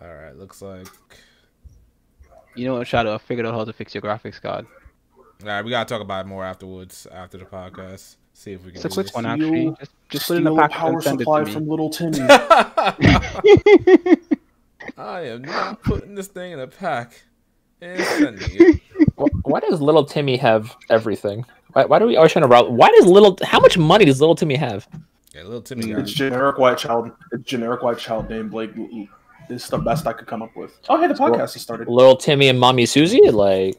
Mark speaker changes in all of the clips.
Speaker 1: All right, looks like.
Speaker 2: You know what, Shadow? I figured out how to fix your graphics card.
Speaker 1: All right, we gotta talk about it more afterwards, after the podcast. See if we can
Speaker 2: It's a
Speaker 1: do
Speaker 2: quick one,
Speaker 1: this.
Speaker 2: actually. Just put it in a
Speaker 3: Steal a
Speaker 2: packet and
Speaker 3: power
Speaker 2: send it to
Speaker 3: supply
Speaker 2: me.
Speaker 3: from little Timmy.
Speaker 1: I am not putting this thing in a pack and sending it.
Speaker 4: Why does little Timmy have everything? Why do we always trying to route? Why does little? How much money does little Timmy have?
Speaker 1: Yeah, little Timmy got
Speaker 3: It's generic white child. It's generic white child name. Blake. This is the best I could come up with. Oh, hey, the podcast has started.
Speaker 4: Little Timmy and Mommy Susie, like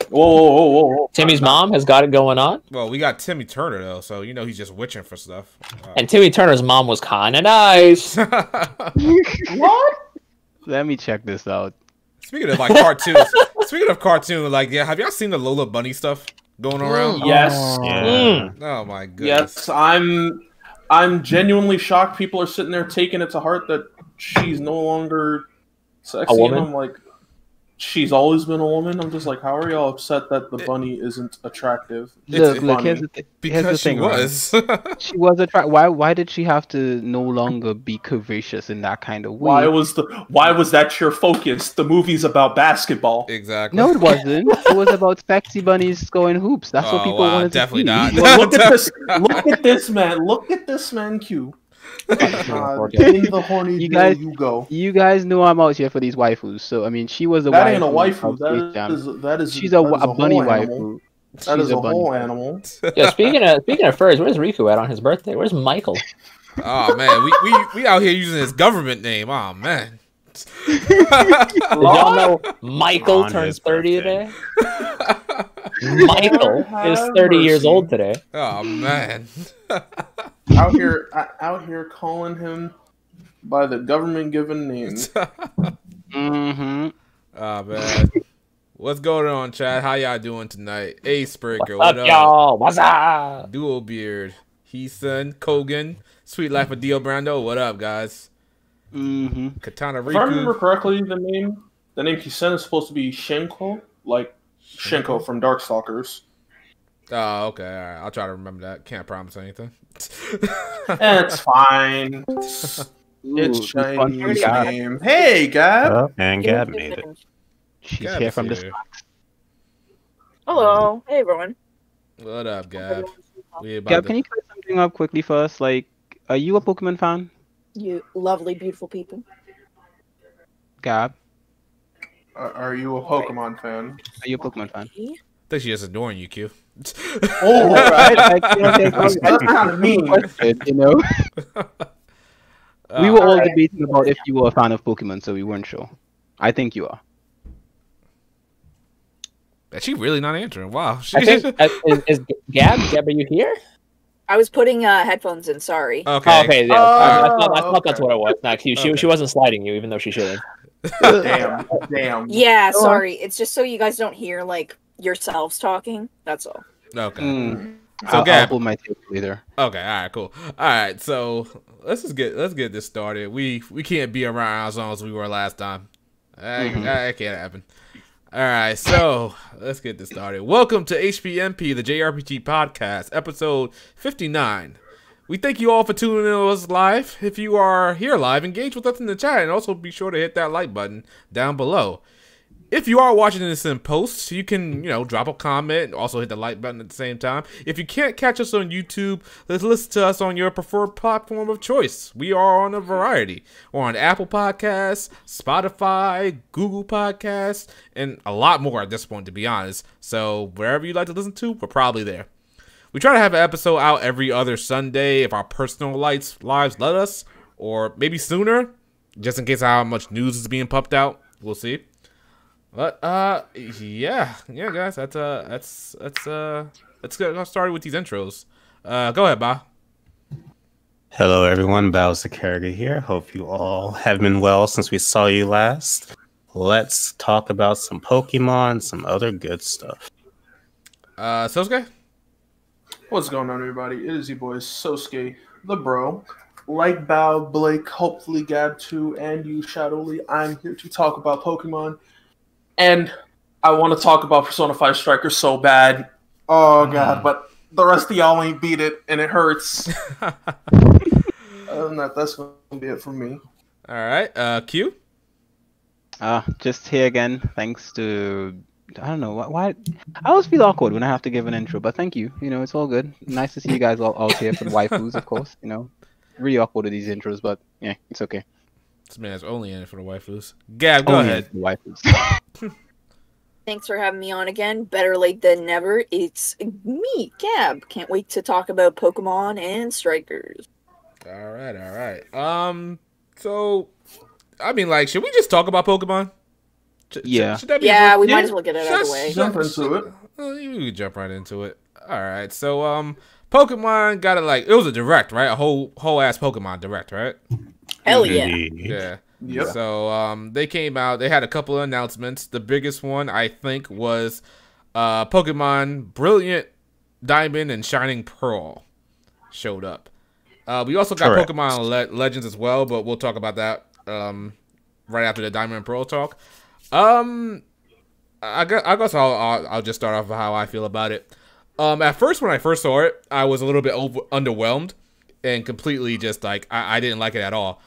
Speaker 3: Whoa.
Speaker 4: Timmy's mom has got it going on,
Speaker 1: Well, we got Timmy Turner though, so you know he's just witching for stuff.
Speaker 4: and Timmy Turner's mom was kind of nice.
Speaker 3: What?
Speaker 2: Let me check this out.
Speaker 1: Speaking of like cartoons, like have y'all seen the Lola Bunny stuff going around?
Speaker 3: Yes.
Speaker 1: Oh my goodness.
Speaker 3: Yes, I'm genuinely shocked people are sitting there taking it to heart that she's no longer sexy.
Speaker 4: A woman?
Speaker 3: And I'm like, she's always been a woman. I'm just like, how are y'all upset that the bunny isn't attractive?
Speaker 2: Look,
Speaker 3: funny.
Speaker 2: here's the thing.
Speaker 1: Because she
Speaker 2: right?
Speaker 1: was.
Speaker 2: She was attractive. Why did she have to no longer be curvaceous in that kind of way?
Speaker 3: Why was that your focus? The movie's about basketball.
Speaker 1: Exactly.
Speaker 2: No, it wasn't. It was about sexy bunnies scoring hoops. That's what people wanted
Speaker 1: definitely
Speaker 2: to see.
Speaker 1: not.
Speaker 3: Well, look at this. Look at this man. Look at this man, Q. In the horny
Speaker 2: You guys-
Speaker 3: you go.
Speaker 2: You guys know I'm out here for these waifus. So I mean, she was the
Speaker 3: That
Speaker 2: waifu
Speaker 3: ain't a waifu.
Speaker 2: of Space Jam.
Speaker 3: That is.
Speaker 2: She's
Speaker 3: that
Speaker 2: a
Speaker 3: is
Speaker 2: bunny
Speaker 3: whole animal.
Speaker 2: waifu.
Speaker 3: That
Speaker 2: She's
Speaker 3: is a
Speaker 2: bunny.
Speaker 3: whole animal.
Speaker 4: Yeah, speaking of furs, where's Riku at on his birthday? Where's Michael?
Speaker 1: Oh man, we out here using his government name. Oh man.
Speaker 4: Did y'all know Michael
Speaker 5: On
Speaker 4: turns
Speaker 5: his
Speaker 4: 30
Speaker 5: birthday.
Speaker 4: today? Michael is 30 years old today.
Speaker 1: Oh man.
Speaker 3: out here calling him by the government given name.
Speaker 2: Mm-hmm.
Speaker 1: Oh man. What's going on, Chad? How y'all doing tonight? Ace Breaker,
Speaker 4: What's up, y'all? What's up?
Speaker 1: Dual Beard, Heason, Kogan, Sweet Life of Dio Brando. What up, guys?
Speaker 2: Mm-hmm.
Speaker 1: Katana
Speaker 3: If I remember
Speaker 1: Riku.
Speaker 3: correctly, the name Kisen is supposed to be Shenko, like Shenko from Darkstalkers.
Speaker 1: Oh, okay. All right. I'll try to remember that. Can't promise anything.
Speaker 3: It's fine. It's Chinese
Speaker 2: Gab.
Speaker 3: name. Hey, Gab.
Speaker 5: Oh, and Gab made it.
Speaker 2: She's
Speaker 1: Gab
Speaker 2: here
Speaker 1: is
Speaker 2: from the
Speaker 1: here.
Speaker 6: Hello. Hey, everyone.
Speaker 1: What up, Gab? We about
Speaker 2: Gab,
Speaker 1: to-
Speaker 2: can you clear something up quickly for us? Like, are you a Pokemon fan?
Speaker 6: You lovely, beautiful people.
Speaker 2: Gab,
Speaker 3: Are you a Pokemon fan?
Speaker 2: are you a Pokemon fan?
Speaker 1: I think she's just ignoring you, Q.
Speaker 3: Oh,
Speaker 2: Right? Like, you know,
Speaker 3: That's kind of mean.
Speaker 2: you know? We were all
Speaker 6: Alright.
Speaker 2: debating about if you were a fan of Pokemon, so we weren't sure. I think you are.
Speaker 1: She really not answering. Wow.
Speaker 4: I think, is Gab, are you here?
Speaker 6: I was putting headphones in. Sorry.
Speaker 4: Oh,
Speaker 1: Okay.
Speaker 4: okay, yeah. I thought that's
Speaker 3: okay.
Speaker 4: what it was. Nah, she
Speaker 1: Okay.
Speaker 4: wasn't sliding you, even though she should have.
Speaker 3: Damn.
Speaker 6: Yeah, sorry. It's just so you guys don't hear like yourselves talking. That's all.
Speaker 1: Okay.
Speaker 2: Mm.
Speaker 1: So
Speaker 2: I'll
Speaker 1: Gab.
Speaker 2: pull my tape later.
Speaker 1: Okay. All right. Cool. All right. So let's get this started. We can't be around as long as we were last time. That can't happen. All right. So let's get this started. Welcome to HPMP, the JRPG podcast, episode 59. We thank you all for tuning in to us live. If you are here live, engage with us in the chat, and also be sure to hit that like button down below. If you are watching this in post, you can, drop a comment and also hit the like button at the same time. If you can't catch us on YouTube, let's listen to us on your preferred platform of choice. We are on a variety. We're on Apple Podcasts, Spotify, Google Podcasts, and a lot more at this point, to be honest. So wherever you like to listen to, we're probably there. We try to have an episode out every other Sunday if our personal lives let us, or maybe sooner, just in case how much news is being pumped out. We'll see. But yeah, guys, let's get started with these intros. Go ahead, Ba.
Speaker 5: Hello, everyone. Bowser Carriger here. Hope you all have been well since we saw you last. Let's talk about some Pokemon, some other good stuff.
Speaker 1: Sosuke?
Speaker 3: What's going on, everybody? It is your boy Sosuke, the bro. Like Bow, Blake, hopefully Gab too, and you, Shadowly. I'm here to talk about Pokemon. And I want to talk about Persona 5 Striker so bad. Oh, God, but the rest of y'all ain't beat it, and it hurts. Other than that, that's going to be it for me.
Speaker 1: All right, Q?
Speaker 2: Just here again, thanks to I don't know why I always feel awkward when I have to give an intro, but thank you. You know, it's all good. Nice to see you guys all out here for the waifus, of course. You know, really awkward with these intros, but yeah, it's okay.
Speaker 1: This man's only in it for the waifus. Gab, go
Speaker 2: Only
Speaker 1: ahead.
Speaker 2: the waifus.
Speaker 6: Thanks for having me on again. Better late than never. It's me, Gab. Can't wait to talk about Pokemon and Strikers.
Speaker 1: All right. So, I mean, like, should we just talk about Pokemon?
Speaker 2: Yeah.
Speaker 1: Should that be
Speaker 6: Yeah, we
Speaker 3: Yeah.
Speaker 6: might as well get it out of the way.
Speaker 3: Jump into it.
Speaker 1: You can jump right into it. All right. So, Pokemon got it was a direct, right? A whole ass Pokemon direct, right?
Speaker 6: Hell yeah.
Speaker 5: Indeed.
Speaker 1: Yeah.
Speaker 3: Yep.
Speaker 1: So, they came out. They had a couple of announcements. The biggest one, I think, was Pokemon Brilliant Diamond and Shining Pearl showed up. We also got
Speaker 5: Correct.
Speaker 1: Pokemon Legends as well, but we'll talk about that right after the Diamond and Pearl talk. I guess I'll just start off with how I feel about it. At first, when I first saw it, I was a little bit underwhelmed and completely just like I didn't like it at all.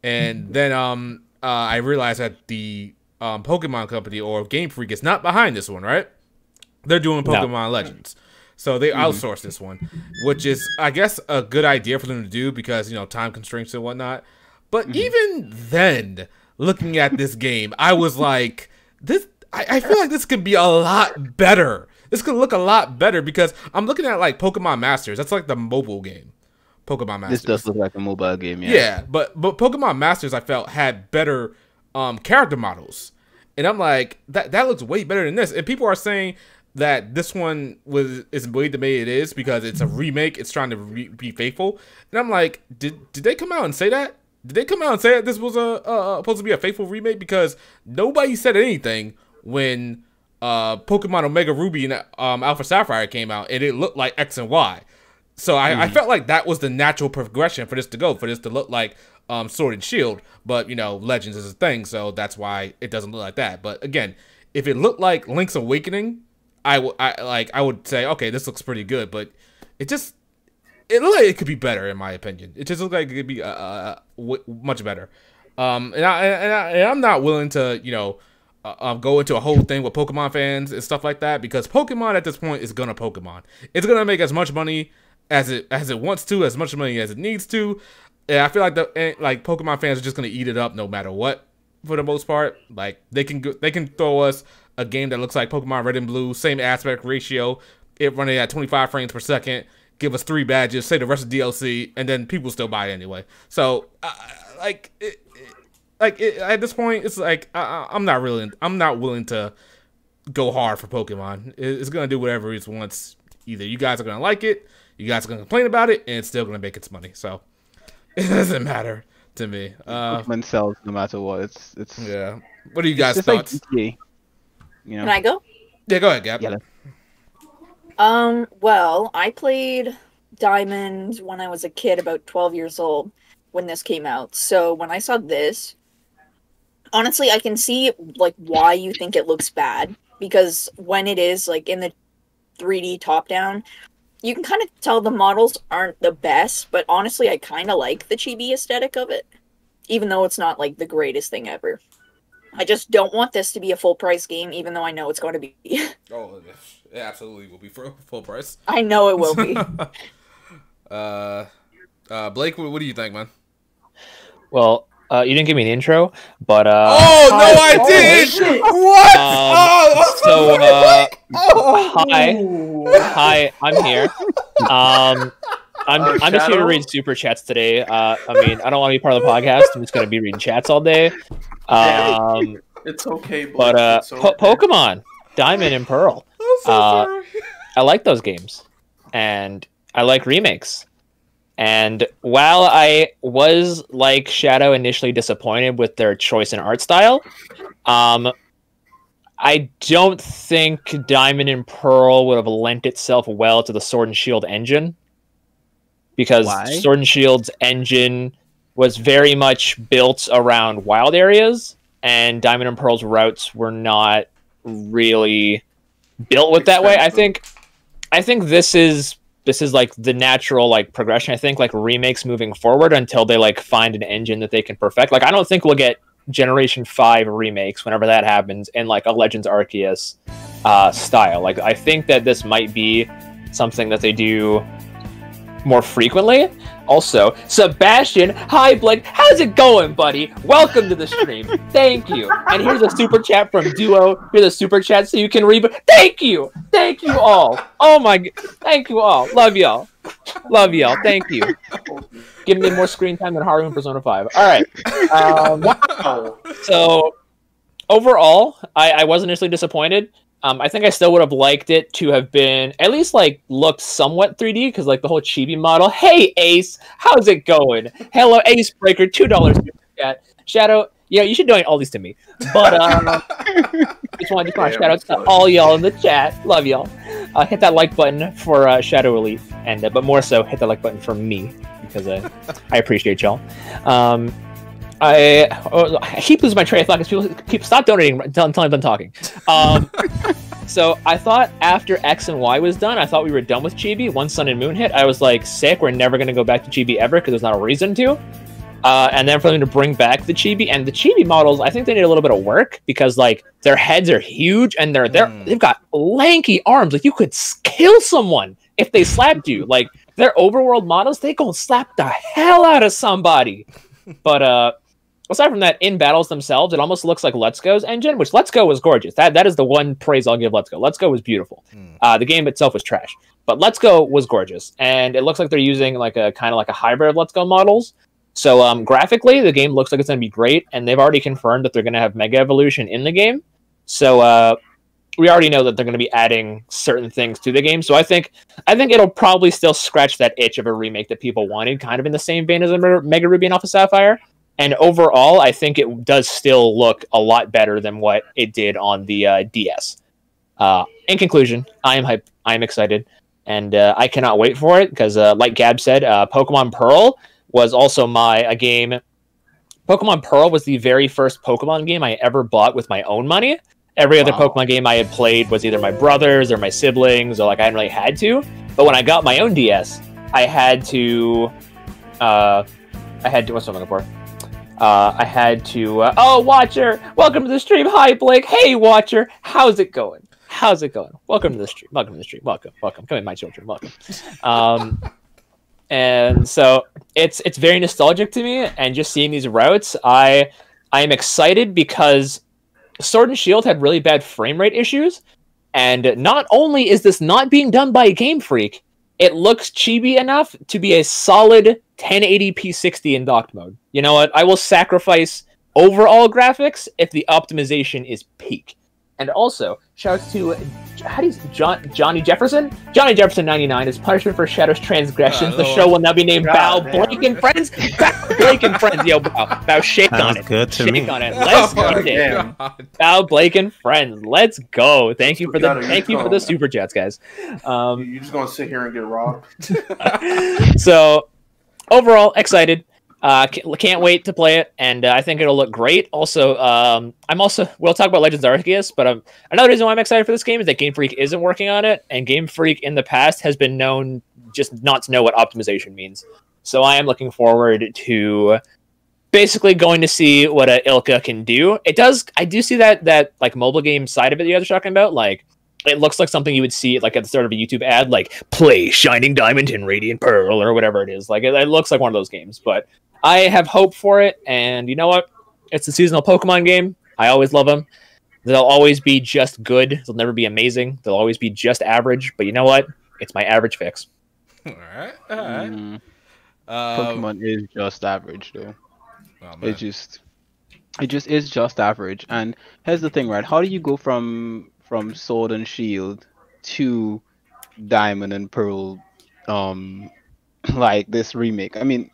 Speaker 1: And then I realized that the Pokemon Company or Game Freak is not behind this one, right? They're doing Pokemon Legends. So they outsourced this one, which is, I guess, a good idea for them to do because, you know, time constraints and whatnot. But even then, looking at this game, I was like, I feel like this could be a lot better. This could look a lot better because I'm looking at, like, Pokemon Masters. That's like the mobile game. Pokemon Masters.
Speaker 2: This does look like a mobile game, yeah.
Speaker 1: Yeah, but Pokemon Masters I felt had better character models, and I'm like that looks way better than this. And people are saying that this one is way the way it is because it's a remake. It's trying to be faithful, and I'm like, did they come out and say that? Did they come out and say that this was supposed to be a faithful remake? Because nobody said anything when Pokemon Omega Ruby and Alpha Sapphire came out, and it looked like X and Y. So I felt like that was the natural progression for this to look like Sword and Shield, but you know, Legends is a thing, so that's why it doesn't look like that. But again, if it looked like Link's Awakening, I would say, okay, this looks pretty good, but it looked like it could be better in my opinion. It just looked like it could be much better. And I'm not willing to, you know, go into a whole thing with Pokemon fans and stuff like that because Pokemon at this point is gonna Pokemon. It's gonna make as much money as it wants to, as much money as it needs to. And I feel like Pokemon fans are just gonna eat it up no matter what for the most part. Like they can throw us a game that looks like Pokemon Red and Blue, same aspect ratio, it running at 25 frames per second, give us 3 badges, say the rest of DLC, and then people still buy it anyway. So at this point, it's like I'm not willing to go hard for Pokemon. It's gonna do whatever it wants. Either you guys are gonna like it, you guys are gonna complain about it, and it's still gonna make its money. So it doesn't matter to me.
Speaker 2: Pokemon sells no matter what. It's
Speaker 1: yeah. What are you guys'
Speaker 2: just
Speaker 1: thoughts?
Speaker 2: like GTA, you know?
Speaker 6: Can I go?
Speaker 1: Yeah, go ahead, Gab.
Speaker 2: Yeah.
Speaker 6: Well, I played Diamond when I was a kid, about 12 years old, when this came out. So when I saw this, honestly, I can see like why you think it looks bad because when it is like in the 3D top down, you can kind of tell the models aren't the best, but honestly, I kind of like the chibi aesthetic of it, even though it's not like the greatest thing ever. I just don't want this to be a full price game, even though I know it's going to be.
Speaker 1: Oh, it absolutely will be for full price.
Speaker 6: I know it will be.
Speaker 1: Blake, what do you think, man?
Speaker 4: Well, you didn't give me an intro, but
Speaker 1: Oh no, I did.
Speaker 3: shit.
Speaker 1: What?
Speaker 4: Hi, I'm here. I'm just here to read super chats today. I mean, I don't want to be part of the podcast. I'm just going to be reading chats all day.
Speaker 3: It's okay, Blake.
Speaker 4: But
Speaker 3: It's okay.
Speaker 4: Pokemon Diamond and Pearl.
Speaker 1: I'm so sorry.
Speaker 4: I like those games, and I like remakes. And while I was, like Shadow, initially disappointed with their choice in art style, I don't think Diamond and Pearl would have lent itself well to the Sword and Shield engine. Because
Speaker 2: Why?
Speaker 4: Sword and Shield's engine was very much built around wild areas, and Diamond and Pearl's routes were not really built with that way. I think this is like the natural like progression. I think like remakes moving forward until they like find an engine that they can perfect. Like I don't think we'll get Generation 5 remakes whenever that happens in like a Legends Arceus style. Like I think that this might be something that they do more frequently. Also, Sebastian, hi Blake, how's it going, buddy? Welcome to the stream. Thank you. And here's a super chat from Duo. Here's a super chat so you can read. Thank you all. Oh my, thank you all. Love y'all. Thank you. Give me more screen time than Haru in Persona 5. All right.
Speaker 3: Wow.
Speaker 4: So overall, I was initially disappointed. I think I still would have liked it to have been at least like looked somewhat 3D because like the whole chibi model. Hey Ace, how's it going? Hello Ace Breaker, $2 super chat. Shadow, yeah, you should donate all these to me. But just want to shout outs to all y'all in the chat. Love y'all. Hit that like button for Shadow Elite, and but more so hit that like button for me because I appreciate y'all. I keep losing my train of thought because people keep stop donating until I'm done talking. So I thought after X and Y was done, I thought we were done with Chibi. Once Sun and Moon hit, I was like, sick, we're never going to go back to Chibi ever because there's not a reason to. And then for them to bring back the Chibi, and the Chibi models, I think they need a little bit of work because like their heads are huge and they've got lanky arms. Like you could kill someone if they slapped you. Like their overworld models, they go slap the hell out of somebody. But aside from that, in battles themselves, it almost looks like Let's Go's engine, which Let's Go was gorgeous. That is the one praise I'll give Let's Go. Let's Go was beautiful. The game itself was trash, but Let's Go was gorgeous, and it looks like they're using like a kind of like a hybrid of Let's Go models. So graphically, the game looks like it's going to be great, and they've already confirmed that they're going to have Mega Evolution in the game. So we already know that they're going to be adding certain things to the game. So I think it'll probably still scratch that itch of a remake that people wanted, kind of in the same vein as a Mega Ruby and Alpha Sapphire. And overall, I think it does still look a lot better than what it did on the DS. In conclusion, I am hyped. I am excited. And I cannot wait for it because, like Gab said, Pokemon Pearl was also a game. Pokemon Pearl was the very first Pokemon game I ever bought with my own money. Every other Pokemon game I had played was either my brothers or my siblings, or like I hadn't really had to. But when I got my own DS, I had to. What's I'm looking for? I had to. Oh, Watcher! Welcome to the stream. Hi, Blake. Hey, Watcher. How's it going? Welcome to the stream. Welcome. Come in, my children. Welcome. And so it's very nostalgic to me, and just seeing these routes, I am excited because Sword and Shield had really bad frame rate issues, and not only is this not being done by a Game Freak, it looks chibi enough to be a solid 1080p 60 in docked mode. You know what? I will sacrifice overall graphics if the optimization is peak. And also, shouts to Johnny Jefferson? Johnny Jefferson 99 is punishment for Shadow's transgressions. The show will now be named Bow Blake and Friends. Blake and Friends. Yo, Bow, shake on it.
Speaker 5: Good to
Speaker 4: shake on it. Let's get it. Bow Blake and Friends. Let's go. Thank you for the super chats, guys.
Speaker 3: You're just gonna sit here and get robbed.
Speaker 4: So, overall, excited. Can't wait to play it, and I think it'll look great. Also, we'll talk about Legends Arceus, but another reason why I'm excited for this game is that Game Freak isn't working on it, and Game Freak in the past has been known just not to know what optimization means. So I am looking forward to basically going to see what Ilka can do. I do see that like mobile game side of it you guys are talking about, like. It looks like something you would see like at the start of a YouTube ad, like play Shining Diamond and Radiant Pearl or whatever it is. Like it looks like one of those games, but I have hope for it. And you know what? It's a seasonal Pokemon game. I always love them. They'll always be just good. They'll never be amazing. They'll always be just average. But you know what? It's my average fix.
Speaker 1: All right.
Speaker 2: Pokemon is just average, though.
Speaker 1: Oh,
Speaker 2: it just is just average. And here's the thing, right? How do you go from Sword and Shield to Diamond and Pearl, like this remake? I mean,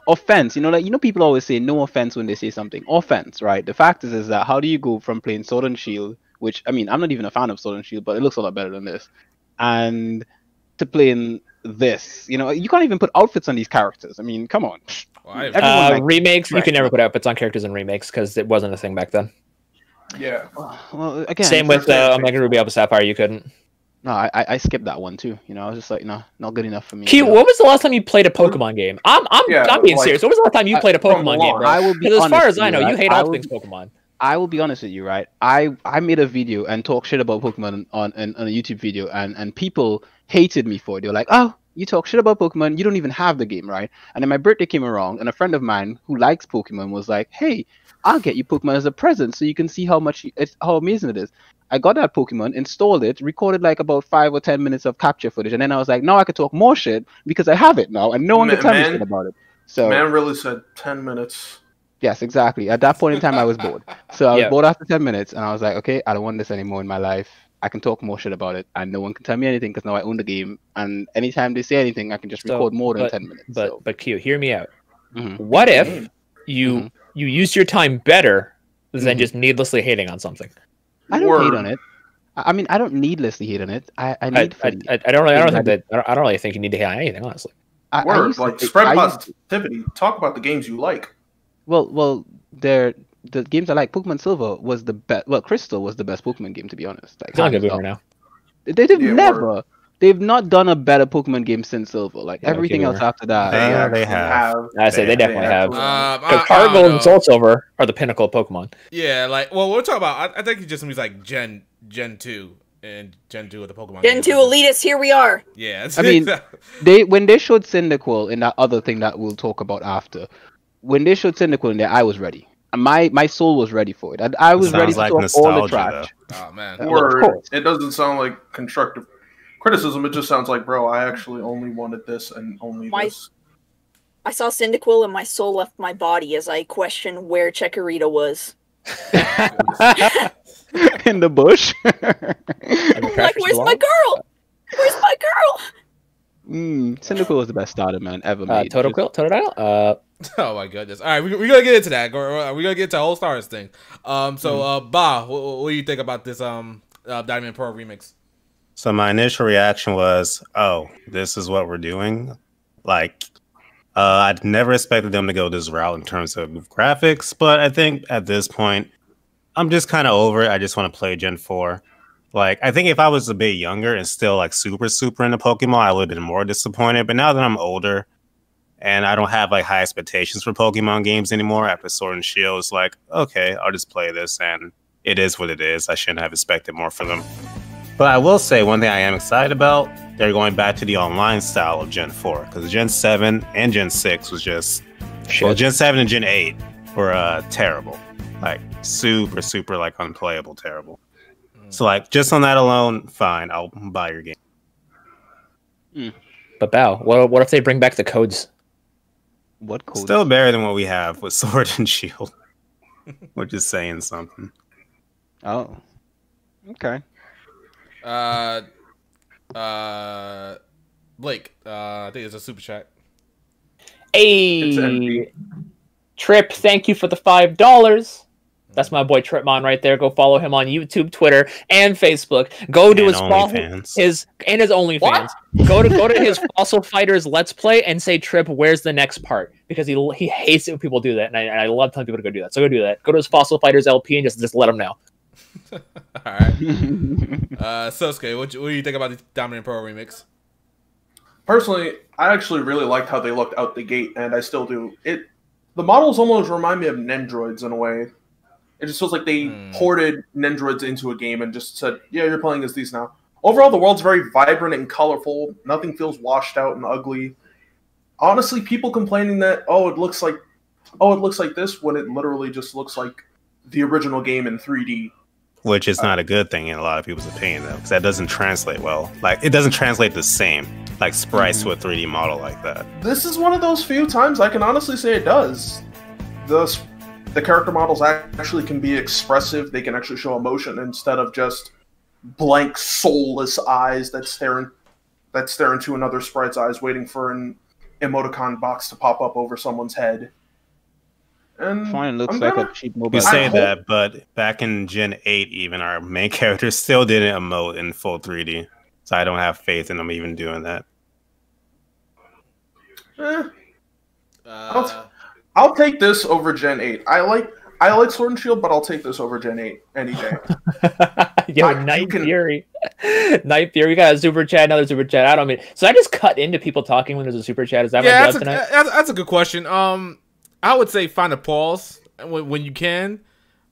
Speaker 2: offense, people always say no offense when they say something. Offense, right? The fact is that how do you go from playing Sword and Shield, which, I mean, I'm not even a fan of Sword and Shield, but it looks a lot better than this, and to playing this? You can't even put outfits on these characters. I mean, come on.
Speaker 4: Remakes, you can never put outfits on characters in remakes because it wasn't a thing back then.
Speaker 3: Yeah.
Speaker 2: Well, again,
Speaker 4: same with Omega Ruby Alpha Sapphire, you couldn't.
Speaker 2: No, I skipped that one too. You know, I was just like, no, not good enough for me.
Speaker 4: Q, what was the last time you played a Pokemon game? I'm being
Speaker 3: like,
Speaker 4: serious. What was the last time you played a Pokemon game, bro?
Speaker 2: I will be
Speaker 4: Because as far
Speaker 2: honest
Speaker 4: as I
Speaker 2: with
Speaker 4: know,
Speaker 2: you,
Speaker 4: you
Speaker 2: right?
Speaker 4: hate all things Pokemon.
Speaker 2: I will be honest with you, right? I made a video and talked shit about Pokemon on a YouTube video, and people hated me for it. They were like, "Oh, you talk shit about Pokemon. You don't even have the game, right?" And then my birthday came around, and a friend of mine who likes Pokemon was like, "Hey, I'll get you Pokemon as a present, so you can see how amazing it is." I got that Pokemon, installed it, recorded like about 5 or 10 minutes of capture footage, and then I was like, "Now I can talk more shit because I have it now, and no one can tell me shit about it." So
Speaker 3: man really said 10 minutes.
Speaker 2: yes, exactly. At that point in time, I was bored. So I was bored after 10 minutes, and I was like, okay, I don't want this anymore in my life. I can talk more shit about it, and no one can tell me anything because now I own the game. And anytime they say anything, I can just record more than 10 minutes.
Speaker 4: But Q, hear me out.
Speaker 2: Mhm.
Speaker 4: What if you use your time better than just needlessly hating on something?
Speaker 2: I don't hate on it. I mean, I don't needlessly hate on it. I don't
Speaker 4: really think you need to hate on anything, honestly.
Speaker 3: Spread positivity. Talk about the games you like.
Speaker 2: Well, the games I like. Pokemon Silver was the best. Well, Crystal was the best Pokemon game, to be honest. Like,
Speaker 4: it's not a good boomer now.
Speaker 2: They've never. They've not done a better Pokemon game since Silver. Like everything else after that.
Speaker 5: They have.
Speaker 4: I say they definitely have. Because Heart Gold and Soul Silver are the pinnacle of Pokemon.
Speaker 1: Yeah, like we're talking about. I think it just means like Gen 2 and Gen 2 of the Pokemon.
Speaker 6: Gen 2 Elitists, here we are.
Speaker 1: Yeah,
Speaker 2: I mean, when they showed Cyndaquil in that other thing that we'll talk about after. When they showed Cyndaquil in there, I was ready. My soul was ready for it. I was ready to talk all the trash.
Speaker 1: Oh man,
Speaker 3: it doesn't sound like constructive criticism. It just sounds like, bro, I actually only wanted this and only this.
Speaker 6: I saw Cyndaquil and my soul left my body as I questioned where Chikorita was.
Speaker 2: In the bush.
Speaker 6: Like, where's my girl? Where's my girl?
Speaker 2: Cyndaquil was the best starter, man, ever made.
Speaker 4: Totodile?
Speaker 1: Oh my goodness! All right, we're gonna get into that. We're gonna get to All Stars thing. Ba, what do you think about this Diamond Pearl remix?
Speaker 5: So my initial reaction was, "Oh, this is what we're doing." Like, I'd never expected them to go this route in terms of graphics, but I think at this point, I'm just kind of over it. I just want to play Gen 4. Like, I think if I was a bit younger and still like super into Pokemon, I would have been more disappointed. But now that I'm older and I don't have like high expectations for Pokemon games anymore after Sword and Shield, it's like, okay, I'll just play this and it is what it is. I shouldn't have expected more from them. But I will say one thing I am excited about, they're going back to the online style of Gen 4 because Gen 7 and Gen 6 was just shit. Well, Gen 7 and Gen 8 were terrible. Like super like unplayable terrible. So like just on that alone, fine, I'll buy your game.
Speaker 4: But Bao, what if they bring back the codes?
Speaker 2: What codes?
Speaker 5: Still better than what we have with Sword and Shield. We're just saying something.
Speaker 2: Oh. Okay.
Speaker 1: Blake, I think it's a super chat.
Speaker 4: Hey, Trip, thank you for the $5. That's my boy Tripmon right there. Go follow him on YouTube, Twitter, and Facebook. Go to his OnlyFans. Go to his Fossil Fighters Let's Play and say, Trip, where's the next part? Because he hates it when people do that, and I love telling people to go do that. So go do that. Go to his Fossil Fighters LP and just let him know.
Speaker 1: All right. Sosuke, what do you think about the Dominant Pearl remix?
Speaker 3: Personally, I actually really liked how they looked out the gate, and I still do. The models almost remind me of Nendroids in a way. It just feels like they ported Nendroids into a game and just said, yeah, you're playing as these now. Overall, the world's very vibrant and colorful. Nothing feels washed out and ugly. Honestly, people complaining that, it looks like this, when it literally just looks like the original game in 3D.
Speaker 5: Which is not a good thing in a lot of people's opinion, though, because that doesn't translate well. Like, it doesn't translate the same, like sprites to a 3D model like that.
Speaker 3: This is one of those few times I can honestly say it does. The character models actually can be expressive. They can actually show emotion instead of just blank, soulless eyes that stare into another sprite's eyes, waiting for an emoticon box to pop up over someone's head. And
Speaker 2: fine, looks like a cheap mobile.
Speaker 5: You say that, but back in Gen 8, even our main character still didn't emote in full 3D. So I don't have faith in them even doing that.
Speaker 3: I'll take this over Gen 8. I like Sword and Shield, but I'll take this over Gen 8 any day.
Speaker 4: Yo, Night Fury. Night Fear, we got a super chat, another super chat. I don't mean. So I just cut into people talking when there's a super chat. Is that my job tonight?
Speaker 1: That's a good question. I would say find a pause when you can.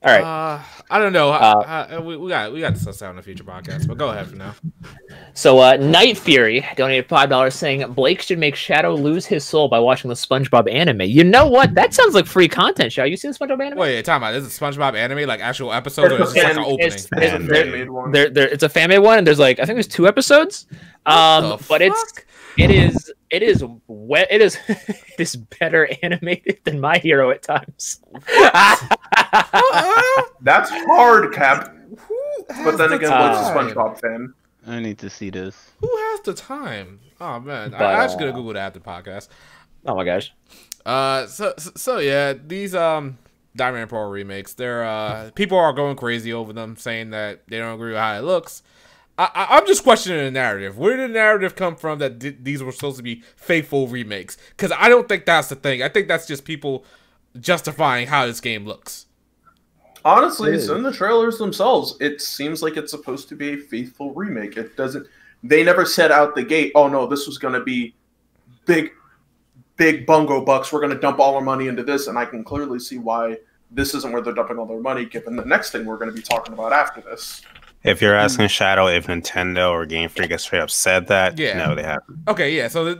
Speaker 4: All right.
Speaker 1: I don't know. We got to sound in the future podcast, but go ahead for now.
Speaker 4: So Night Fury donated $5 saying Blake should make Shadow lose his soul by watching the SpongeBob anime. You know what? That sounds like free content. Shadow, you seen the SpongeBob anime?
Speaker 1: Wait, time out. Is it SpongeBob anime like actual episodes, or is it like an opening?
Speaker 4: It's a fan-made one, and there's like I think there's 2 episodes. But it is better animated than My Hero at times.
Speaker 3: That's hard, Cap. But then again, Blake's a SpongeBob fan.
Speaker 2: I need to see this.
Speaker 1: Who has the time? Oh man, I just gonna Google that after podcast.
Speaker 4: Oh my gosh.
Speaker 1: So yeah, these Diamond and Pearl remakes, they're people are going crazy over them, saying that they don't agree with how it looks. I'm just questioning the narrative. Where did the narrative come from that these were supposed to be faithful remakes? Because I don't think that's the thing. I think that's just people justifying how this game looks.
Speaker 3: Honestly, it's in the trailers themselves. It seems like it's supposed to be a faithful remake. It doesn't. They never set out the gate. Oh no, this was going to be big bungo bucks. We're going to dump all our money into this, and I can clearly see why this isn't where they're dumping all their money. Given the next thing we're going to be talking about after this.
Speaker 5: If you're asking Shadow if Nintendo or Game Freak has straight up said that, no, they haven't.
Speaker 1: Okay, yeah. So,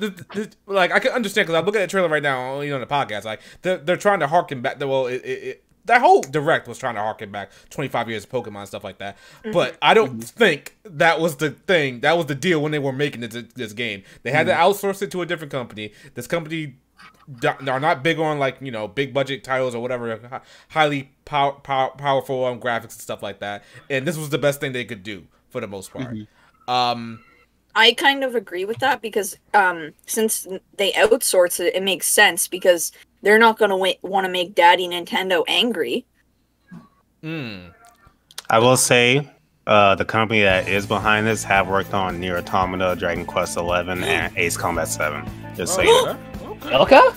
Speaker 1: like, I can understand because I'm looking at the trailer right now, on the podcast. Like, they're trying to harken back. Well, that whole direct was trying to harken back 25 years of Pokemon and stuff like that. But I don't think that was the thing. That was the deal when they were making this game. They had to outsource it to a different company. This company are not big on like big budget titles or whatever, highly powerful graphics and stuff like that. And this was the best thing they could do for the most part.
Speaker 6: I kind of agree with that because since they outsource it, it makes sense because they're not going to want to make Daddy Nintendo angry.
Speaker 5: I will say the company that is behind this have worked on Nier Automata, Dragon Quest XI, and Ace Combat 7. Just so you know.
Speaker 4: Elka?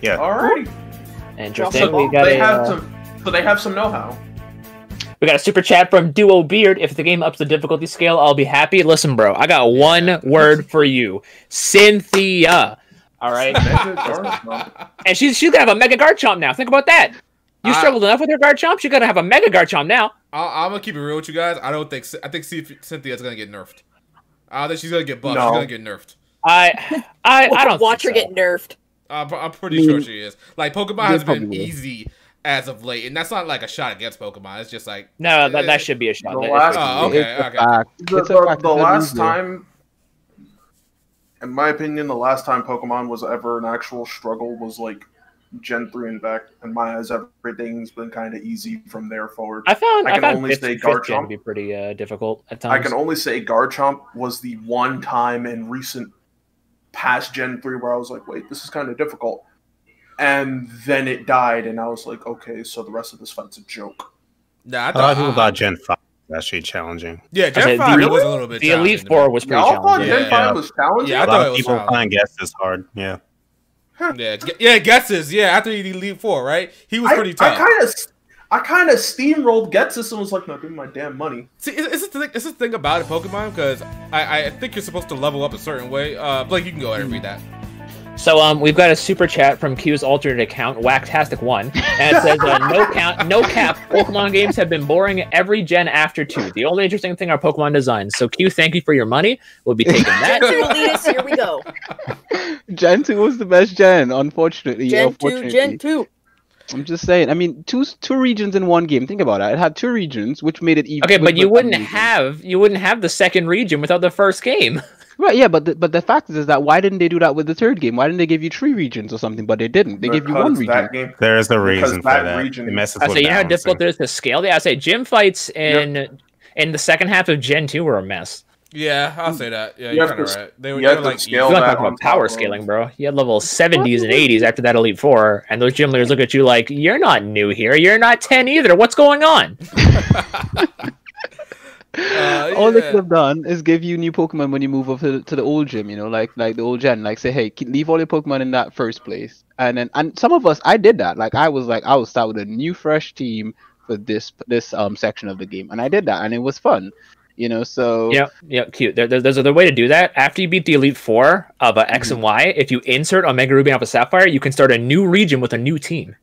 Speaker 5: Yeah.
Speaker 3: Alrighty.
Speaker 4: Interesting.
Speaker 3: So they have some know-how.
Speaker 4: We got a super chat from Duo Beard. If the game ups the difficulty scale, I'll be happy. Listen, bro, I got one word for you. Cynthia. All right. And she's gonna have a Mega Garchomp now. Think about that. You struggled enough with her Garchomp. She's gonna have a Mega Garchomp now.
Speaker 1: I'm gonna keep it real with you guys. I think Cynthia's gonna get nerfed. I don't think she's gonna get buffed.
Speaker 3: No.
Speaker 1: She's gonna get nerfed.
Speaker 4: I don't
Speaker 6: watch her
Speaker 4: think so.
Speaker 6: get nerfed.
Speaker 1: I'm pretty sure she is. Like Pokemon has been easy as of late, and that's not like a shot against Pokemon. It's just like
Speaker 4: that should be a shot.
Speaker 3: Okay. The last time, in my opinion, the last time Pokemon was ever an actual struggle was like Gen 3 and back. In my eyes, everything's been kind of easy from there forward.
Speaker 4: I found
Speaker 3: only say Garchomp
Speaker 4: be pretty difficult at times.
Speaker 3: I can only say Garchomp was the one time in recent past Gen 3 where I was like, wait, this is kind of difficult. And then it died, and I was like, okay, so the rest of this fight's a joke.
Speaker 1: Nah,
Speaker 5: I thought people thought Gen 5 was actually challenging.
Speaker 1: Yeah, Gen 5 was a little bit
Speaker 4: challenging. The Elite Four was pretty challenging.
Speaker 3: Gen 5 was challenging?
Speaker 1: Yeah, I
Speaker 5: thought people find guesses hard. Yeah.
Speaker 1: Yeah, guesses. Yeah, after the Elite Four, right? He was pretty tough.
Speaker 3: I kind of steamrolled Getsus and was like, no, give me my damn money.
Speaker 1: See, it's the thing about it, Pokemon, because I think you're supposed to level up a certain way. Blake, you can go ahead and read that.
Speaker 4: So we've got a super chat from Q's alternate account, Whacktastic1, and it says, no cap, Pokemon games have been boring every gen after 2. The only interesting thing are Pokemon designs. So Q, thank you for your money. We'll be taking that.
Speaker 6: Here we go.
Speaker 2: Gen 2 was the best gen, unfortunately.
Speaker 6: Gen 2.
Speaker 2: I'm just saying. I mean, two regions in one game. Think about that. It had 2 regions, which made it even.
Speaker 4: Okay, but you wouldn't have the second region without the first game.
Speaker 2: Right, yeah, but the fact is that why didn't they do that with the third game? Why didn't they give you 3 regions or something? But they didn't. They gave you 1 region.
Speaker 5: There is a reason for that.
Speaker 4: I say, you know how difficult it is to scale? Yeah, I say gym fights in the second half of Gen 2 were a mess.
Speaker 1: Yeah, I'll say that. Yeah, you're kind of right. They were like,
Speaker 3: scale
Speaker 4: you're not talking about power scaling, bro. You had level 70s and 80s after that Elite Four, and those gym leaders look at you like, you're not new here. You're not 10 either. What's going on?
Speaker 2: All they could have done is give you new Pokemon when you move up to the old gym, like the old gen. Like say, hey, leave all your Pokemon in that first place, and some of us, I did that. Like I would start with a new fresh team for this section of the game, and I did that, and it was fun. You know, so
Speaker 4: yeah, cute. There's a way to do that. After you beat the Elite Four of X and Y, if you insert Omega Ruby and Alpha Sapphire, you can start a new region with a new team.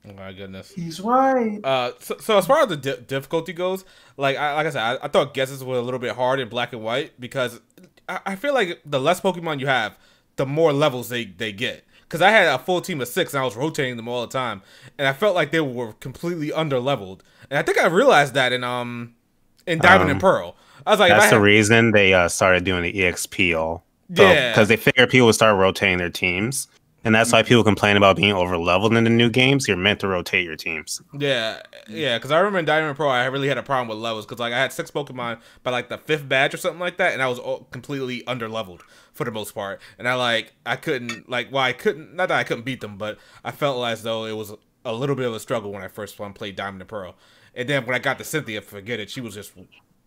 Speaker 1: Oh my goodness.
Speaker 3: He's right.
Speaker 1: So as far as the difficulty goes, like I said, I thought guesses were a little bit hard in Black and White because I feel like the less Pokemon you have, the more levels they get. Because I had a full team of 6 and I was rotating them all the time, and I felt like they were completely under leveled. And I think I realized that in Diamond and Pearl. I was like,
Speaker 5: that's the reason they started doing the EXP all.
Speaker 1: Yeah,
Speaker 5: because they figured people would start rotating their teams. And that's why people complain about being over-leveled in the new games. You're meant to rotate your teams.
Speaker 1: Yeah, because I remember in Diamond and Pro, I really had a problem with levels. Because like I had 6 Pokemon by like the 5th badge or something like that, and I was completely under-leveled for the most part. And I couldn't, not that I couldn't beat them, but I felt as though it was a little bit of a struggle when I first played Diamond and Pearl. And then when I got to Cynthia, forget it, she was just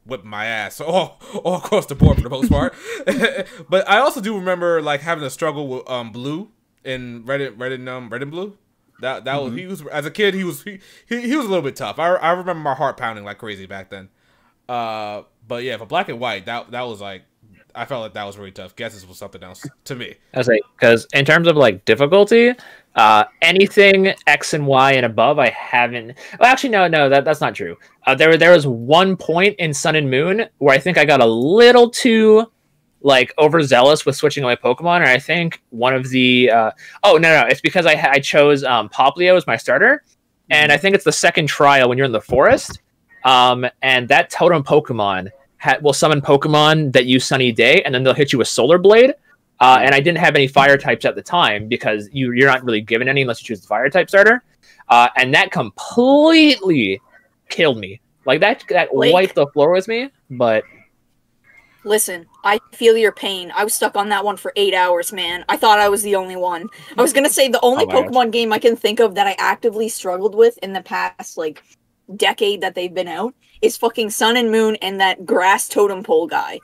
Speaker 1: whipping my ass all across the board for the most part. But I also do remember like having a struggle with Blue. In red and blue, that was he was as a kid he was a little bit tough. I remember my heart pounding like crazy back then. But yeah, for Black and White, that was like I felt like that was really tough. Guesses was something else to me.
Speaker 4: I was like, because in terms of like difficulty, anything X and Y and above, I haven't. Well, actually, no, that's not true. There was one point in Sun and Moon where I think I got a little too like overzealous with switching my Pokemon, and I think one of the it's because I chose Poplio as my starter, and I think it's the second trial when you're in the forest, and that totem Pokemon will summon Pokemon that use Sunny Day, and then they'll hit you with Solar Blade, and I didn't have any fire types at the time because you're not really given any unless you choose the fire type starter, and that completely killed me. Like that wiped the floor with me, but.
Speaker 6: Listen, I feel your pain. I was stuck on that one for 8 hours, man. I thought I was the only one. I was gonna say the only Pokemon game I can think of that I actively struggled with in the past, like, decade that they've been out is fucking Sun and Moon and that grass totem pole guy.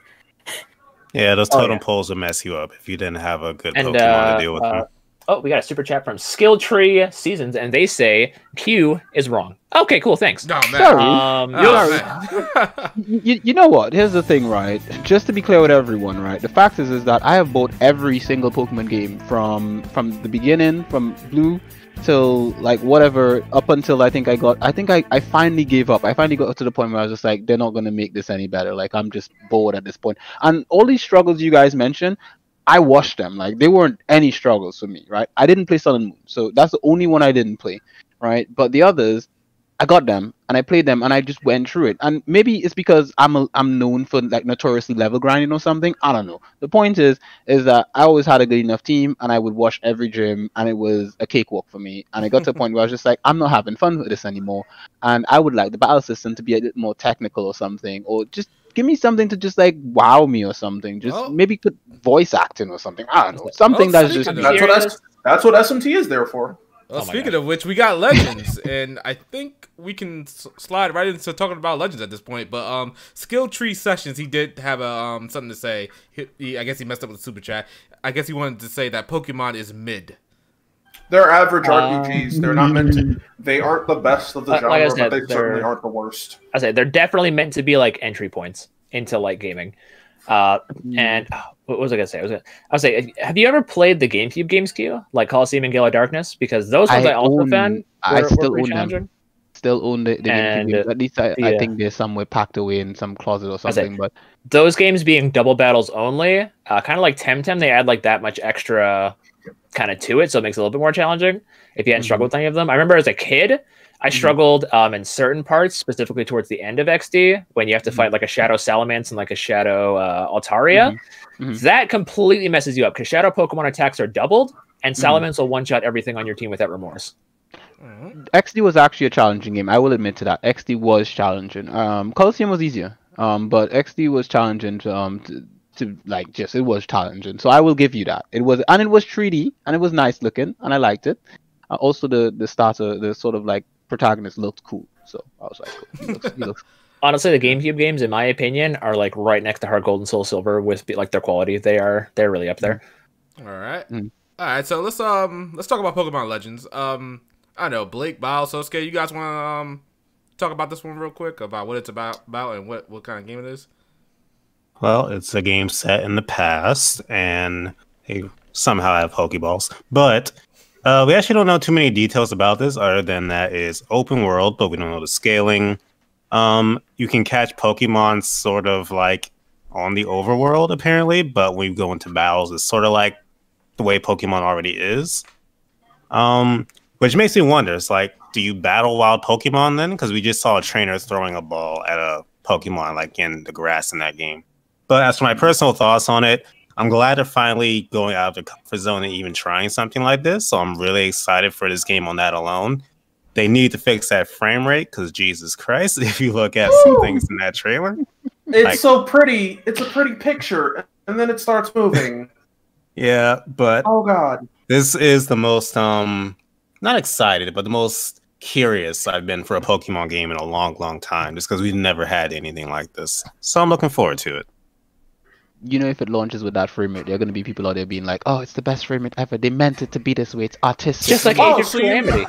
Speaker 5: Yeah, those totem poles will mess you up if you didn't have a good Pokemon to deal with them.
Speaker 4: Oh, we got a super chat from Skill Tree Seasons, and they say Q is wrong. Okay, cool, thanks.
Speaker 1: No, man.
Speaker 2: You know what? Here's the thing, right? Just to be clear with everyone, right? The fact is that I have bought every single Pokemon game from the beginning, from Blue till like whatever, up until I finally gave up. I finally got to the point where I was just like, they're not gonna make this any better. Like I'm just bored at this point. And all these struggles you guys mentioned, I watched them. Like they weren't any struggles for me, right? I didn't play Sun and Moon, so that's the only one I didn't play, right? But the others, I got them and I played them and I just went through it. And maybe it's because I'm known for like notoriously level grinding or something. I don't know. The point is that I always had a good enough team and I would watch every gym and it was a cakewalk for me. And I got to a point where I was just like, I'm not having fun with this anymore. And I would like the battle system to be a little more technical or something, or just give me something to just like wow me or something. Just maybe put voice acting or something. I don't know. Something that's just
Speaker 3: that's what SMT is there for.
Speaker 1: Well, speaking of which, we got Legends, and I think we can slide right into talking about Legends at this point. But Skill Tree Sessions, he did have a something to say. I guess he messed up with the super chat. I guess he wanted to say that Pokemon is mid.
Speaker 3: They're average RPGs. They're not meant to. They aren't the best of the genre, like said, but they certainly aren't the worst.
Speaker 4: I say they're definitely meant to be like entry points into like gaming. And what was I gonna say? I was say, have you ever played the GameCube games, Q? Like Coliseum and Gale of Darkness? Because those ones I also found
Speaker 2: I still own them. Still own the GameCube games. At least I think they're somewhere packed away in some closet or something. But
Speaker 4: those games being double battles only, kind of like Temtem, they add like that much extra kind of to it, so it makes it a little bit more challenging if you hadn't struggled with any of them. I remember as a kid, I struggled in certain parts, specifically towards the end of XD, when you have to fight like a Shadow Salamence and like a Shadow Altaria. That completely messes you up because Shadow Pokemon attacks are doubled, and Salamence will one-shot everything on your team without remorse.
Speaker 2: XD was actually a challenging game. I will admit to that. XD was challenging. Coliseum was easier, but XD was challenging to like just it was challenging. So I will give you that. It was 3D and it was nice looking and I liked it. Also the starter, the sort of like protagonist looked cool. So I was like, cool. He looks
Speaker 4: Honestly, the GameCube games, in my opinion, are like right next to Heart Gold and Soul Silver with like their quality. They're really up there.
Speaker 1: All right. All right, so let's talk about Pokemon Legends. I know Blake, Bao, Sosuke, you guys want to talk about this one real quick about what it's about and what kind of game it is?
Speaker 5: Well, it's a game set in the past, and they somehow have Pokeballs. But we actually don't know too many details about this, other than that it's open world, but we don't know the scaling. You can catch Pokemon sort of like on the overworld, apparently, but when you go into battles, it's sort of like the way Pokemon already is. Which makes me wonder, it's like, do you battle wild Pokemon then? Because we just saw a trainer throwing a ball at a Pokemon like in the grass in that game. But as for my personal thoughts on it, I'm glad they're finally going out of the comfort zone and even trying something like this. So I'm really excited for this game on that alone. They need to fix that frame rate because Jesus Christ, if you look at some things in that trailer.
Speaker 3: It's
Speaker 5: like,
Speaker 3: so pretty. It's a pretty picture, and then it starts moving.
Speaker 5: Yeah, but
Speaker 3: oh god,
Speaker 5: this is the most not excited, but the most curious I've been for a Pokemon game in a long, long time, just because we've never had anything like this. So I'm looking forward to it.
Speaker 2: You know, if it launches with that frame rate, there are going to be people out there being like, "Oh, it's the best frame rate ever. They meant it to be this way. It's artistic."
Speaker 4: Just like Age of Calamity.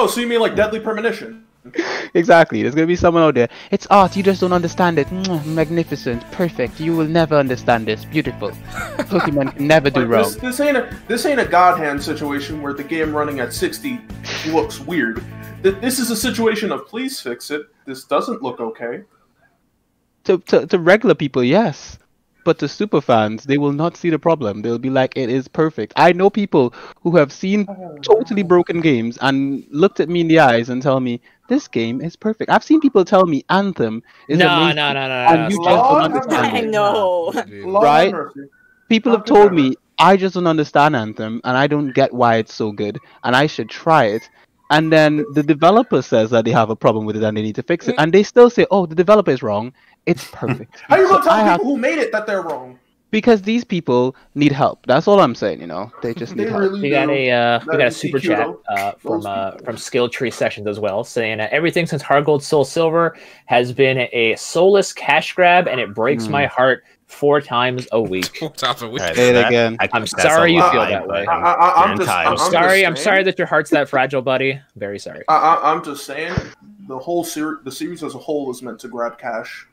Speaker 3: So you mean like Deadly Premonition?
Speaker 2: Exactly. There's going to be someone out there. It's art. You just don't understand it. Magnificent. Perfect. You will never understand this. Beautiful. Pokemon can never do wrong.
Speaker 3: This ain't a God hand situation where the game running at 60 looks weird. This is a situation of please fix it. This doesn't look okay.
Speaker 2: To regular people, yes. But to super fans, they will not see the problem. They'll be like, it is perfect. I know people who have seen totally broken games and looked at me in the eyes and tell me, this game is perfect. I've seen people tell me Anthem is amazing.
Speaker 4: No.
Speaker 2: And you just don't understand
Speaker 6: I
Speaker 2: it.
Speaker 6: know.
Speaker 2: Right? People have told me, I just don't understand Anthem, and I don't get why it's so good, and I should try it. And then the developer says that they have a problem with it and they need to fix it. And they still say, oh, the developer is wrong. It's perfect.
Speaker 3: How are you going to tell people who made it that they're wrong?
Speaker 2: Because these people need help. That's all I'm saying, you know. They just need help.
Speaker 4: We got a super chat from Skill Tree Sessions as well, saying everything since Hard Gold Soul Silver has been a soulless cash grab, and it breaks my heart 4 times a week.
Speaker 1: 4 times a week.
Speaker 2: Say it again.
Speaker 4: I'm sorry you feel that way. I'm sorry that your heart's that fragile, buddy. Very sorry.
Speaker 3: I'm just saying, the series as a whole is meant to grab cash.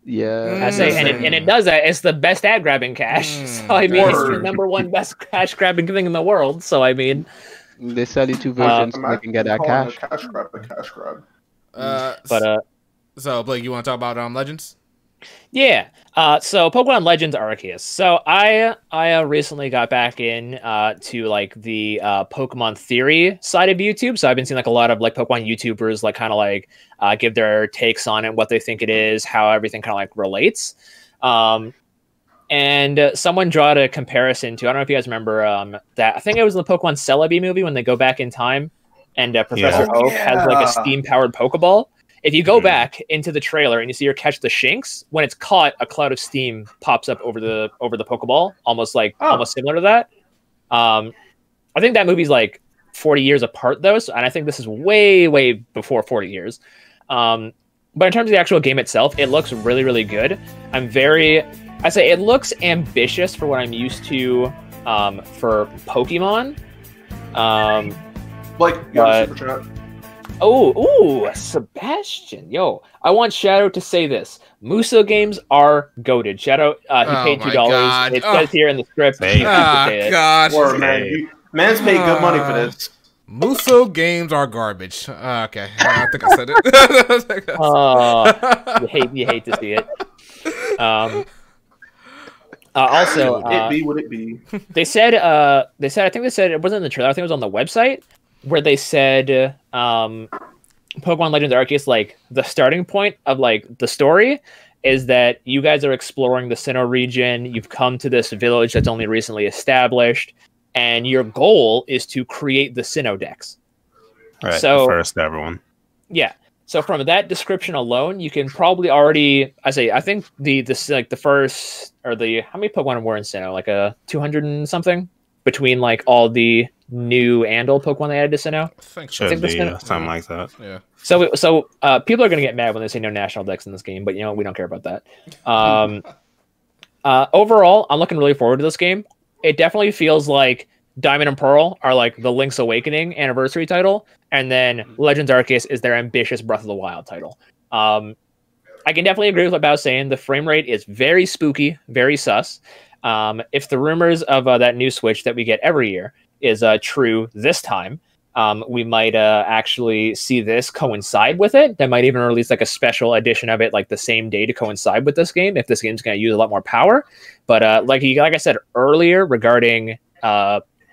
Speaker 2: Yeah.
Speaker 4: I say, and it does that. It's the best ad grabbing cash. So I mean, it's the #1 best cash grabbing thing in the world. So I mean,
Speaker 2: they sell you 2 versions so they can get that cash.
Speaker 3: A cash grab.
Speaker 1: So Blake, you want to talk about Legends?
Speaker 4: Yeah. So Pokemon Legends Arceus. So I recently got back in to like the Pokemon theory side of YouTube. So I've been seeing like a lot of like Pokemon YouTubers like kind of like give their takes on it, what they think it is, how everything kind of like relates. And someone drew a comparison to, I don't know if you guys remember that, I think it was in the Pokemon Celebi movie when they go back in time and Professor Oak has like a steam-powered Pokeball. If you go back into the trailer and you see her catch the Shinx, when it's caught, a cloud of steam pops up over the Pokeball, almost similar to that. I think that movie's like 40 years apart though, and I think this is way before 40 years. But in terms of the actual game itself, it looks really, really good. I say it looks ambitious for what I'm used to for Pokemon.
Speaker 3: Super chat.
Speaker 4: Oh, Sebastian. Yo, I want Shadow to say this. Muso games are goated. Shadow, he paid $2. It says here in the script.
Speaker 1: God.
Speaker 3: Man's paid good money for this.
Speaker 1: Muso games are garbage. Okay, I think I said it.
Speaker 4: You hate to see it. Also,
Speaker 3: it be what it be.
Speaker 4: They said I think they said it wasn't in the trailer. I think it was on the website where they said Pokemon Legends Arceus, like the starting point of like the story is that you guys are exploring the Sinnoh region. You've come to this village that's only recently established, and your goal is to create the Sinnoh Dex.
Speaker 5: Right.
Speaker 4: So
Speaker 5: first, everyone. Yeah.
Speaker 4: So from that description alone, you can probably already, I think the first, or the, how many Pokemon were in Sinnoh? Like 200 and something between like all the new and old Pokemon they added to Sinnoh?
Speaker 5: Should be something like that.
Speaker 4: Yeah. So people are going to get mad when they say no national decks in this game, but you know, we don't care about that. Overall, I'm looking really forward to this game. It definitely feels like Diamond and Pearl are like the Link's Awakening anniversary title, and then Legends Arceus is their ambitious Breath of the Wild title. I can definitely agree with what Bao's saying. The frame rate is very spooky, very sus. If the rumors of that new Switch that we get every year is true this time, we might actually see this coincide with it. They might even release like a special edition of it like the same day to coincide with this game if this game's going to use a lot more power. But like I said earlier regarding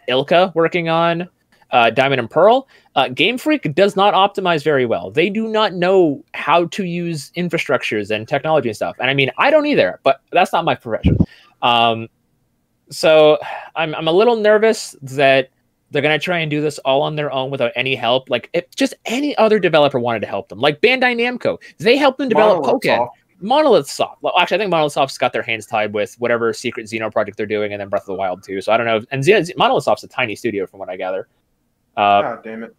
Speaker 4: Ilka working on Diamond and Pearl, Game Freak does not optimize very well. They do not know how to use infrastructures and technology and stuff. And I mean, I don't either, but that's not my profession. So I'm a little nervous that they're going to try and do this all on their own without any help. Like, if just any other developer wanted to help them, like Bandai Namco, they helped them develop Pokken. Monolith Soft. Well, actually, I think Monolith Soft's got their hands tied with whatever secret Xeno project they're doing, and then Breath of the Wild too. So I don't know. And Monolith Soft's a tiny studio, from what I gather.
Speaker 3: God damn it.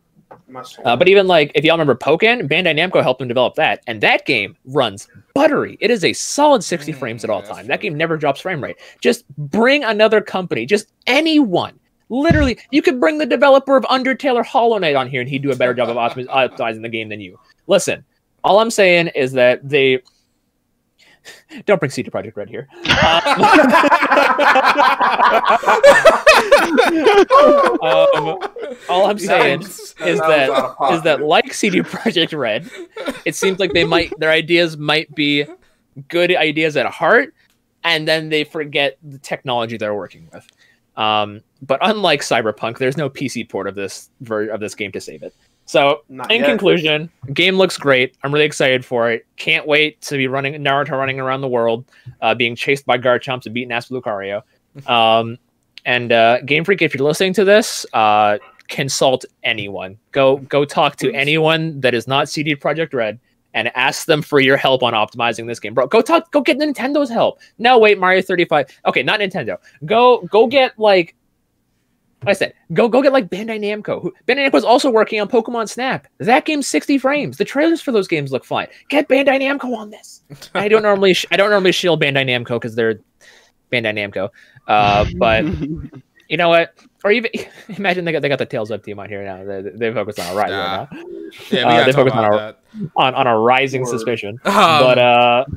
Speaker 4: But even like, if y'all remember Pokken, Bandai Namco helped them develop that, and that game runs buttery. It is a solid 60 frames at all time. That game never drops frame rate. Just bring another company, just anyone. Literally, you could bring the developer of Undertale or Hollow Knight on here, and he'd do a better job of optimizing the game than you. Listen, all I'm saying is that they don't bring CD Projekt Red here. All I'm saying is that like CD Projekt Red, it seems like their ideas might be good ideas at heart, and then they forget the technology they're working with. But unlike Cyberpunk, there's no PC port of this game to save it. So, in conclusion, game looks great. I'm really excited for it. Can't wait to be Naruto running around the world, being chased by Garchomps and beating ass with Lucario. And Game Freak, if you're listening to this, consult anyone. Go talk to anyone that is not CD Projekt Red and ask them for your help on optimizing this game, bro. Go get Nintendo's help. No, wait, Mario 35. Okay, not Nintendo. Go get like. Like I said, go get like Bandai Namco. Bandai Namco is also working on Pokemon Snap. That game's 60 frames. The trailers for those games look fine. Get Bandai Namco on this. I don't normally shield Bandai Namco because they're Bandai Namco. But you know what? Or even imagine they got the Tales Up team on here now. They focus on a rise right now.
Speaker 1: Yeah, they focus
Speaker 4: on a rising suspicion. But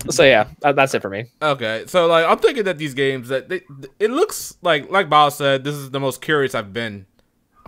Speaker 4: so yeah, that's it for me.
Speaker 1: Okay, so like I'm thinking that these games it looks like Bao said, this is the most curious I've been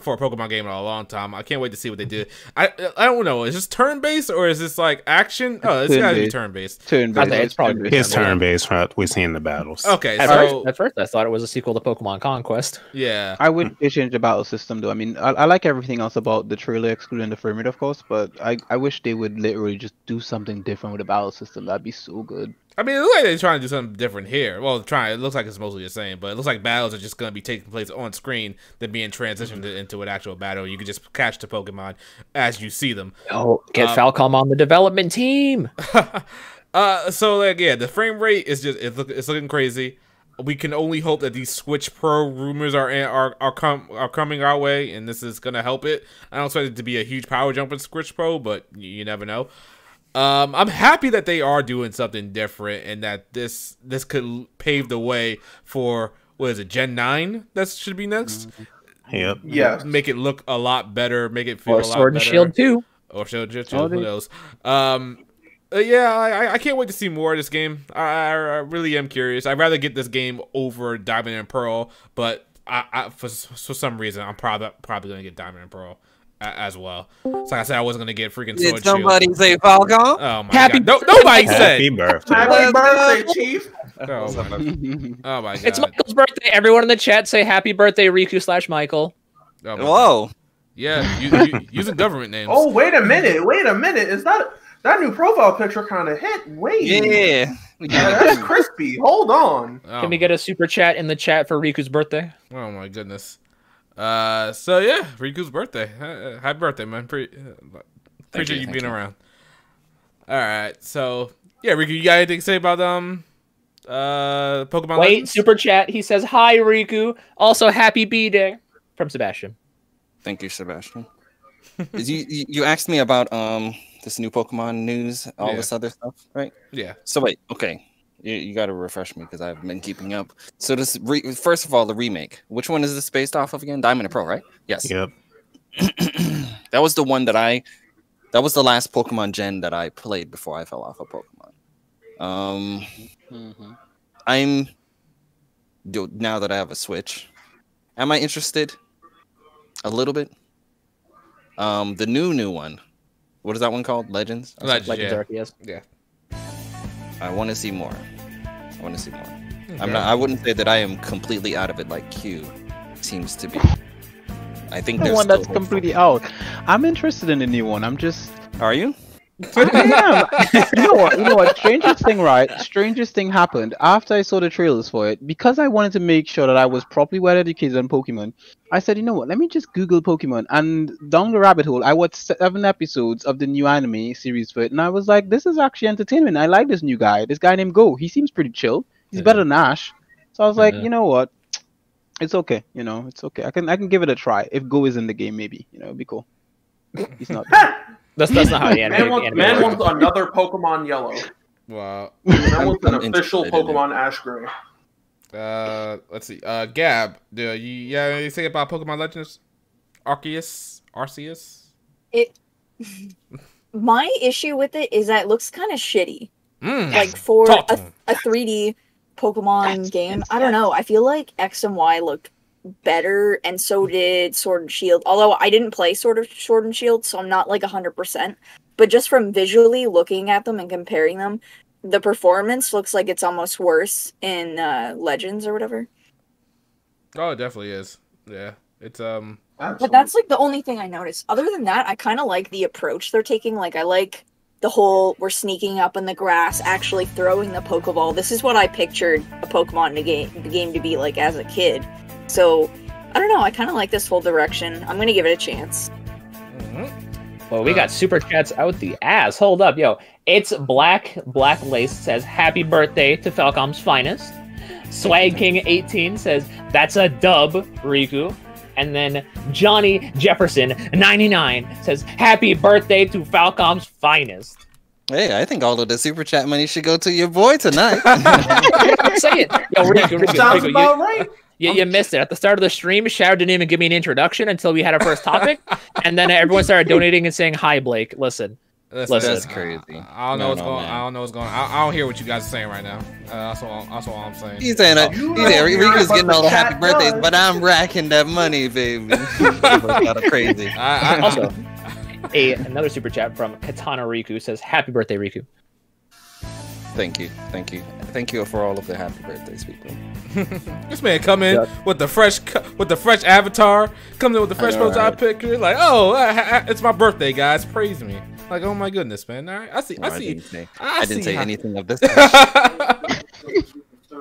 Speaker 1: for a Pokemon game in a long time. I can't wait to see what they do. I don't know. Is this turn based or is this like action? Oh, it's gotta be turn based.
Speaker 2: It's
Speaker 5: probably turn based. We've seen the battles.
Speaker 1: Okay,
Speaker 4: at first I thought it was a sequel to Pokemon Conquest.
Speaker 1: Yeah,
Speaker 2: I would change the battle system though. I mean, I like everything else about the trailer, excluding the frame rate, of course. But I wish they would literally just do something different with the battle system. That'd be so good.
Speaker 1: I mean, it looks like they're trying to do something different here. Well, it looks like it's mostly the same, but it looks like battles are just going to be taking place on screen, then being transitioned into an actual battle. You can just catch the Pokemon as you see them.
Speaker 4: Oh, get Falcom on the development team.
Speaker 1: So like, yeah, the frame rate is just it's looking crazy. We can only hope that these Switch Pro rumors are coming our way, and this is gonna help it. I don't expect it to be a huge power jump in Switch Pro, but you never know. I'm happy that they are doing something different and that this could pave the way for, what is it, Gen 9 that should be next?
Speaker 5: Yep.
Speaker 3: Yeah.
Speaker 1: Make it look a lot better, make it feel a lot better.
Speaker 4: Sword and Shield 2.
Speaker 1: Or Sword and Shield 2, who knows. Yeah, I can't wait to see more of this game. I really am curious. I'd rather get this game over Diamond and Pearl, but for some reason, I'm probably going to get Diamond and Pearl as well. So like I said, I wasn't gonna get freaking Sword
Speaker 7: Did somebody say Falcon?
Speaker 1: Oh my god! Nobody said
Speaker 5: Happy birthday.
Speaker 3: Happy birthday, Chief.
Speaker 1: Oh my god!
Speaker 4: It's Michael's birthday. Everyone in the chat say happy birthday, Riku/Michael.
Speaker 1: Oh
Speaker 7: Whoa!
Speaker 1: Yeah, you using government names.
Speaker 3: Oh, wait a minute! Is that new profile picture kind of hit? Wait.
Speaker 7: Yeah.
Speaker 3: That's crispy. Hold on.
Speaker 4: Can we get a super chat in the chat for Riku's birthday?
Speaker 1: Oh my goodness. So yeah, Riku's birthday. Happy birthday, man. Appreciate you being around. All right, so yeah, Riku, you got anything to say about Pokemon Legends?
Speaker 4: Super chat. He says hi, Riku. Also, happy B-Day from Sebastian.
Speaker 7: Thank you, Sebastian. You asked me about this new Pokemon news, all this other stuff, right?
Speaker 1: Yeah.
Speaker 7: So wait, okay. You got to refresh me because I haven't been keeping up. So this, first of all, the remake. Which one is this based off of again? Diamond and Pearl, right? Yes.
Speaker 5: Yep.
Speaker 7: That was the one that was the last Pokemon Gen that I played before I fell off of Pokemon. I'm now that I have a Switch. Am I interested? A little bit. The new one. What is that one called? Legends?
Speaker 1: Legends,
Speaker 4: Arceus.
Speaker 1: Yeah.
Speaker 7: I want to see more. I want to see more.
Speaker 1: Okay.
Speaker 7: I wouldn't say that I am completely out of it like Q seems to be. I think
Speaker 2: The
Speaker 7: there's
Speaker 2: one
Speaker 7: still
Speaker 2: that's
Speaker 7: hope
Speaker 2: completely out. I'm interested in the new one. I'm just.
Speaker 7: Are you?
Speaker 2: I am. You know what? Strangest thing, right? Strangest thing happened after I saw the trailers for it. Because I wanted to make sure that I was properly well educated on Pokemon. I said, you know what? Let me just Google Pokemon. And down the rabbit hole, I watched 7 episodes of the new anime series for it, and I was like, this is actually entertainment. I like this new guy. This guy named Go. He seems pretty chill. He's better than Ash. So I was like, you know what? It's okay. You know, it's okay. I can give it a try. If Go is in the game, maybe. You know, it'd be cool. He's not.
Speaker 4: That's not how the anime
Speaker 3: Man
Speaker 4: works.
Speaker 3: wants another Pokemon Yellow.
Speaker 1: Wow.
Speaker 3: Man wants an
Speaker 7: I'm
Speaker 3: official
Speaker 7: interested in it.
Speaker 3: Pokemon Ash Gray.
Speaker 1: Let's see. Gab, do you have anything about Pokemon Legends? Arceus?
Speaker 6: It. My issue with it is that it looks kind of shitty.
Speaker 1: Mm.
Speaker 6: Like for
Speaker 1: Talk to him.
Speaker 6: a 3D Pokemon game, I don't know. I feel like X and Y looked better, and so did Sword and Shield. Although I didn't play Sword and Shield, so I'm not like 100%. But just from visually looking at them and comparing them, the performance looks like it's almost worse in Legends or whatever.
Speaker 1: Oh, it definitely is. Yeah. It's
Speaker 6: But that's like the only thing I noticed. Other than that, I kind of like the approach they're taking. Like I like the whole we're sneaking up in the grass, actually throwing the Pokeball. This is what I pictured a Pokemon in the game to be like as a kid. So I don't know. I kind of like this whole direction. I'm gonna give it a chance.
Speaker 4: Well, we got super chats out the ass. Hold up, yo. It's Black Lace says, happy birthday to Falcom's finest. Swag King 18 says, that's a dub, Riku. And then Johnny Jefferson 99 says, happy birthday to Falcom's finest.
Speaker 7: Hey, I think all of the super chat money should go to your boy tonight.
Speaker 4: Say it. Yo, Riku,
Speaker 3: Sounds about right.
Speaker 4: You missed it. At the start of the stream, Shao didn't even give me an introduction until we had our first topic. And then everyone started donating and saying, hi, Blake. Listen.
Speaker 7: That's crazy.
Speaker 1: I don't know what's going on. I don't know what's going on. I don't hear what you guys are saying right now. That's all I'm saying.
Speaker 7: He's saying that. Riku's getting all the happy birthdays, but I'm racking that money, baby. Kind of crazy.
Speaker 4: Also, another super chat from Katana Riku says, happy birthday, Riku.
Speaker 7: Thank you for all of the happy birthdays, people.
Speaker 1: This man come in with the fresh avatar, comes in with the fresh profile picture, like, oh, it's my birthday, guys, praise me. Like, oh my goodness, man. All right, I see.
Speaker 7: I didn't say anything of this.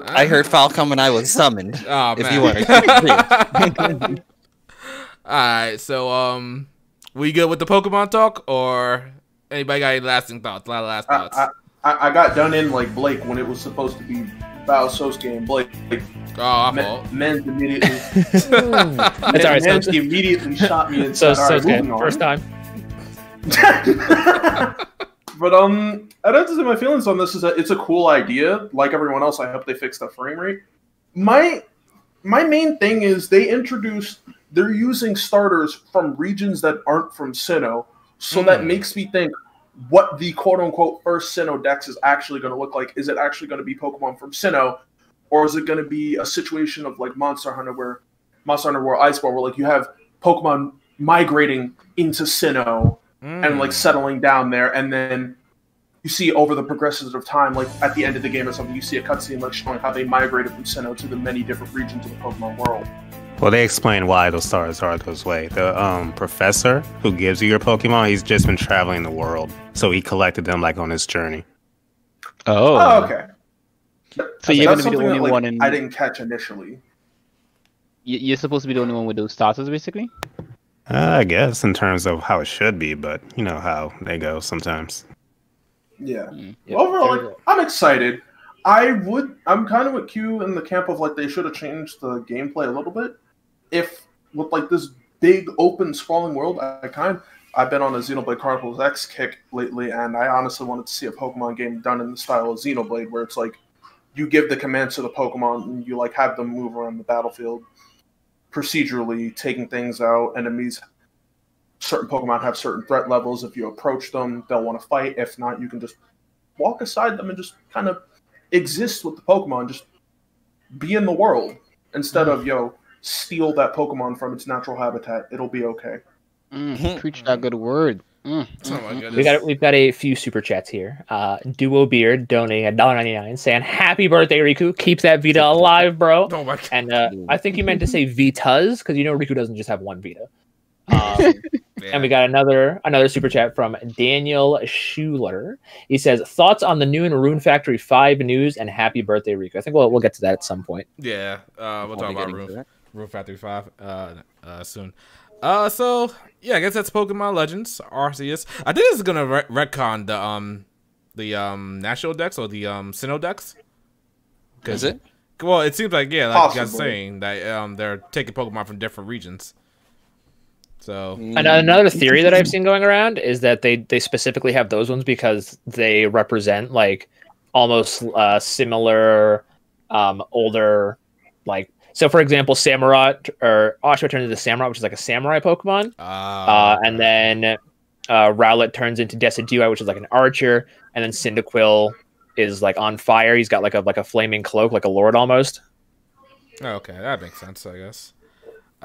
Speaker 7: I heard Falcom and I was summoned.
Speaker 1: Oh,
Speaker 7: if
Speaker 1: man.
Speaker 7: you want to.
Speaker 1: All right, so we good with the Pokemon talk, or anybody got any lasting thoughts? A lot of last thoughts.
Speaker 3: I got done in like Blake when it was supposed to be Sosuke and Blake. Men's immediately.
Speaker 4: That's all right.
Speaker 3: Men's immediately shot me and said, "All right, moving on."
Speaker 4: First time.
Speaker 3: But I'd have to say my feelings on this is that it's a cool idea. Like everyone else, I hope they fix the frame rate. My main thing is they're using starters from regions that aren't from Sinnoh, so that makes me think what the quote-unquote first Sinnoh Dex is actually going to look like. Is it actually going to be Pokemon from Sinnoh, or is it going to be a situation of like Monster Hunter World Iceborne, where like you have Pokemon migrating into Sinnoh and like settling down there, and then you see over the progressions of time, like at the end of the game or something, you see a cutscene like showing how they migrated from Sinnoh to the many different regions of the Pokemon world.
Speaker 5: Well, they explain why those stars are those way. The professor who gives you your Pokemon, he's just been traveling the world, so he collected them like on his journey.
Speaker 2: Oh,
Speaker 3: okay.
Speaker 2: So you're going
Speaker 3: That's
Speaker 2: to be the
Speaker 3: something
Speaker 2: only
Speaker 3: that,
Speaker 2: one in.
Speaker 3: I didn't catch initially.
Speaker 2: You're supposed to be the only one with those starters, basically.
Speaker 5: I guess in terms of how it should be, but you know how they go sometimes.
Speaker 3: Yeah.
Speaker 2: Yeah.
Speaker 3: Overall, like, I'm excited. I'm kind of with Q in the camp of like they should have changed the gameplay a little bit. If with like this big open sprawling world, I've been on a Xenoblade Chronicles X kick lately, and I honestly wanted to see a Pokemon game done in the style of Xenoblade, where it's like you give the commands to the Pokemon and you like have them move around the battlefield procedurally, taking things out, enemies certain Pokemon have certain threat levels. If you approach them, they'll want to fight. If not, you can just walk aside them and just kind of exist with the Pokemon. Just be in the world instead of, steal that Pokemon from its natural habitat. It'll be okay.
Speaker 2: Preach that good word.
Speaker 1: Oh my goodness.
Speaker 4: We've got a few super chats here. Duo Beard donating $1.99 saying happy birthday, Riku. Keep that Vita alive, bro.
Speaker 1: Oh my God.
Speaker 4: And I think you meant to say Vitas, because Riku doesn't just have one Vita. And we got another super chat from Daniel Schuler. He says, thoughts on the new Rune Factory 5 news and happy birthday, Riku. I think we'll get to that at some point.
Speaker 1: Yeah, we'll talk about Rune Factory 5 soon. So yeah, I guess that's Pokemon Legends Arceus. I think this is gonna retcon the National Dex or the Sinnoh Dex.
Speaker 7: Is it?
Speaker 1: Well, it seems like, yeah, like you guys saying that they're taking Pokemon from different regions. So
Speaker 4: another theory that I've seen going around is that they specifically have those ones because they represent like almost similar older, like, so for example, Samurott or Oshawott turns into Samurott, which is like a samurai Pokemon. And then Rowlet turns into Decidueye, which is like an archer, and then Cyndaquil is like on fire. He's got like a flaming cloak, like a lord almost.
Speaker 1: Okay, that makes sense, I guess.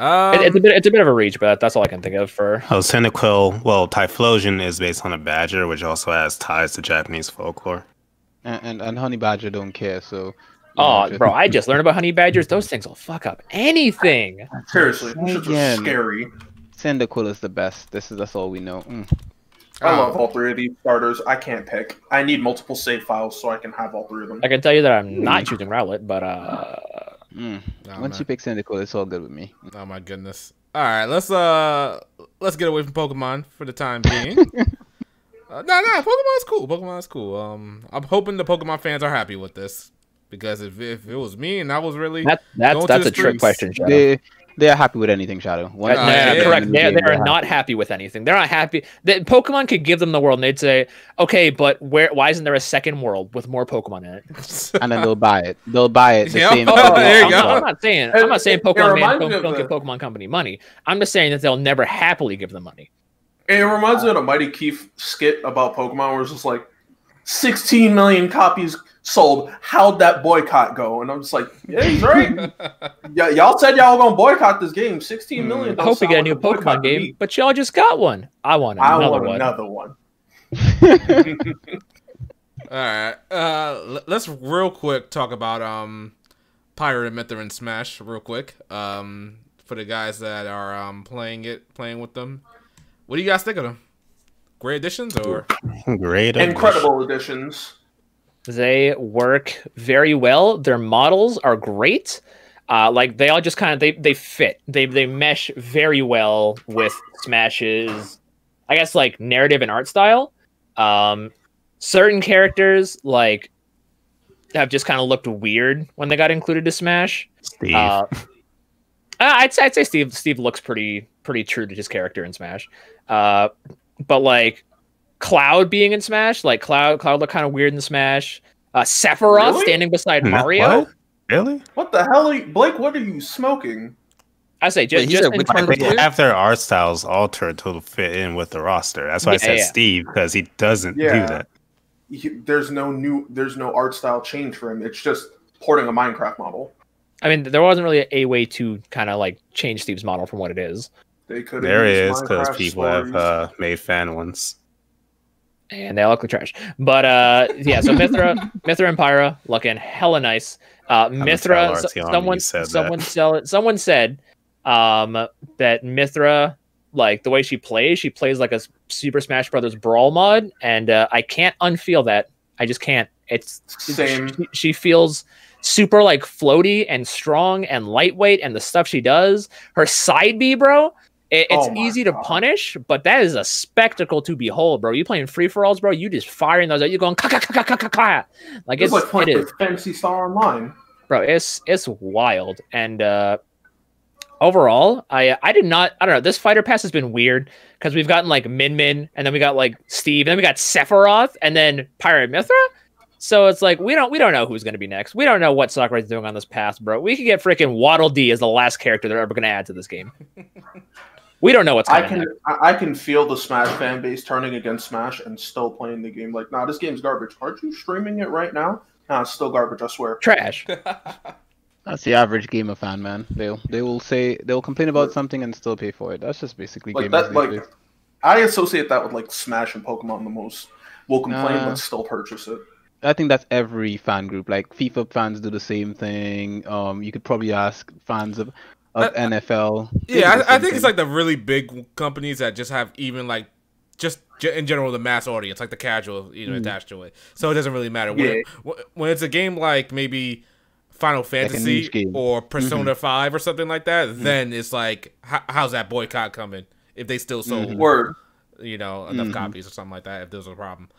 Speaker 4: It's a bit of a reach, but that's all I can think of for.
Speaker 5: Oh, Cyndaquil. Well, Typhlosion is based on a badger, which also has ties to Japanese folklore.
Speaker 2: And Honey Badger don't care, so.
Speaker 4: Bro, I just learned about honey badgers. Those things will fuck up anything.
Speaker 3: Seriously, these are scary.
Speaker 2: Cyndaquil is the best. That's all we know.
Speaker 3: I love all three of these starters. I can't pick. I need multiple save files so I can have all three of them.
Speaker 4: I can tell you that I'm not choosing Rowlet, but
Speaker 2: once you pick Cyndaquil, it's all good with me.
Speaker 1: Oh my goodness. All right, let's get away from Pokemon for the time being. Pokemon's cool. Pokemon's cool. I'm hoping the Pokemon fans are happy with this. Because if it was me and I was really
Speaker 4: that's a trick question, Shadow.
Speaker 2: They are happy with anything, Shadow.
Speaker 4: Correct. They are not happy with anything. They're not happy. Pokemon could give them the world, and they'd say, "Okay, but why isn't there a second world with more Pokemon in it?"
Speaker 2: And then they'll buy it. They'll buy it. The same.
Speaker 1: There you go.
Speaker 4: I'm not saying Pokemon don't give Pokemon Company money. I'm just saying that they'll never happily give them money.
Speaker 3: It reminds me of a Mighty Keith skit about Pokemon, where it's just like 16 million copies sold. How'd that boycott go? And I'm just like, yeah, he's right. Yeah, y'all said y'all were gonna boycott this game. 16 million.
Speaker 4: I hope we get a new Pokemon game, but y'all just got one. I want another one.
Speaker 1: All right. Let's real quick talk about Pyre and Mithrin Smash real quick. For the guys that are playing with them. What do you guys think of them? Great additions or
Speaker 5: great
Speaker 3: incredible additions?
Speaker 4: They work very well. Their models are great. Like they all just kind of they fit. They mesh very well with Smash's, I guess, like narrative and art style. Certain characters like have just kind of looked weird when they got included to Smash.
Speaker 5: Steve.
Speaker 4: I'd say Steve looks pretty true to his character in Smash. But like Cloud being in Smash, like Cloud looked kind of weird in Smash. Sephiroth standing beside Mario.
Speaker 5: What? Really?
Speaker 3: What the hell, Blake? What are you smoking?
Speaker 4: I say just
Speaker 5: they have their art styles altered to fit in with the roster. That's why I said Steve, because he doesn't do that.
Speaker 3: There's no art style change for him. It's just porting a Minecraft model.
Speaker 4: I mean, there wasn't really a way to kind of like change Steve's model from what it is.
Speaker 5: There is, because people have made fan ones.
Speaker 4: And they all look like trash. But yeah, so Mythra and Pyra looking hella nice. Mythra, someone said that Mythra, like the way she plays like a Super Smash Brothers Brawl mod, and I can't unfeel that. I just can't. It's
Speaker 3: same.
Speaker 4: She feels super like floaty and strong and lightweight, and the stuff she does. Her side B, bro. It's easy to punish, but that is a spectacle to behold, bro. You playing free-for-alls, bro. You just firing those out. You're going ka. Like it's
Speaker 3: like playing Fantasy Star Online.
Speaker 4: Bro, it's wild. And overall, I don't know. This fighter pass has been weird because we've gotten like Min, and then we got like Steve, and then we got Sephiroth, and then Pirate Mythra. So it's like we don't know who's gonna be next. We don't know what Sakurai's doing on this path, bro. We could get freaking Waddle Dee as the last character they're ever gonna add to this game. We don't know what's coming.
Speaker 3: I can feel the Smash fan base turning against Smash and still playing the game. Like, nah, this game's garbage. Aren't you streaming it right now? Nah, it's still garbage. I swear.
Speaker 4: Trash.
Speaker 2: That's the average gamer fan, man. They'll complain about something and still pay for it. That's just basically
Speaker 3: Like
Speaker 2: gamers
Speaker 3: that.
Speaker 2: these
Speaker 3: Like,
Speaker 2: days.
Speaker 3: I associate that with like Smash and Pokemon the most. Will complain but still purchase it.
Speaker 2: I think that's every fan group. Like FIFA fans do the same thing. You could probably ask fans of NFL.
Speaker 1: Yeah, I think it's like the really big companies that just have even like just in general the mass audience, like the casual, attached to it. So it doesn't really matter when it's a game like maybe Final Fantasy or Persona 5 or something like that. Then it's like, how's that boycott coming if they still sold enough copies or something like that? If there's a problem.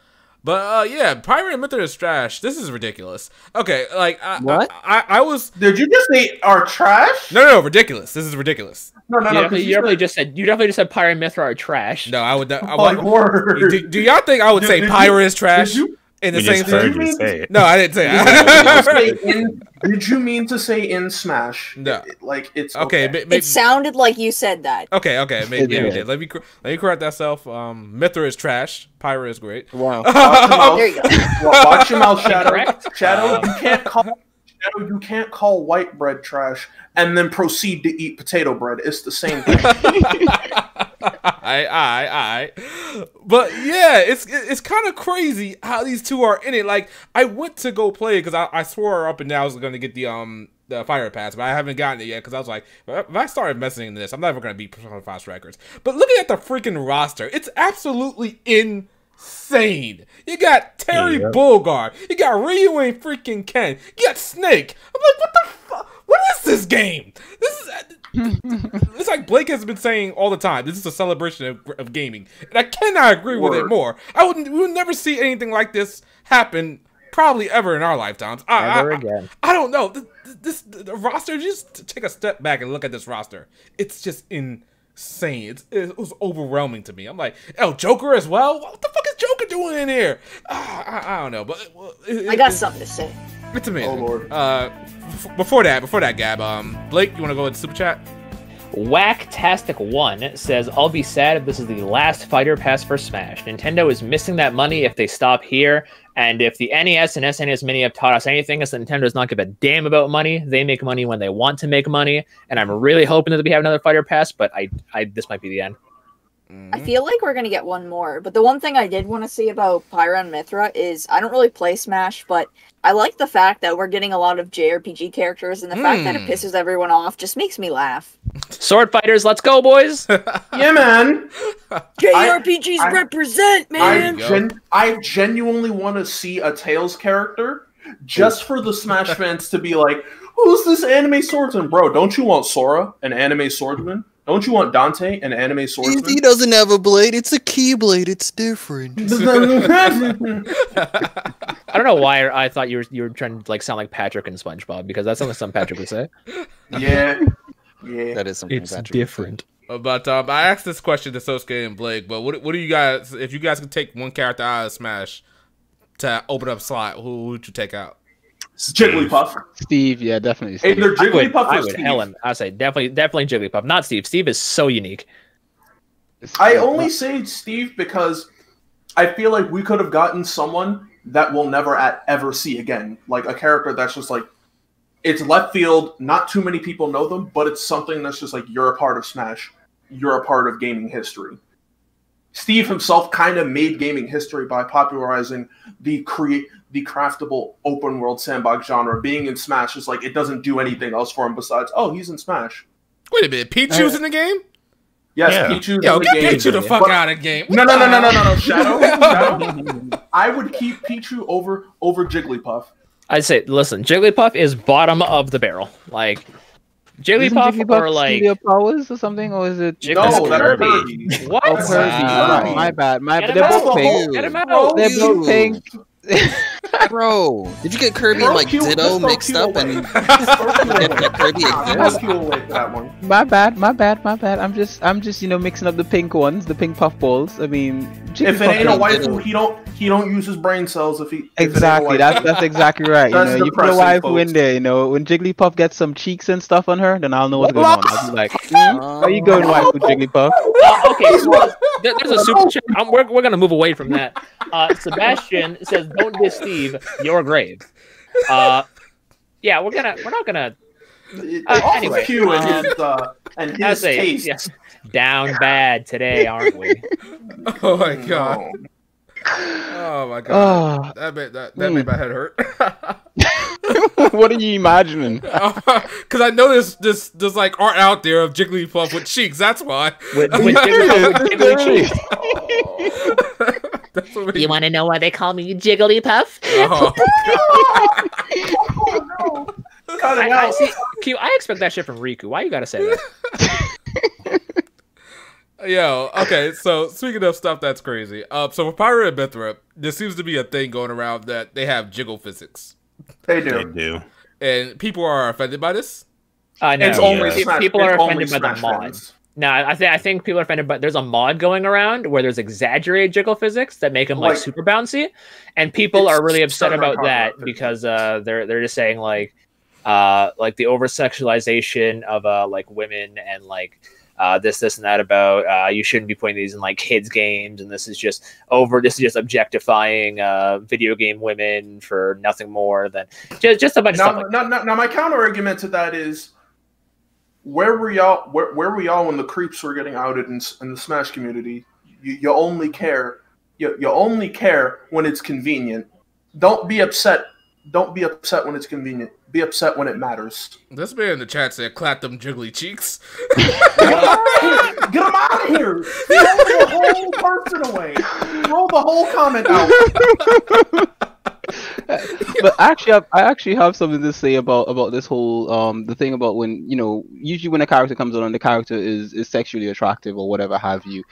Speaker 1: But yeah, Pirate and Mythra is trash. This is ridiculous. Okay, like
Speaker 2: what?
Speaker 1: I was.
Speaker 3: Did you just say are trash?
Speaker 1: No, ridiculous. This is ridiculous.
Speaker 3: No.
Speaker 4: You definitely just said Pirate and Mythra are trash.
Speaker 1: No, I would. Do
Speaker 3: Word.
Speaker 1: y'all think I would say Pirate is trash in the same thing? No, I didn't say that.
Speaker 3: Did you mean to say in Smash?
Speaker 1: No,
Speaker 3: like it's
Speaker 1: okay.
Speaker 6: It sounded like you said that.
Speaker 1: Okay, maybe you did. Let me correct that self. Mythra is trash. Pyra is great.
Speaker 2: Wow.
Speaker 6: There you go.
Speaker 3: Watch your mouth, Shadow. Shadow, you can't call white bread trash and then proceed to eat potato bread. It's the same thing.
Speaker 1: I. But yeah, it's kind of crazy how these two are in it. Like, I went to go play because I swore up and down I was going to get the Fire Pass, but I haven't gotten it yet because I was like, if I started messing in this, I'm never going to beat Persona 5 Strikers. But looking at the freaking roster, it's absolutely insane. You got Terry Bogard, you got Ryu and freaking Ken, you got Snake. I'm like, what the fuck? What is this game? This is... It's like Blake has been saying all the time. This is a celebration of gaming, and I cannot agree with it more. We would never see anything like this happen, probably ever in our lifetimes.
Speaker 4: Ever again.
Speaker 1: I don't know. The roster. Just take a step back and look at this roster. It's just insane. It was overwhelming to me. I'm like, Joker as well. What the fuck is Joker doing in here? I don't know, but
Speaker 6: I got something to say.
Speaker 1: It's amazing.
Speaker 3: Oh Lord.
Speaker 1: Before that, Gab. Blake, you want to go into super chat?
Speaker 4: Whacktastic1 says, I'll be sad if this is the last fighter pass for Smash. Nintendo is missing that money if they stop here, and if the NES and SNES Mini have taught us anything, is that Nintendo does not give a damn about money. They make money when they want to make money, and I'm really hoping that we have another fighter pass, but this might be the end.
Speaker 6: I feel like we're going to get one more, but the one thing I did want to say about Pyra and Mythra is I don't really play Smash, but I like the fact that we're getting a lot of JRPG characters, and the fact that it pisses everyone off just makes me laugh.
Speaker 4: Sword fighters, let's go, boys!
Speaker 3: Yeah, man!
Speaker 6: JRPGs represent, man!
Speaker 3: I genuinely want to see a Tails character just for the Smash fans to be like, who's this anime swordsman? Bro, don't you want Sora, an anime swordsman? Don't you want Dante, an anime swordsman?
Speaker 7: He doesn't have a blade. It's a keyblade. It's different.
Speaker 4: I don't know why I thought you were trying to sound like Patrick and SpongeBob, because that's something Patrick would say.
Speaker 3: Yeah.
Speaker 7: That is something
Speaker 4: it's
Speaker 7: Patrick
Speaker 4: different.
Speaker 1: But I asked this question to Sosuke and Blake, but what do you guys, if you guys could take one character out of Smash to open up a slot, who would you take out?
Speaker 3: Jigglypuff.
Speaker 2: Steve, yeah, definitely Steve.
Speaker 3: Either Jigglypuff
Speaker 4: I
Speaker 3: or
Speaker 4: would
Speaker 3: Steve.
Speaker 4: Helen. I say definitely Jigglypuff, not Steve. Steve is so unique.
Speaker 3: I only say Steve because I feel like we could have gotten someone that we'll never ever see again. Like a character that's just like, it's left field, not too many people know them, but it's something that's just like, you're a part of Smash. You're a part of gaming history. Steve himself kind of made gaming history by popularizing the craftable open world sandbox genre. Being in Smash is like, it doesn't do anything else for him besides, oh, he's in Smash.
Speaker 1: Wait a minute, Pichu's in the game?
Speaker 3: Yes,
Speaker 5: Yeah.
Speaker 3: Pichu's in
Speaker 1: Yo,
Speaker 3: the
Speaker 1: get
Speaker 3: game.
Speaker 1: Pichu the fuck out of the game.
Speaker 3: No, Shadow. I would keep Pichu over Jigglypuff.
Speaker 4: I'd say, listen, Jigglypuff is bottom of the barrel. Like, Jigglypuff or like
Speaker 2: Studio Powers or something, or is it?
Speaker 3: No, that's
Speaker 4: Kirby.
Speaker 3: Kirby.
Speaker 4: What?
Speaker 2: Oh, Kirby. My bad.
Speaker 4: Get
Speaker 2: They're
Speaker 4: him
Speaker 2: both
Speaker 4: out.
Speaker 2: pink.
Speaker 4: Get him out.
Speaker 2: They're both pink.
Speaker 7: Bro, did you get Kirby and Ditto mixed up and get that Kirby exists?
Speaker 2: My bad. I'm just mixing up the pink ones, the pink puffballs. I mean,
Speaker 3: If it ain't a waifu, he don't use his brain cells if he
Speaker 2: Exactly. That's exactly right.
Speaker 3: That's
Speaker 2: You put a
Speaker 3: depressing,
Speaker 2: waifu in
Speaker 3: folks.
Speaker 2: there. When Jigglypuff gets some cheeks and stuff on her, then I'll know what's going on. I'll be like, "Where you going, waifu Jigglypuff?"
Speaker 4: Okay, well, there's a super chat. We're gonna move away from that. Sebastian says, "Don't diss Steve. Your grave." Yeah, we're not gonna. Anyway,
Speaker 3: Q and his taste.
Speaker 4: Yeah, down bad today, aren't we?
Speaker 1: Oh my god. Oh my god. That made my head hurt.
Speaker 2: What are you imagining?
Speaker 1: Because I know there's like art out there of Jigglypuff with cheeks. That's why.
Speaker 4: With jiggly cheeks.
Speaker 1: That's what
Speaker 8: You want to know why they call me Jigglypuff?
Speaker 1: Oh,
Speaker 3: Oh, no. Cut it
Speaker 4: I
Speaker 3: out.
Speaker 4: see, Q. I expect that shit from Riku. Why you gotta say that?
Speaker 1: Yo, okay, so speaking of stuff that's crazy, so for Pyro and Mithra, there seems to be a thing going around that they have jiggle physics.
Speaker 3: They
Speaker 5: They
Speaker 3: do.
Speaker 5: do.
Speaker 1: And people are offended by this?
Speaker 4: No,
Speaker 3: It's only
Speaker 5: Yes.
Speaker 3: Smash.
Speaker 4: people are
Speaker 3: it's only
Speaker 4: offended by the
Speaker 3: Smash
Speaker 4: mod.
Speaker 3: fans.
Speaker 4: No, I think people are offended, but there's a mod going around where there's exaggerated jiggle physics that make them like
Speaker 3: Like-
Speaker 4: super bouncy, and people are really upset
Speaker 3: Southern
Speaker 4: about
Speaker 3: Hard
Speaker 4: that
Speaker 3: Rock
Speaker 4: because they're just saying like the over sexualization of like women and like this and that about you shouldn't be putting these in like kids games, and this is just objectifying video game women for nothing more than just a bunch of stuff.
Speaker 3: Now, my counter argument to that is, where were y'all? Where were y'all when the creeps were getting outed in the Smash community? You only care. You only care when it's convenient. Don't be upset. Don't be upset when it's convenient. Be upset when it matters.
Speaker 1: This man in the chat said, clap them jiggly cheeks.
Speaker 3: Get them out of here! Throw the whole person away. Throw the whole comment out.
Speaker 2: But actually, I actually have something to say about this whole the thing about when usually when a character comes on and the character is sexually attractive or whatever have you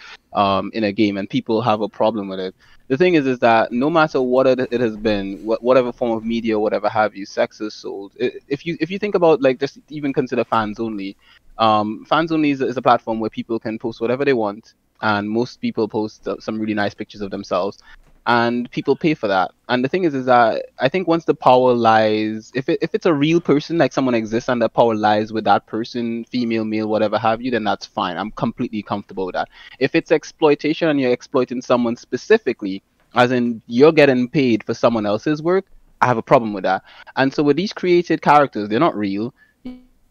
Speaker 2: in a game, and people have a problem with it. The thing is that no matter what it has been, whatever form of media, whatever have you, sex is sold. If you think about, like, just even consider fans only. Fans only is a platform where people can post whatever they want, and most people post some really nice pictures of themselves, and people pay for that. And the thing is that I think once the power lies, if it's a real person, like someone exists and the power lies with that person, female, male, whatever have you, then that's fine. I'm completely comfortable with that. If it's exploitation and you're exploiting someone specifically, as in you're getting paid for someone else's work, I have a problem with that. And so with these created characters, they're not real.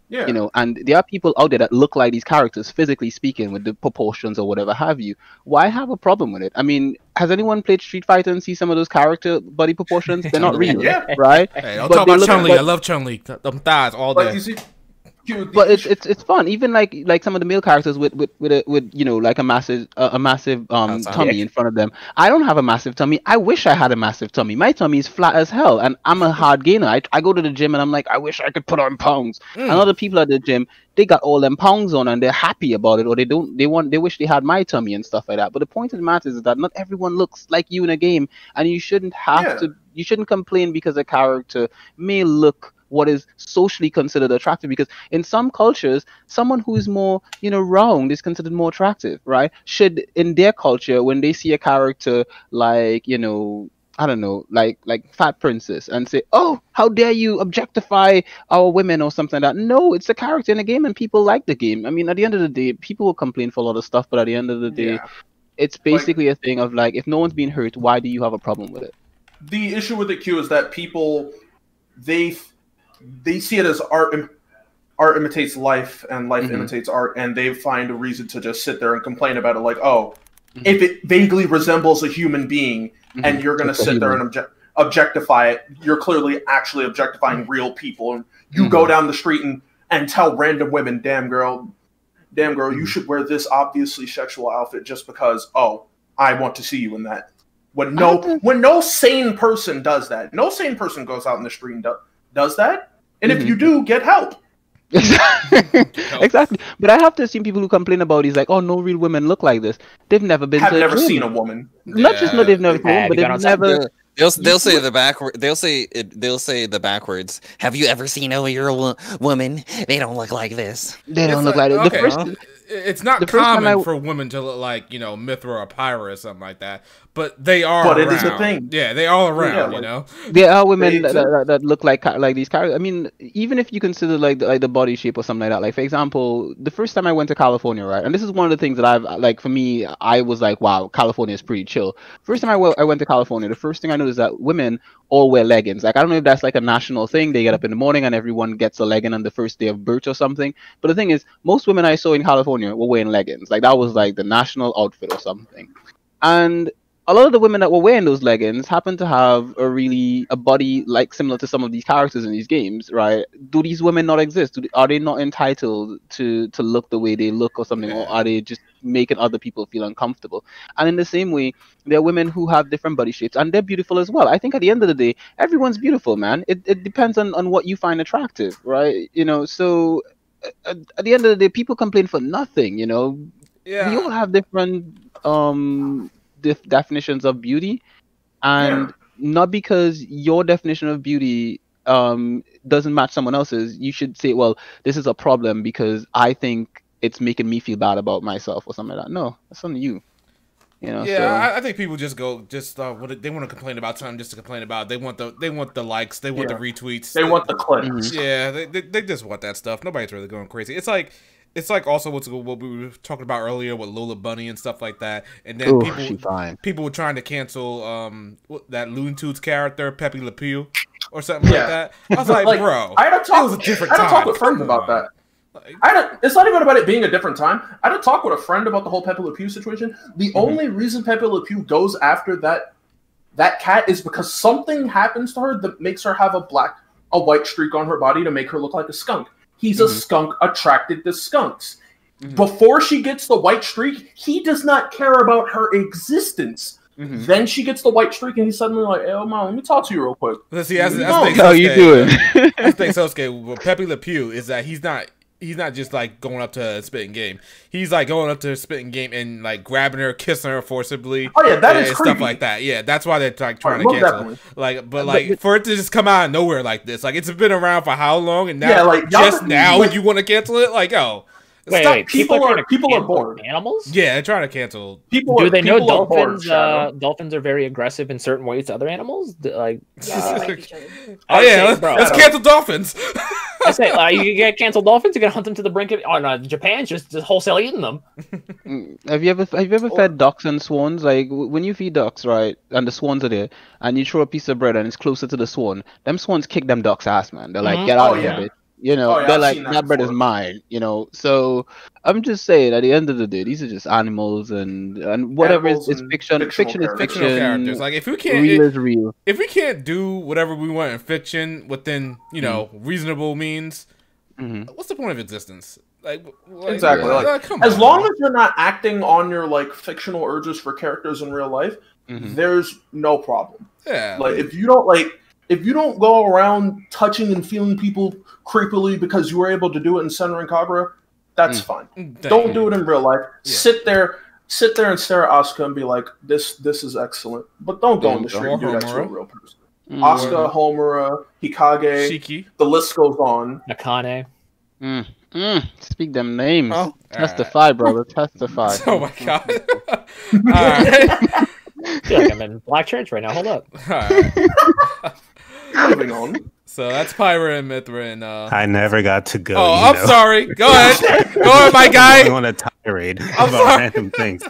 Speaker 3: Yeah.
Speaker 2: And there are people out there that look like these characters, physically speaking, with the proportions or whatever have you. Why have a problem with it? I mean, has anyone played Street Fighter and see some of those character body proportions? They're not real,
Speaker 3: Yeah.
Speaker 2: right?
Speaker 1: Hey, don't
Speaker 2: But
Speaker 1: talk
Speaker 2: they
Speaker 1: about
Speaker 2: look-
Speaker 1: Chun-Li.
Speaker 2: but-
Speaker 1: I love Chun-Li. Them thighs all
Speaker 3: But
Speaker 1: day.
Speaker 3: you see, Q,
Speaker 2: But it's fun. Even like some of the male characters with like a massive tummy in front of them. I don't have a massive tummy. I wish I had a massive tummy. My tummy is flat as hell, and I'm a hard gainer. I go to the gym and I'm like, I wish I could put on pounds. And other people at the gym, they got all them pounds on and they're happy about it, or they wish they had my tummy and stuff like that. But the point of the matter is that not everyone looks like you in a game, and you shouldn't you shouldn't complain because a character may look what is socially considered attractive, because in some cultures someone who is more round is considered more attractive, right? Should in their culture, when they see a character like I don't know, like Fat Princess, and say, oh, how dare you objectify our women or something like that? No, it's a character in a game and people like the game. I mean, at the end of the day, people will complain for a lot of stuff, but at the end of the day, it's basically a thing of like, if no one's being hurt, why do you have a problem with it?
Speaker 3: the issue with the Q is that people they see it as art imitates life and life imitates art, and they find a reason to just sit there and complain about it, like, oh, if it vaguely resembles a human being and you're going to sit there and objectify it, you're clearly actually objectifying real people. And you go down the street and tell random women, damn girl, you should wear this obviously sexual outfit just because, oh, I want to see you in that. When no sane person does that, no sane person goes out in the street and does that. And if you do, get help.
Speaker 2: Exactly. But I have to see people who complain about it, like, oh, no real women look like this. They've never been
Speaker 3: Have
Speaker 2: to
Speaker 3: never
Speaker 2: a gym.
Speaker 3: seen a woman.
Speaker 2: Not just no, they've never seen a woman, but they've never.
Speaker 7: They'll say the backward. They'll say the backwards. Have you ever seen a real woman? They don't look like this.
Speaker 2: They don't look
Speaker 1: like-
Speaker 2: like it.
Speaker 1: okay. it's not
Speaker 2: The first time
Speaker 1: common for women to look like, you know, Mithra or Pyra or something like that. But they are
Speaker 3: But
Speaker 1: around.
Speaker 3: it is a thing.
Speaker 1: Yeah, they all around,
Speaker 3: Yeah,
Speaker 1: you
Speaker 3: like-
Speaker 1: know?
Speaker 2: There are women
Speaker 3: They
Speaker 2: that look like these characters. I mean, even if you consider like the body shape or something like that. Like for example, the first time I went to California, right? And this is one of the things that I've like for me, I was like, wow, California is pretty chill. First time I went to California, the first thing I noticed that women all wear leggings. Like I don't know if that's like a national thing. They get up in the morning and everyone gets a legging on the first day of birth or something. But the thing is, most women I saw in California were wearing leggings. Like that was like the national outfit or something. And a lot of the women that were wearing those leggings happen to have a body like similar to some of these characters in these games, right? Do these women not exist? Are they not entitled to look the way they look or something, or are they just making other people feel uncomfortable? And in the same way, there are women who have different body shapes and they're beautiful as well. I think at the end of the day, everyone's beautiful, man. It depends on what you find attractive, right? You know, so at the end of the day, people complain for nothing, you know.
Speaker 1: Yeah.
Speaker 2: We all have different definitions of beauty, and not because your definition of beauty doesn't match someone else's, you should say, well, this is a problem because I think it's making me feel bad about myself or something like that. No, that's on you. You know,
Speaker 1: Yeah,
Speaker 2: so
Speaker 1: I think people just go they want to complain about something just to complain about it. They want the likes, they want the retweets,
Speaker 3: They want the clicks.
Speaker 1: Yeah, they just want that stuff. Nobody's really going crazy. It's like also what we were talking about earlier with Lola Bunny and stuff like that. And then people were trying to cancel that Looney Tunes character Pepe Le Pew or something like that. I was like, bro,
Speaker 3: I had to talk.
Speaker 1: it was a different
Speaker 3: I had to
Speaker 1: time.
Speaker 3: talk with friends about that. It's not even about it being a different time. I had to talk with a friend about the whole Pepe Le Pew situation. The only reason Pepe Le Pew goes after that cat is because something happens to her that makes her have a white streak on her body to make her look like a skunk. He's a skunk attracted to skunks. Before she gets the white streak, he does not care about her existence. Then she gets the white streak, and he's suddenly like, "Hey, mom, let me talk to you real quick."
Speaker 1: See, that's the thing.
Speaker 2: How you doing?
Speaker 1: I think Sosuke with Pepe Le Pew is that he's not just like going up to a spitting game. He's like going up to a spitting game and like grabbing her, kissing her forcibly.
Speaker 3: Oh yeah, that is
Speaker 1: and
Speaker 3: creepy.
Speaker 1: stuff like that. Yeah, that's why they're like trying to cancel. But for it to just come out of nowhere like this, like it's been around for how long, and now now you want to cancel it? Like, oh,
Speaker 4: wait,
Speaker 3: people are bored.
Speaker 4: Animals?
Speaker 1: Yeah, they're trying to cancel.
Speaker 4: Do they know dolphins? Dolphins are very aggressive in certain ways to other animals. Like,
Speaker 1: oh yeah, let's cancel dolphins.
Speaker 4: I say you get canceled dolphins. You can hunt them to the brink of. Oh no, Japan's just wholesale eating them.
Speaker 2: Have you ever fed ducks and swans? Like when you feed ducks, right, and the swans are there, and you throw a piece of bread and it's closer to the swan, them swans kick them ducks' ass, man. They're like, get out of here, bitch. You know, they're like, that bread is mine. You know, so I'm just saying, at the end of the day, these are just animals, and whatever is fiction. Fiction is fiction.
Speaker 1: Characters. Like if we can't,
Speaker 2: real is real.
Speaker 1: If we can't do whatever we want in fiction within reasonable means, what's the point of existence? Like
Speaker 3: exactly.
Speaker 1: Come
Speaker 3: as
Speaker 1: on,
Speaker 3: long as you're not acting on your like fictional urges for characters in real life, there's no problem.
Speaker 1: Yeah.
Speaker 3: Like if you don't go around touching and feeling people creepily because you were able to do it in Senran Kagura, that's fine. Don't do it in real life. Yeah. Sit there and stare at Asuka and be like, this is excellent. But don't go on the street and do that to a real person. Asuka, Homura, Hikage,
Speaker 1: Shiki.
Speaker 3: The list goes on.
Speaker 4: Akane.
Speaker 2: Speak them names. Oh, testify, brother. Testify.
Speaker 1: Oh my god. All right.
Speaker 4: I feel like I'm in Black Church right now. Hold up.
Speaker 1: All right.
Speaker 3: Moving on.
Speaker 1: So that's Pyra and Mithra and
Speaker 5: I never got to go.
Speaker 1: Oh, I'm sorry. Go ahead. Go ahead, my guy.
Speaker 5: I'm on a tirade about random things.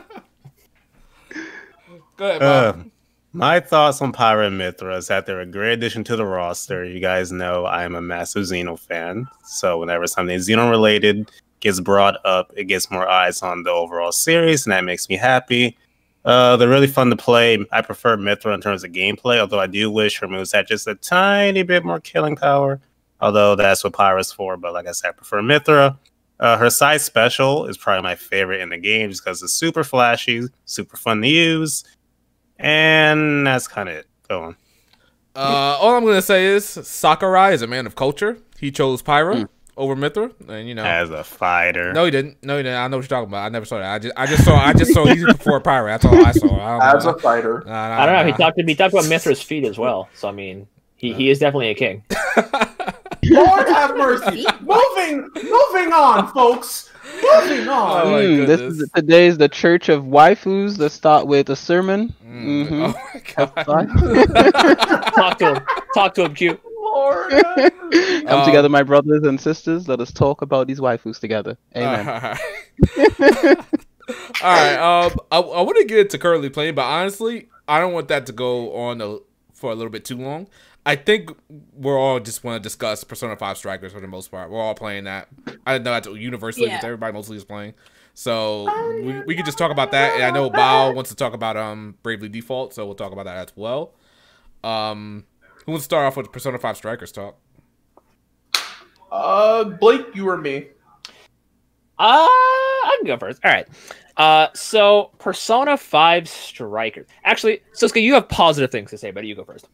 Speaker 1: Go ahead, Bob.
Speaker 5: My thoughts on Pyra and Mithra is that they're a great addition to the roster. You guys know I'm a massive Xeno fan. So whenever something Xeno related gets brought up, it gets more eyes on the overall series, and that makes me happy. They're really fun to play. I prefer Mithra in terms of gameplay, although I do wish her moves had just a tiny bit more killing power. Although that's what Pyra's for, but like I said, I prefer Mithra. Her side special is probably my favorite in the game just because it's super flashy, super fun to use. And that's kind of it. Go on.
Speaker 1: All I'm going to say is Sakurai is a man of culture. He chose Pyra over Mithra, and
Speaker 5: as a fighter.
Speaker 1: No, he didn't. I know what you're talking about. I never saw that. I just saw he's before Pyra. That's all I saw.
Speaker 3: As a fighter.
Speaker 4: I don't know. He talked about Mithra's feet as well. So I mean, he is definitely a king.
Speaker 3: Lord have mercy. Moving on, folks. Moving on.
Speaker 1: Oh my
Speaker 2: This
Speaker 1: goodness.
Speaker 2: is today's the Church of Waifus. Let's start with a sermon.
Speaker 1: Oh my god.
Speaker 4: Talk to him, Q.
Speaker 3: Lord have mercy.
Speaker 2: Come together, my brothers and sisters. Let us talk about these waifus together. Amen.
Speaker 1: All right. I want to get into currently playing, but honestly, I don't want that to go on for a little bit too long. I think we're all just want to discuss Persona 5 Strikers for the most part. We're all playing that. I know that's universally what everybody mostly is playing. So we could just talk about that. And I know Bao wants to talk about Bravely Default, so we'll talk about that as well. Who wants to start off with Persona 5 Strikers talk?
Speaker 3: Blake, you or me?
Speaker 4: I can go first. All right. So Persona 5 Strikers. Actually, Susuke, you have positive things to say, but you go first.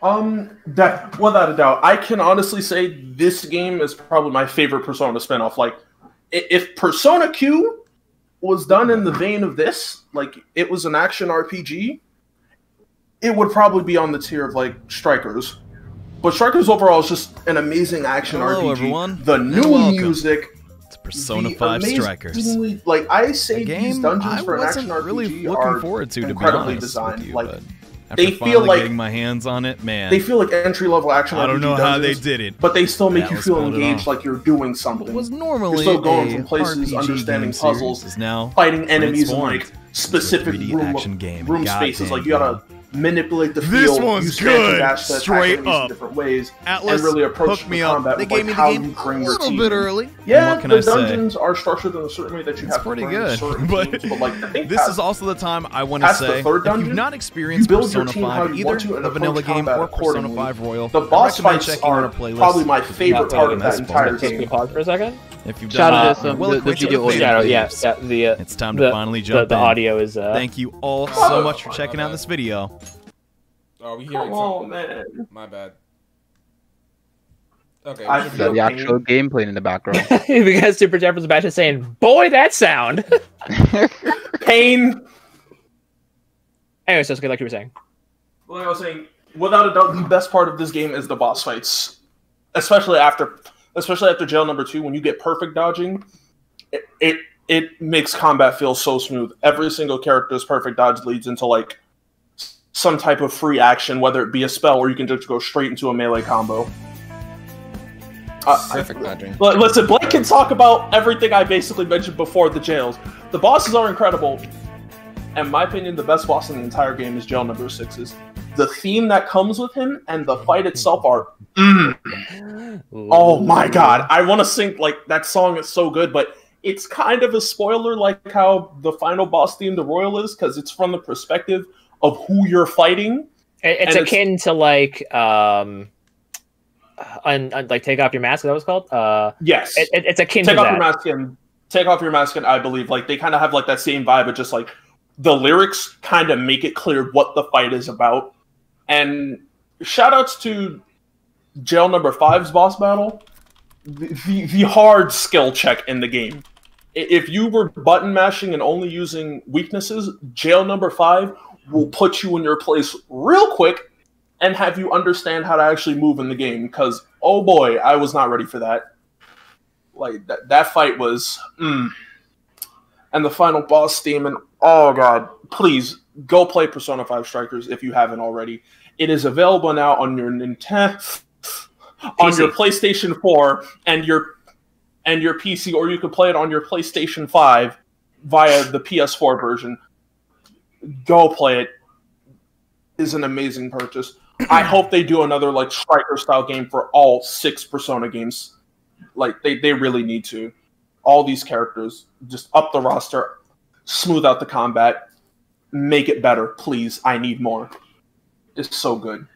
Speaker 3: Without a doubt, I can honestly say this game is probably my favorite Persona spinoff. Like, if Persona Q was done in the vein of this, like it was an action RPG, it would probably be on the tier of like Strikers. But Strikers overall is just an amazing action RPG.
Speaker 9: Everyone.
Speaker 3: The new music.
Speaker 9: Persona 5 Strikers.
Speaker 3: Like I say,
Speaker 9: A game
Speaker 3: these dungeons
Speaker 9: I
Speaker 3: for an
Speaker 9: wasn't
Speaker 3: action RPG
Speaker 9: really
Speaker 3: are
Speaker 9: looking forward to be
Speaker 3: incredibly
Speaker 9: honest
Speaker 3: designed.
Speaker 9: with you,
Speaker 3: Like
Speaker 9: but after
Speaker 3: they feel
Speaker 9: finally
Speaker 3: like
Speaker 9: getting my hands on it, man.
Speaker 3: they feel like entry level action.
Speaker 9: I don't
Speaker 3: RPG
Speaker 9: know how they
Speaker 3: dungeons,
Speaker 9: did it,
Speaker 3: but they still make you
Speaker 9: Atlas
Speaker 3: feel
Speaker 9: pulled it
Speaker 3: engaged,
Speaker 9: off.
Speaker 3: like you're doing something.
Speaker 9: What was
Speaker 3: You're
Speaker 9: normally
Speaker 3: still going
Speaker 9: a
Speaker 3: from places,
Speaker 9: RPG
Speaker 3: understanding
Speaker 9: game
Speaker 3: puzzles,
Speaker 9: series is now
Speaker 3: fighting enemies in
Speaker 9: transformed
Speaker 3: like specific
Speaker 9: into a 3D action game.
Speaker 3: room
Speaker 9: God
Speaker 3: spaces.
Speaker 9: damn,
Speaker 3: Like you gotta manipulate the
Speaker 9: This
Speaker 3: field,
Speaker 9: one's
Speaker 3: use standard
Speaker 9: good,
Speaker 3: dash to attack
Speaker 9: straight
Speaker 3: enemies in
Speaker 9: up.
Speaker 3: different ways,
Speaker 9: Atlas
Speaker 3: and really approach
Speaker 9: hooked me
Speaker 3: the
Speaker 9: up.
Speaker 3: combat
Speaker 9: They
Speaker 3: with
Speaker 9: gave
Speaker 3: like
Speaker 9: me the
Speaker 3: how
Speaker 9: game
Speaker 3: you
Speaker 9: a
Speaker 3: bring your
Speaker 9: little
Speaker 3: team.
Speaker 9: bit early.
Speaker 3: Yeah,
Speaker 9: What can
Speaker 3: the
Speaker 9: I say?
Speaker 3: dungeons are structured in a certain way that you
Speaker 9: It's
Speaker 3: have
Speaker 9: pretty
Speaker 3: to bring
Speaker 9: good,
Speaker 3: certain
Speaker 9: but
Speaker 3: teams, but like I think
Speaker 9: this is also the time I want to
Speaker 3: past the
Speaker 9: say,
Speaker 3: third
Speaker 9: if
Speaker 3: dungeon,
Speaker 9: you've not
Speaker 3: you
Speaker 9: experienced
Speaker 3: build your
Speaker 9: Persona
Speaker 3: team how
Speaker 9: 5,
Speaker 3: you want
Speaker 9: either
Speaker 3: to and
Speaker 9: the vanilla
Speaker 3: approach
Speaker 9: game
Speaker 3: combat
Speaker 9: or Persona
Speaker 3: accordingly.
Speaker 9: 5 Royal,
Speaker 3: The
Speaker 9: I
Speaker 3: boss
Speaker 9: recommend
Speaker 3: fights
Speaker 9: checking out
Speaker 3: are
Speaker 9: our playlist.
Speaker 3: probably my favorite part of that entire
Speaker 4: Can we
Speaker 3: game.
Speaker 4: pause for a second?
Speaker 9: If you've
Speaker 2: Shout
Speaker 9: done
Speaker 2: out to
Speaker 9: that,
Speaker 2: some
Speaker 9: well
Speaker 2: the
Speaker 9: acquainted
Speaker 2: video
Speaker 9: with
Speaker 2: audio.
Speaker 9: videos. It's time to finally jump
Speaker 4: the
Speaker 9: in.
Speaker 4: audio is
Speaker 9: Thank you all so much for checking out this video.
Speaker 1: Are we hearing
Speaker 3: Come on,
Speaker 1: something?
Speaker 3: man.
Speaker 1: My bad. Okay.
Speaker 3: I
Speaker 1: we should
Speaker 2: Is
Speaker 1: be
Speaker 2: that the
Speaker 3: okay.
Speaker 2: actual game playing in the background?
Speaker 4: because Super Jeff was about to saying, "Boy, that sound."
Speaker 3: Pain.
Speaker 4: Anyway, Susuke, like you were saying.
Speaker 3: Like I was saying, without a doubt, the best part of this game is the boss fights, especially after jail number 2 when you get perfect dodging. It makes combat feel so smooth. Every single character's perfect dodge leads into like some type of free action, whether it be a spell or you can just go straight into a melee combo.
Speaker 7: Perfect dodging.
Speaker 3: Listen, Blake can talk about everything I basically mentioned before the jails. The bosses are incredible. In my opinion, the best boss in the entire game is jail number 6's. The theme that comes with him and the fight itself are... Oh my god. I want to sing, like, that song is so good, but it's kind of a spoiler like how the final boss theme, the Royal, is, because it's from the perspective of who you're fighting.
Speaker 4: It's akin to like like Take Off Your Mask. Is that what it's called?
Speaker 3: Yes.
Speaker 4: It's akin
Speaker 3: Take
Speaker 4: to
Speaker 3: off
Speaker 4: that.
Speaker 3: your mask and Take Off Your Mask, and I believe like they kind of have like that same vibe, but just like the lyrics kind of make it clear what the fight is about. And shout outs to jail number 5's boss battle, the hard skill check in the game. If you were button mashing and only using weaknesses, jail number 5 will put you in your place real quick and have you understand how to actually move in the game. Because oh boy, I was not ready for that. Like that fight was, and the final boss theme, and oh god, please go play Persona 5 Strikers if you haven't already. It is available now on your Nintendo, on your PlayStation 4 and your PC, or you could play it on your PlayStation 5 via the PS4 version. Go play it. It is an amazing purchase. I hope they do another like Striker style game for all 6 Persona games. Like they really need to. All these characters, just up the roster, smooth out the combat, make it better, please. I need more. It's so good.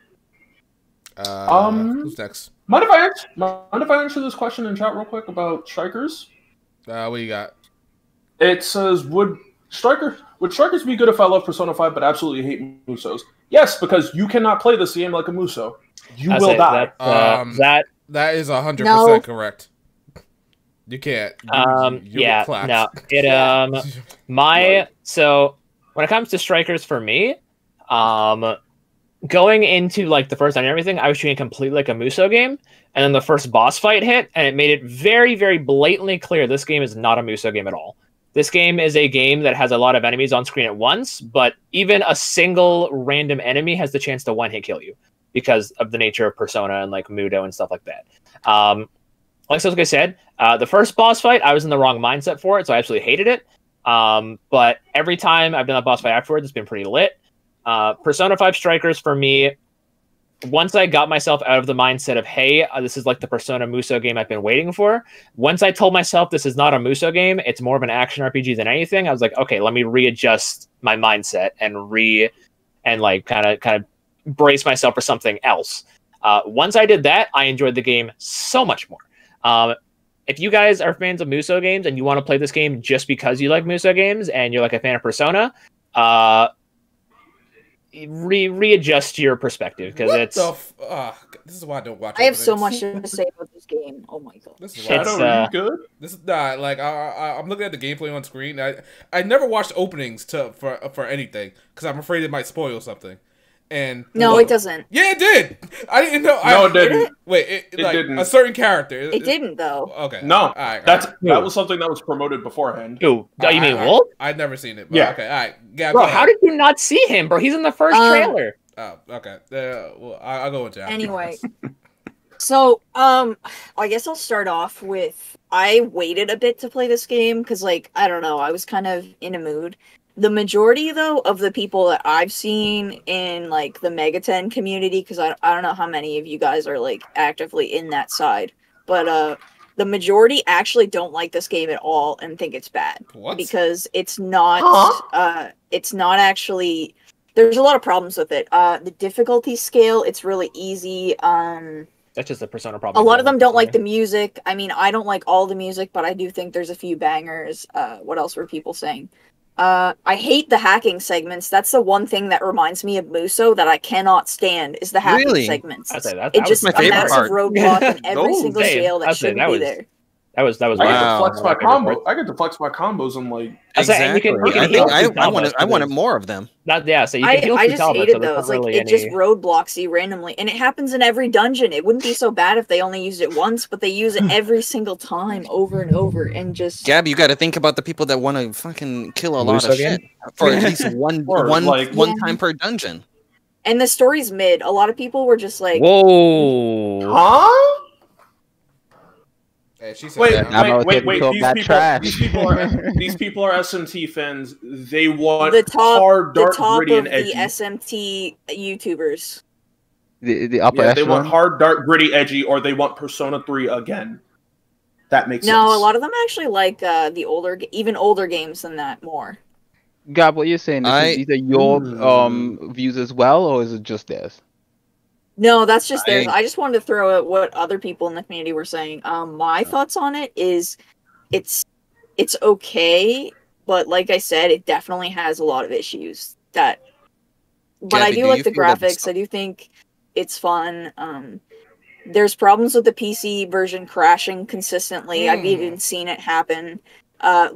Speaker 1: Who's next?
Speaker 3: Mind if I answer this question in chat real quick about Strikers?
Speaker 1: What you got?
Speaker 3: It says, would Strikers be good if I love Persona 5 but absolutely hate Musos? Yes, because you cannot play this game like a Muso. You will die.
Speaker 1: That is 100% correct. You can't.
Speaker 4: Yeah, no. So when it comes to Strikers for me, going into like the first time and everything, I was treating it completely like a Muso game, and then the first boss fight hit, and it made it very, very blatantly clear this game is not a Muso game at all. This game is a game that has a lot of enemies on screen at once, but even a single random enemy has the chance to one-hit kill you because of the nature of Persona and like Mudo and stuff like that. Like Sosuke said, the first boss fight, I was in the wrong mindset for it, so I absolutely hated it. But every time I've done a boss fight afterwards, it's been pretty lit. Persona 5 Strikers for me, once I got myself out of the mindset of, hey, this is like the Persona Muso game I've been waiting for. Once I told myself this is not a Muso game, it's more of an action RPG than anything, I was like, okay, let me readjust my mindset and like kind of brace myself for something else. Once I did that, I enjoyed the game so much more. If you guys are fans of Muso games and you want to play this game just because you like Muso games and you're like a fan of Persona, readjust your perspective because it's.
Speaker 1: This is why I don't watch.
Speaker 6: I have so much to say about this game. Oh my god!
Speaker 1: This is
Speaker 3: Shadow, are you good?
Speaker 1: This is not like I'm looking at the gameplay on screen. I never watched openings for anything because I'm afraid it might spoil something. And
Speaker 6: no, it doesn't.
Speaker 1: Yeah, it did. I didn't know.
Speaker 3: No, it didn't.
Speaker 1: Wait, it like didn't. A certain character.
Speaker 6: It didn't though.
Speaker 1: Okay.
Speaker 3: No,
Speaker 1: all right,
Speaker 3: that was something that was promoted beforehand.
Speaker 4: Who? You mean Wolf?
Speaker 1: I'd never seen it. But
Speaker 3: yeah.
Speaker 1: Okay. All right. Yeah,
Speaker 4: bro, how did you not see him, bro? He's in the first trailer.
Speaker 1: Oh, okay. Well, I'll go with that.
Speaker 6: Anyway, so I guess I'll start off with I waited a bit to play this game because, like, I don't know, I was kind of in a mood. The majority, though, of the people that I've seen in, like, the Megaten community, because I don't know how many of you guys are, like, actively in that side, but the majority actually don't like this game at all and think it's bad.
Speaker 1: What?
Speaker 6: Because it's not, it's not actually, there's a lot of problems with it. The difficulty scale, it's really easy.
Speaker 4: That's just a Persona problem.
Speaker 6: A lot of them don't like the music. I mean, I don't like all the music, but I do think there's a few bangers. What else were people saying? I hate the hacking segments. That's the one thing that reminds me of Muso that I cannot stand is the hacking segments.
Speaker 4: That
Speaker 6: it's just
Speaker 7: my
Speaker 6: a
Speaker 7: favorite
Speaker 6: massive
Speaker 7: part.
Speaker 6: roadblock in every single jail that shouldn't be there.
Speaker 4: That was
Speaker 3: I
Speaker 4: wow.
Speaker 3: get to flex my combo. I get to flex my combos and like
Speaker 7: exactly. I wanted more of them.
Speaker 4: So you can heal
Speaker 6: I just hated
Speaker 4: those.
Speaker 6: Like it just roadblocks you randomly, and it happens in every dungeon. It wouldn't be so bad if they only used it once, but they use it every single time, over and over, and just.
Speaker 7: Gab, you got to think about the people that want to fucking kill a lot of shit for at least one time per dungeon.
Speaker 6: And the story's mid. A lot of people were just like,
Speaker 4: "Whoa,
Speaker 3: huh."
Speaker 1: She said
Speaker 3: wait! These people are SMT fans. They want hard, dark, gritty, and edgy.
Speaker 6: The SMT YouTubers.
Speaker 2: The upper echelon?
Speaker 3: They want hard, dark, gritty, edgy, or they want Persona 3 again. That makes sense.
Speaker 6: No, a lot of them actually like the even older games than that more.
Speaker 2: Gab, what you're saying? These are your views as well, or is it just theirs?
Speaker 6: No, that's just theirs. I just wanted to throw out what other people in the community were saying. My thoughts on it is it's okay, but like I said, it definitely has a lot of issues. But I do like the graphics. I do think it's fun. There's problems with the PC version crashing consistently. I've even seen it happen.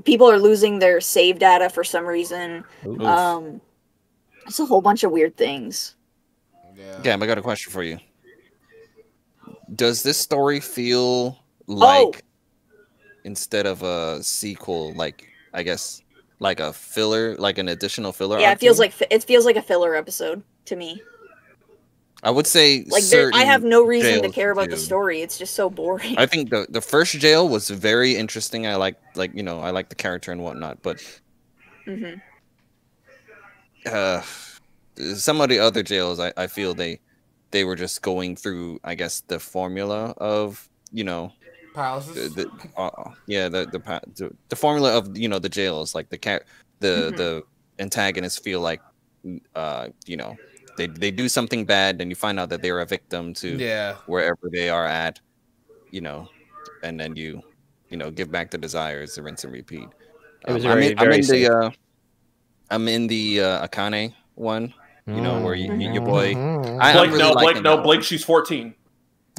Speaker 6: People are losing their save data for some reason. It's a whole bunch of weird things.
Speaker 7: Yeah, I got a question for you. Does this story feel like instead of a sequel, like I guess like a filler, like an additional filler?
Speaker 6: Yeah, it feels like a filler episode to me.
Speaker 7: I would say
Speaker 6: like I have no reason to care about the story. It's just so boring.
Speaker 7: I think the first jail was very interesting. I like the character and whatnot, but some of the other jails, I feel they were just going through, I guess, the formula of
Speaker 1: palaces.
Speaker 7: The formula of the jails, like the antagonists feel like they do something bad, and you find out that they're a victim to wherever they are at, and then you give back the desires, the rinse and repeat.
Speaker 4: It was
Speaker 7: I'm in the Akane one. Where your boy.
Speaker 3: Blake, she's 14.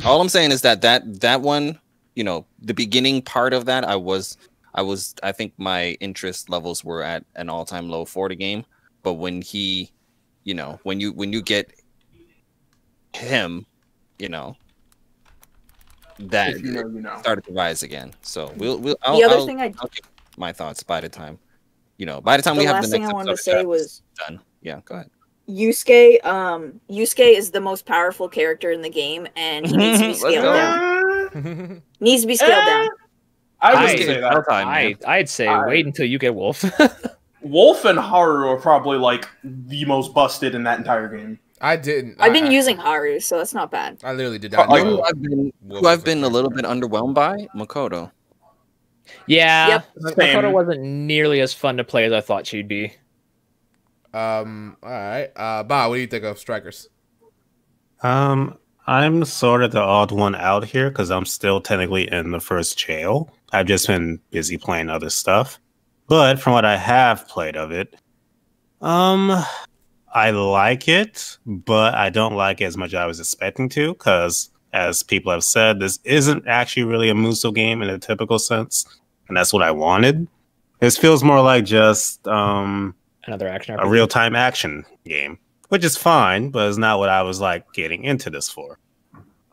Speaker 7: All I'm saying is that one, the beginning part of that, I think my interest levels were at an all-time low for the game. But when he, when you get him, you know, that
Speaker 3: If you know, you know.
Speaker 7: started to rise again. So
Speaker 6: The
Speaker 7: I'll
Speaker 6: other thing
Speaker 7: I'll give my thoughts by the time, we have the
Speaker 6: last thing
Speaker 7: next
Speaker 6: I wanted to
Speaker 7: episode
Speaker 6: say was
Speaker 7: done. Yeah, go ahead.
Speaker 6: Yusuke. Yusuke is the most powerful character in the game, and he needs to be
Speaker 7: Let's
Speaker 6: scaled
Speaker 7: go.
Speaker 6: down. Needs to be scaled down.
Speaker 3: I would
Speaker 4: I-
Speaker 3: say that.
Speaker 4: I'd say wait until you get Wolf.
Speaker 3: Wolf and Haru are probably like the most busted in that entire game.
Speaker 1: I didn't.
Speaker 6: I've been using Haru, so that's not bad.
Speaker 1: I literally did not
Speaker 3: Like,
Speaker 1: know.
Speaker 7: Who I've been a little bit underwhelmed by? Makoto.
Speaker 4: Yeah,
Speaker 6: Yep.
Speaker 3: Same.
Speaker 4: Makoto wasn't nearly as fun to play as I thought she'd be.
Speaker 1: All right. Bob, what do you think of Strikers?
Speaker 5: I'm sort of the odd one out here because I'm still technically in the first jail. I've just been busy playing other stuff. But from what I have played of it, I like it, but I don't like it as much as I was expecting to, because as people have said, this isn't actually really a Muso game in a typical sense, and that's what I wanted. This feels more like just
Speaker 4: Another action
Speaker 5: a
Speaker 4: RPG.
Speaker 5: real-time action game, which is fine, but it's not what I was like getting into this for.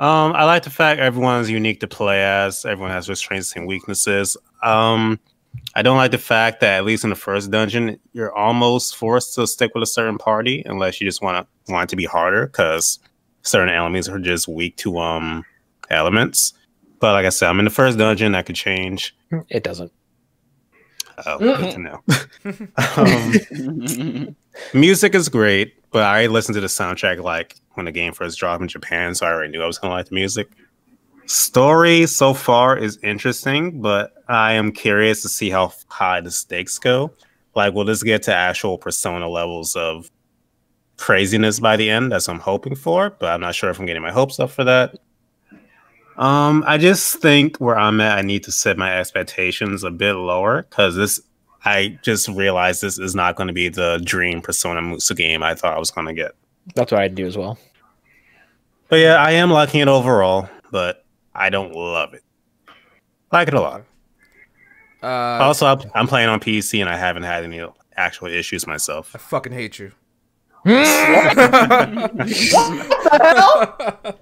Speaker 5: I like the fact everyone is unique to play as. Everyone has their strengths and weaknesses. I don't like the fact that, at least in the first dungeon, you're almost forced to stick with a certain party unless you just want it to be harder, because certain enemies are just weak to elements. But like I said, I'm in the first dungeon. That could change.
Speaker 4: It doesn't.
Speaker 5: Oh, good to know. Music is great, but I already listened to the soundtrack like when the game first dropped in Japan, so I already knew I was going to like the music. Story so far is interesting, but I am curious to see how high the stakes go. Like, will this get to actual Persona levels of craziness by the end? That's what I'm hoping for, but I'm not sure if I'm getting my hopes up for that. I just think where I'm at, I need to set my expectations a bit lower, because I just realized this is not going to be the dream Persona Musa game I thought I was going to get.
Speaker 4: That's what I'd do as well.
Speaker 5: But yeah, I am liking it overall, but I don't love it. Like it a lot. Also, I'm playing on PC and I haven't had any actual issues myself.
Speaker 1: I fucking hate you.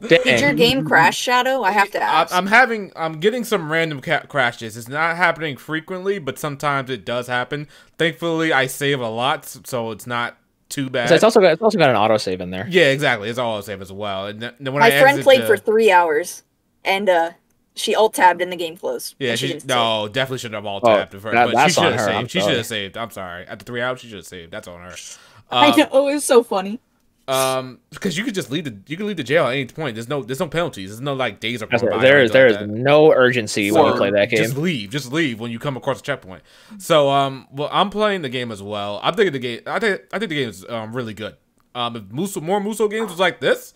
Speaker 6: Did your game crash, Shadow? I have to ask.
Speaker 1: I'm getting some random crashes. It's not happening frequently, but sometimes it does happen. Thankfully, I save a lot, so it's not too bad.
Speaker 4: So it's also got an autosave in there.
Speaker 1: Yeah, exactly. It's autosave as well. And then when
Speaker 6: My friend played for 3 hours, and she alt-tabbed and the game closed.
Speaker 1: Yeah, definitely shouldn't have alt-tabbed first. But
Speaker 4: that's
Speaker 1: she should
Speaker 4: on
Speaker 1: have
Speaker 4: her.
Speaker 1: saved. She should have saved. I'm sorry. After 3 hours, she should have saved. That's on her.
Speaker 6: I know, it was so funny.
Speaker 1: Because you could just leave the jail at any point. There's no penalties. There's no like days are going by.
Speaker 4: There is no urgency when you play that game.
Speaker 1: Just leave when you come across a checkpoint. So well, I'm playing the game as well. I think the game is really good. If more Muso games was like this,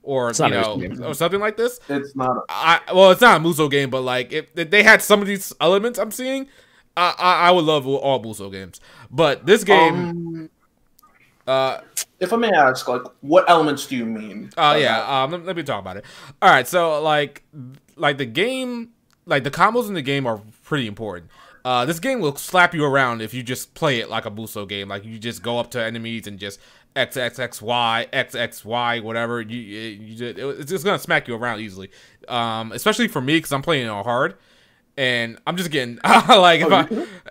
Speaker 1: or or something like this,
Speaker 3: it's not.
Speaker 1: It's not a Muso game, but like if they had some of these elements I'm seeing, I would love all Muso games. But this game.
Speaker 3: If I may ask, like, what elements do you mean?
Speaker 1: Let me talk about it. All right, so like the game, like the combos in the game are pretty important. This game will slap you around if you just play it like a Muso game. Like you just go up to enemies and just XXXY, XXY, whatever. It's just gonna smack you around easily. Especially for me because I'm playing it on hard. And I'm just getting like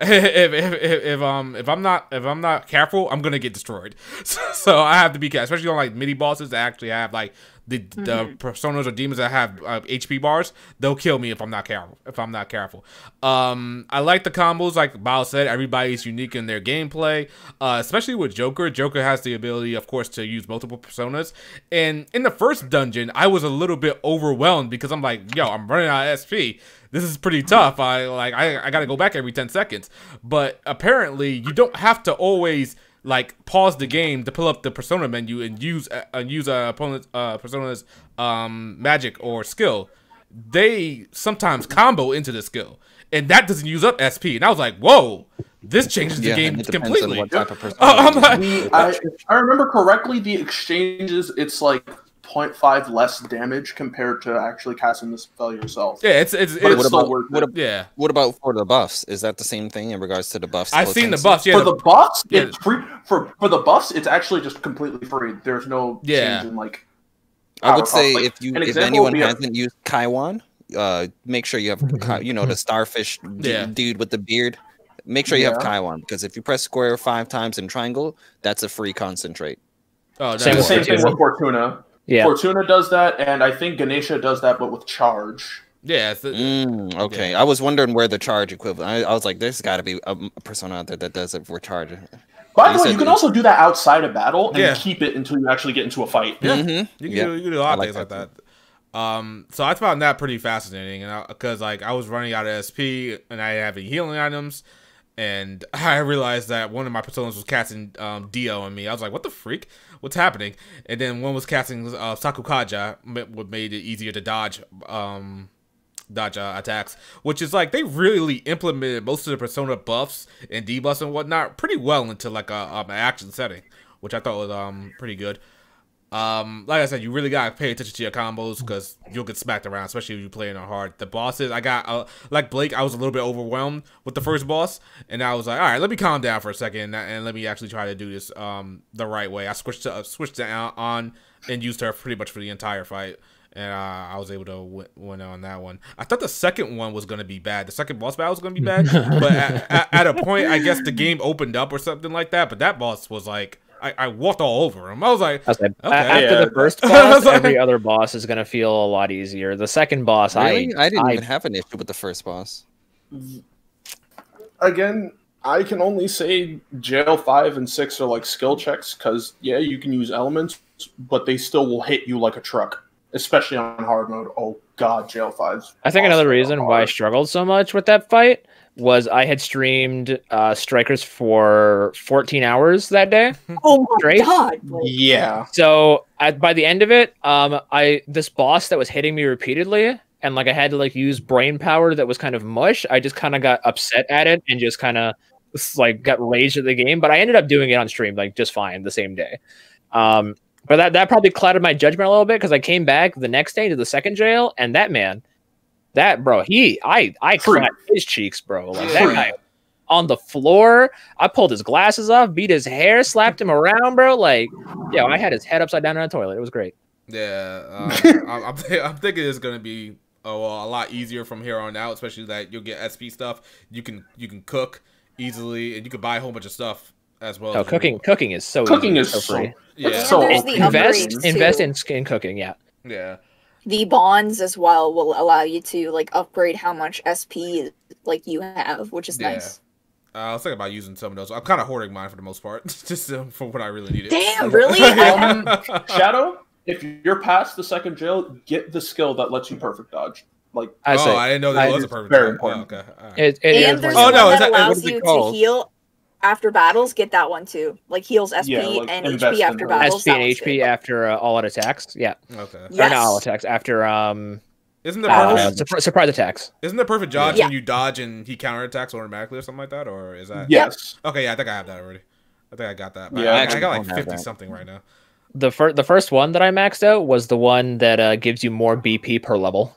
Speaker 1: if I'm not careful, I'm gonna get destroyed. So I have to be careful, especially on like mini bosses that actually have like the personas or demons that have HP bars. They'll kill me if I'm not careful. I like the combos, like Bao said. Everybody's unique in their gameplay, especially with Joker. Joker has the ability, of course, to use multiple personas. And in the first dungeon, I was a little bit overwhelmed because I'm like, yo, I'm running out of SP. This is pretty tough. I gotta go back every 10 seconds. But apparently, you don't have to always like pause the game to pull up the persona menu and use a opponent's persona's magic or skill. They sometimes combo into the skill, and that doesn't use up SP. And I was like, whoa, this changes the game completely.
Speaker 7: On what type of persona
Speaker 3: I remember correctly, the exchanges, it's like 0.5 less damage compared to actually casting the spell yourself.
Speaker 1: Yeah,
Speaker 7: What about for the buffs? Is that the same thing in regards to the buffs?
Speaker 1: I've seen the buffs. Yeah,
Speaker 3: for the buffs, it's free. For the buffs, it's actually just completely free. There's no change in like.
Speaker 7: I would say
Speaker 3: Like,
Speaker 7: if anyone hasn't used Kaiwan, make sure you have the starfish dude with the beard. Make sure you have Kaiwan, because if you press square 5 times in triangle, that's a free concentrate.
Speaker 1: Oh,
Speaker 3: same thing with Fortuna.
Speaker 4: Yeah,
Speaker 3: Fortuna does that, and I think Ganesha does that, but with charge.
Speaker 1: Yeah.
Speaker 7: Okay,
Speaker 1: Yeah.
Speaker 7: I was wondering where the charge equivalent. I was like, there's got to be a persona out there that does it for charge.
Speaker 3: By the way, you can also do that outside of battle and keep it until you actually get into a fight.
Speaker 1: Yeah, you can do a lot of things like that. So I found that pretty fascinating, and because like I was running out of SP and I didn't have any healing items, and I realized that one of my personas was casting Dio on me. I was like, what the freak? What's happening? And then one was casting Sakukaja, what made it easier to dodge attacks, which is like they really implemented most of the persona buffs and debuffs and whatnot pretty well into like an action setting, which I thought was pretty good. Like I said, you really gotta pay attention to your combos because you'll get smacked around, especially if you're playing on hard. The bosses, I got like Blake, I was a little bit overwhelmed with the first boss, and I was like, all right, let me calm down for a second and let me actually try to do this the right way. I switched it on and used her pretty much for the entire fight. And I was able to win on that one. I thought the second one was going to be bad. The second boss battle was going to be bad. But at a point, I guess the game opened up or something like that. But that boss was like, I walked all over him. I was like, okay.
Speaker 4: After the first boss, every other boss is going to feel a lot easier. The second boss,
Speaker 7: really? I didn't even have an issue with the first boss.
Speaker 3: Again, I can only say Jail 5 and 6 are like skill checks because, yeah, you can use elements, but they still will hit you like a truck. Especially on hard mode. Oh god, Jail 5's.
Speaker 4: I think another reason why I struggled so much with that fight was I had streamed Strikers for 14 hours that day.
Speaker 6: Oh my god!
Speaker 3: Yeah.
Speaker 4: So by the end of it, this boss that was hitting me repeatedly, and like I had to like use brain power that was kind of mush. I just kind of got upset at it and just kind of like got raged at the game. But I ended up doing it on stream like just fine the same day. But that probably clouded my judgment a little bit because I came back the next day to the second jail, and that bro, I clapped his cheeks, bro. Like that guy on the floor. I pulled his glasses off, beat his hair, slapped him around, bro. Like, yeah, I had his head upside down in a toilet. It was great.
Speaker 1: Yeah, I'm thinking it's gonna be a lot easier from here on out, especially that you'll get SP stuff. You can cook easily, and you can buy a whole bunch of stuff as well.
Speaker 4: Oh, cooking is so
Speaker 3: cooking
Speaker 4: easy,
Speaker 3: is
Speaker 4: so free.
Speaker 3: Yeah.
Speaker 6: So
Speaker 4: invest in cooking. Yeah.
Speaker 1: Yeah.
Speaker 6: The bonds as well will allow you to like upgrade how much SP like you have, which is nice.
Speaker 1: I was thinking about using some of those. I'm kind of hoarding mine for the most part, just for what I really needed.
Speaker 6: Damn, really?
Speaker 3: Shadow, if you're past the second jail, get the skill that lets you perfect dodge. Like,
Speaker 1: I didn't know that was a perfect.
Speaker 3: Very important.
Speaker 1: Oh, okay.
Speaker 6: Right. And there's one that allows you to heal after battles. Get that one too. Like heals SP and HP after battles.
Speaker 4: SP and HP after all out attacks. Yeah.
Speaker 1: Okay.
Speaker 6: Yes.
Speaker 4: Or not all attacks after
Speaker 1: Isn't the
Speaker 4: surprise attacks?
Speaker 1: Isn't the perfect dodge when you dodge and he counterattacks automatically or something like that, or is that?
Speaker 3: Yes.
Speaker 1: Okay, yeah, I think I have that already. I think I got that.
Speaker 3: Yeah,
Speaker 1: I got like 50 something right now.
Speaker 4: The first one that I maxed out was the one that gives you more BP per level.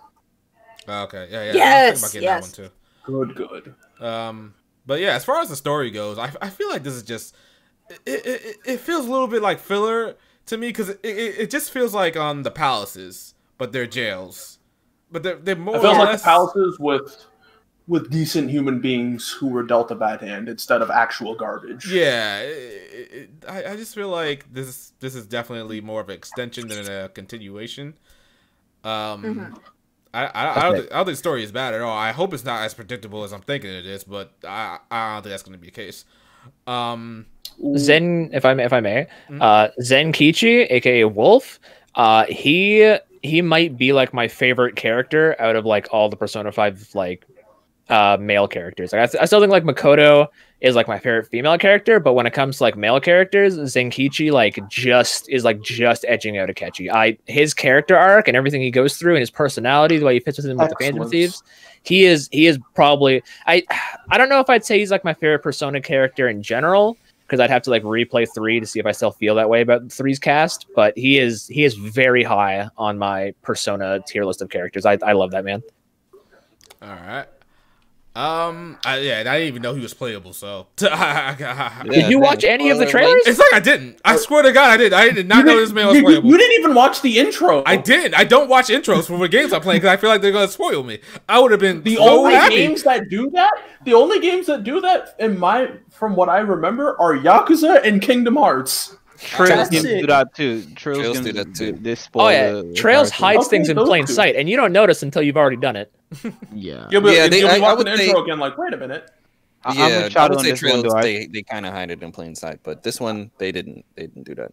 Speaker 1: Okay, yeah.
Speaker 6: Yes,
Speaker 1: I was thinking about getting that one
Speaker 3: too.
Speaker 1: Good. But yeah, as far as the story goes, I feel like this is just it feels a little bit like filler to me because it just feels like on the palaces, but they're jails. But they're more.
Speaker 3: It feels
Speaker 1: or
Speaker 3: like
Speaker 1: less...
Speaker 3: the palaces with decent human beings who were dealt a bad hand instead of actual garbage.
Speaker 1: Yeah, I just feel like this is definitely more of an extension than a continuation. I don't think the story is bad at all. I hope it's not as predictable as I'm thinking it is, but I don't think that's going to be the case.
Speaker 4: Zen, if I may, Zen Kichi, aka Wolf, he might be like my favorite character out of like all the Persona 5 like male characters. Like I still think like Makoto is like my favorite female character, but when it comes to like male characters, Zenkichi is just edging out Akechi. His character arc and everything he goes through and his personality, the way he fits with him with the Phantom Thieves, he is probably I don't know if I'd say he's like my favorite Persona character in general, because I'd have to like replay 3 to see if I still feel that way about 3's cast, but he is very high on my Persona tier list of characters. I love that man.
Speaker 1: All right. I didn't even know he was playable. So,
Speaker 4: did you watch any of the trailers?
Speaker 1: It's like I didn't. I swear to God, I did. I did not know this man was playable.
Speaker 3: You didn't even watch the intro.
Speaker 1: I didn't. I don't watch intros for the games I'm playing because I feel like they're gonna spoil me. I would have been
Speaker 3: the
Speaker 1: so
Speaker 3: only
Speaker 1: happy.
Speaker 3: games that do that. The only games that do that, from what I remember, are Yakuza and Kingdom Hearts.
Speaker 2: Trails games do that too. Trails
Speaker 7: do that too.
Speaker 2: They spoil the
Speaker 4: Trails hides things in
Speaker 3: those
Speaker 4: plain
Speaker 3: two.
Speaker 4: sight, and you don't notice until you've already done it.
Speaker 2: Yeah.
Speaker 3: You'll be
Speaker 7: I
Speaker 3: watching
Speaker 7: would
Speaker 3: the
Speaker 7: say-
Speaker 3: intro again, like, wait a minute.
Speaker 2: I'm
Speaker 7: Yeah,
Speaker 2: with
Speaker 7: I
Speaker 2: Shadow
Speaker 7: would
Speaker 2: on
Speaker 7: say
Speaker 2: this one,
Speaker 7: Trails,
Speaker 2: though.
Speaker 7: they kind of hide it in plain sight, but this one they didn't do that.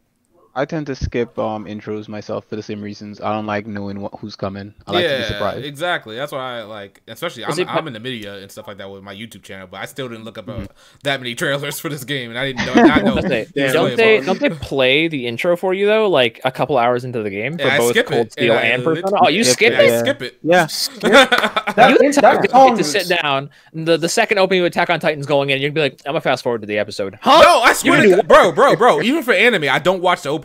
Speaker 2: I tend to skip intros myself for the same reasons. I don't like knowing who's coming. I like to be surprised.
Speaker 1: Exactly. That's why I like, especially I'm in the media and stuff like that with my YouTube channel, but I still didn't look up that many trailers for this game, and I didn't know.
Speaker 4: Don't they play the intro for you though, like a couple hours into the game for both Cold Steel and Persona? Oh, you skip it?
Speaker 1: I skip it.
Speaker 2: Yeah.
Speaker 4: You get to sit down. The second opening of Attack on Titan's going in, you'd be like, I'm gonna fast forward to the episode. Huh?
Speaker 1: No, I swear to God, bro. Even for anime, I don't watch the openings.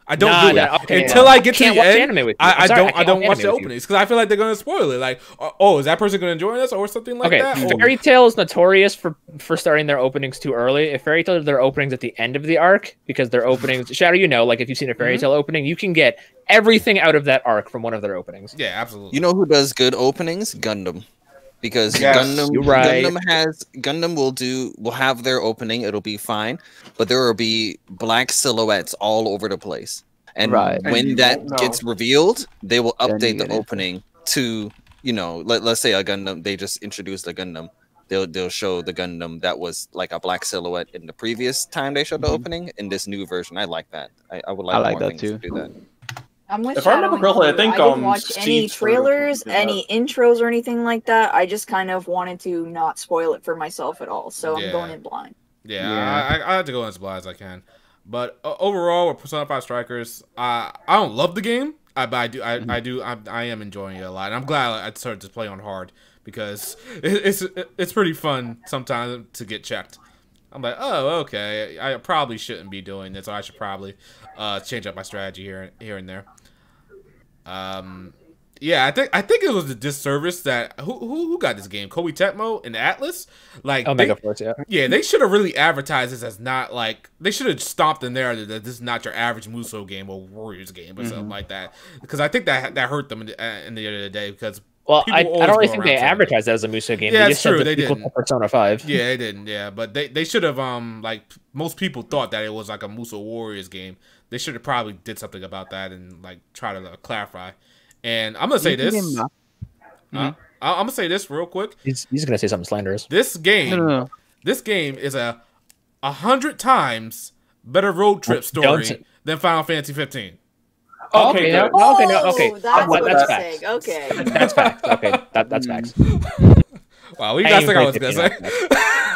Speaker 1: I don't do it until I get to the end.
Speaker 4: Anime with you.
Speaker 1: I don't watch the openings because I feel like they're gonna spoil it. Like, oh, is that person gonna enjoy this or something like that?
Speaker 4: Fairy Tail is notorious for starting their openings too early. If Fairy Tail did their openings at the end of the arc, because their openings, Shadow, like if you've seen a Fairy Tail opening, you can get everything out of that arc from one of their openings.
Speaker 1: Yeah, absolutely.
Speaker 7: You know who does good openings? Gundam. Because Gundam will have their opening, it'll be fine, but there will be black silhouettes all over the place. And when that gets revealed, they will update the opening to, let's say a Gundam, they just introduced a Gundam. They'll show the Gundam that was like a black silhouette in the previous time they showed the opening. In this new version, I like that. I would like more things to do that.
Speaker 6: I'm with
Speaker 3: If I remember correctly, I think
Speaker 6: I didn't watch
Speaker 3: Steve
Speaker 6: any
Speaker 3: sort of
Speaker 6: trailers,
Speaker 3: did that.
Speaker 6: any intros or anything like that. I just kind of wanted to not spoil it for myself at all, so I'm going in blind.
Speaker 1: Yeah. I have to go in as blind as I can. But overall, with Persona 5 Strikers, I don't love the game, but I am enjoying it a lot. And I'm glad I started to play on hard because it's pretty fun sometimes to get checked. I'm like, oh, okay, I probably shouldn't be doing this, or I should probably change up my strategy here and there. Yeah, I think it was a disservice that who got this game? Koei Tecmo and Atlas, like
Speaker 4: Omega Force, yeah.
Speaker 1: Yeah, they should have really advertised this as not like they should have stopped the narrative that this is not your average Musou game or Warriors game or something like that, because I think that hurt them in the end of the day because.
Speaker 4: Well, I don't really think they advertised that as a Musou game.
Speaker 1: Yeah,
Speaker 4: they just
Speaker 1: true.
Speaker 4: said
Speaker 1: They
Speaker 4: equal
Speaker 1: didn't.
Speaker 4: to Persona 5.
Speaker 1: Yeah, they didn't. Yeah, but they should have like most people thought that it was like a Musou Warriors game. They should have probably did something about that and like try to clarify. And I'm gonna say this. I'm gonna say this real quick.
Speaker 4: He's gonna say something slanderous.
Speaker 1: This game, this game is 100 times better road trip story than Final Fantasy 15.
Speaker 6: Okay.
Speaker 4: That's facts.
Speaker 6: Okay.
Speaker 4: That's facts. Okay, that's facts.
Speaker 1: Wow, what you guys think I was gonna say?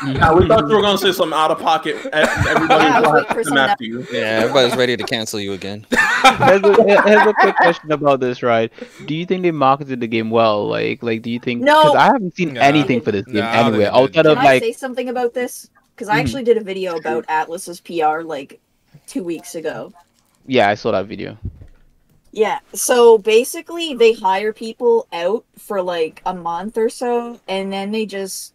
Speaker 3: Yeah, we thought you were gonna say something out of pocket. Everybody will have to come after you.
Speaker 7: Yeah, everybody's ready to cancel you again.
Speaker 2: Here's a quick question about this, right? Do you think they marketed the game well? Like, do you think?
Speaker 6: No.
Speaker 2: Because I haven't seen anything for this game anywhere outside of
Speaker 6: Can I
Speaker 2: like.
Speaker 6: say something about this? Because I actually did a video about Atlas's PR like 2 weeks ago.
Speaker 2: Yeah, I saw that video.
Speaker 6: Yeah, so basically they hire people out for like a month or so, and then they just,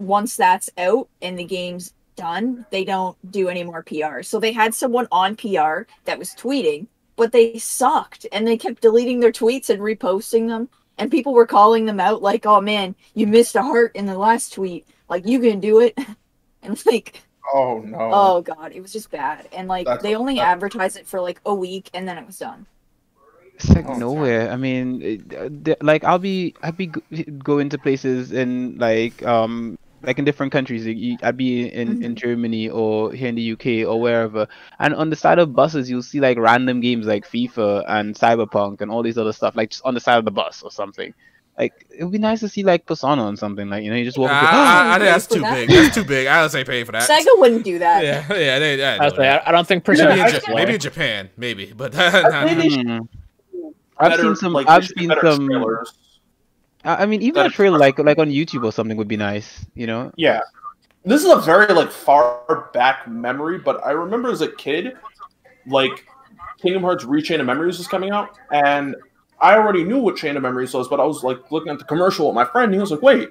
Speaker 6: once that's out and the game's done, they don't do any more PR. So they had someone on PR that was tweeting, but they sucked, and they kept deleting their tweets and reposting them, and people were calling them out like, oh man, you missed a heart in the last tweet, like you can do it. And like,
Speaker 3: oh no,
Speaker 6: oh god, it was just bad. And like they only advertised it for like a week and then it was done.
Speaker 2: It's like nowhere. I mean, like I'd be going to places in like in different countries. I'd be in Germany or here in the UK or wherever, and on the side of buses you'll see like random games like FIFA and Cyberpunk and all these other stuff, like just on the side of the bus or something. Like it would be nice to see like Persona on something, like you just walk.
Speaker 1: I think that's too big. That's too big. I would say pay for that.
Speaker 6: Sega wouldn't do that.
Speaker 1: Yeah.
Speaker 4: I don't think Persona.
Speaker 1: Maybe in Japan, maybe, but
Speaker 2: I've seen some. I mean, even a trailer like on YouTube or something would be nice,
Speaker 3: Yeah, this is a very like far back memory, but I remember as a kid, like Kingdom Hearts Rechain of Memories was coming out, and I already knew what Chain of Memories was, but I was like looking at the commercial with my friend, and he was like, "Wait,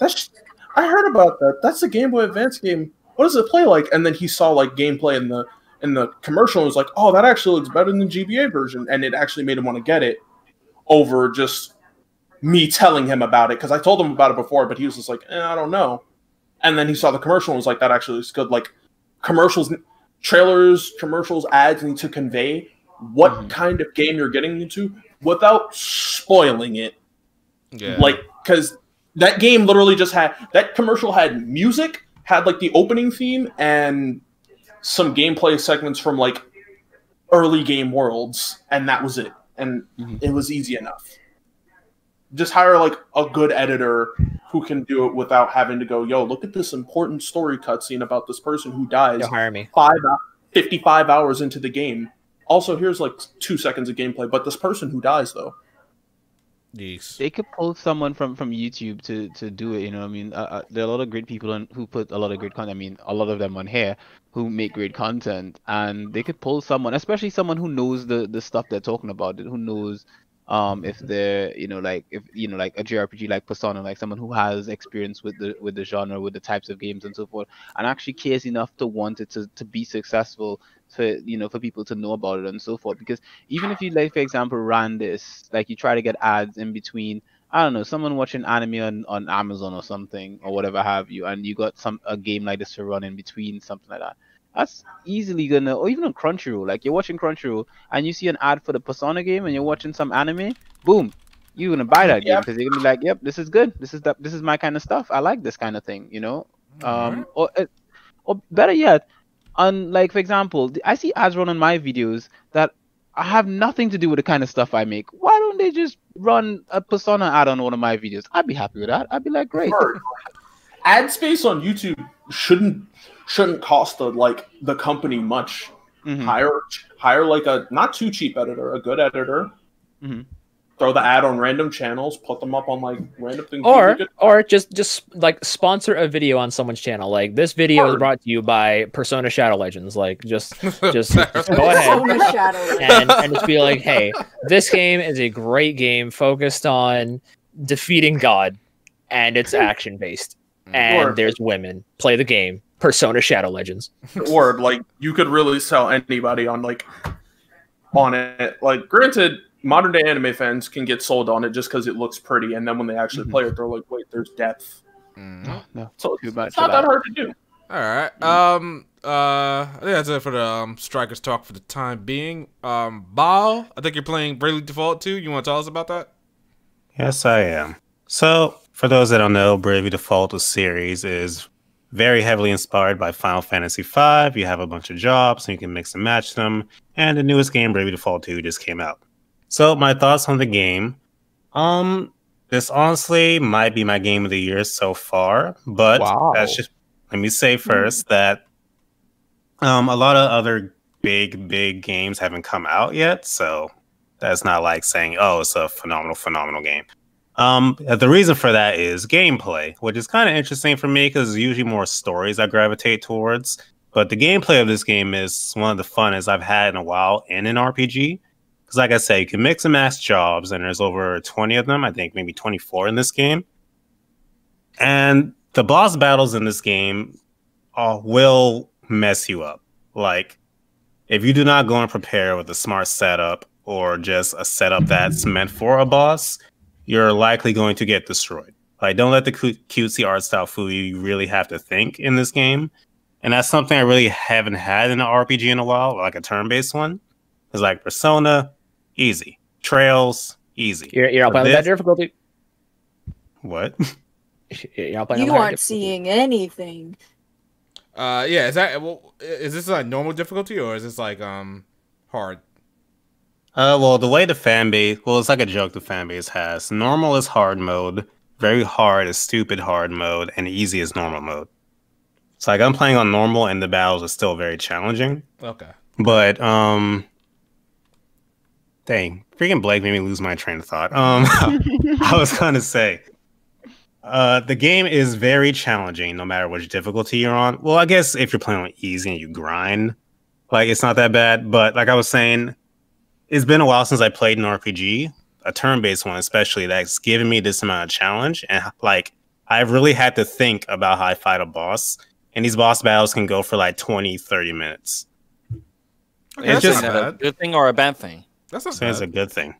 Speaker 3: I heard about that. That's a Game Boy Advance game. What does it play like?" And then he saw like gameplay in the commercial and was like, "Oh, that actually looks better than the GBA version," and it actually made him want to get it over just me telling him about it, because I told him about it before, but he was just like, I don't know. And then he saw the commercial and was like, that actually looks good. Like commercials, trailers, commercials, ads need to convey what kind of game you're getting into without spoiling it.
Speaker 1: Yeah.
Speaker 3: Like, because that game literally just had, that commercial had music, had like the opening theme and some gameplay segments from like early game worlds, and that was it. And it was easy enough. Just hire like a good editor who can do it without having to go, yo, look at this important story cutscene about this person who dies.
Speaker 4: You'll hire me.
Speaker 3: 55 hours into the game. Also, here's like 2 seconds of gameplay, but this person who dies though.
Speaker 1: Yes.
Speaker 2: They could pull someone from YouTube to do it. You know, what I mean, there are a lot of great people who put a lot of great content. I mean, a lot of them on here who make great content, and they could pull someone, especially someone who knows the stuff they're talking about, who knows if they're like a JRPG like Persona, like someone who has experience with the genre, with the types of games and so forth, and actually cares enough to want it to be successful, for people to know about it and so forth. Because even if you, like, for example, ran this, like, you try to get ads in between, I don't know, someone watching anime on Amazon or something or whatever have you, and you got a game like this to run in between, something like that, that's easily gonna, or even on Crunchyroll, like you're watching Crunchyroll and you see an ad for the Persona game and you're watching some anime, boom, you're gonna buy that game because you're gonna be like, yep, this is good, this is my kind of stuff, I like this kind of thing, or better yet, on, like, for example, I see ads run on my videos that I have nothing to do with the kind of stuff I make. Why don't they just run a Persona ad on one of my videos? I'd be happy with that. I'd be like, great.
Speaker 3: Ad space on YouTube shouldn't cost the company much. Hire like a not too cheap editor, a good editor. Throw the ad on random channels, put them up on like random things.
Speaker 4: Or just like sponsor a video on someone's channel. Like, this video is brought to you by Persona Shadow Legends. Like, just go ahead and just be like, hey, this game is a great game focused on defeating God, and it's action based, and there's women. Play the game, Persona Shadow Legends.
Speaker 3: Or like, you could really sell anybody on it. Like, granted, modern day anime fans can get sold on it just because it looks pretty, and then when they actually play it, they're like, "Wait, there's depth."
Speaker 2: No,
Speaker 3: so it's not that hard to do.
Speaker 1: All right. I think that's it for the Strikers talk for the time being. Bao, I think you're playing Bravely Default 2. You want to tell us about that?
Speaker 5: Yes, I am. So, for those that don't know, Bravely Default, a series, is very heavily inspired by Final Fantasy V. You have a bunch of jobs, and you can mix and match them. And the newest game, Bravely Default 2, just came out. So, my thoughts on the game. This honestly might be my game of the year so far, but that's just, let me say first that a lot of other big games haven't come out yet, so that's not like saying, oh, it's a phenomenal game. The reason for that is gameplay, which is kind of interesting for me because it's usually more stories I gravitate towards, but the gameplay of this game is one of the funnest I've had in a while in an RPG. Because, like I say, you can mix and match jobs, and there's over 20 of them. I think maybe 24 in this game. And the boss battles in this game will mess you up. Like, if you do not go and prepare with a smart setup or just a setup that's meant for a boss, you're likely going to get destroyed. Like, don't let the cutesy art style fool you. You really have to think in this game. And that's something I really haven't had in an RPG in a while, like a turn-based one. It's like Persona, easy. Trails, easy.
Speaker 4: You're not playing with that difficulty.
Speaker 5: What?
Speaker 4: You're not playing.
Speaker 6: You aren't seeing anything.
Speaker 1: Yeah. Is this like normal difficulty or is this like hard?
Speaker 5: Well, the way the fan base, it's like a joke the fan base has. Normal is hard mode, very hard is stupid hard mode, and easy is normal mode. So like I'm playing on normal, and the battles are still very challenging.
Speaker 1: Okay.
Speaker 5: But dang, freaking Blake made me lose my train of thought. I was gonna say, the game is very challenging no matter which difficulty you're on. Well, I guess if you're playing on easy and you grind, like it's not that bad. But like I was saying, it's been a while since I played an RPG. a turn-based one, especially that's given me this amount of challenge, and like I really had to think about how I fight a boss, and these boss battles can go for like 20-30 minutes.
Speaker 1: Okay,
Speaker 5: It's just
Speaker 7: a good thing or a bad thing?
Speaker 1: That's not
Speaker 5: so it's a
Speaker 1: bad.
Speaker 5: good thing.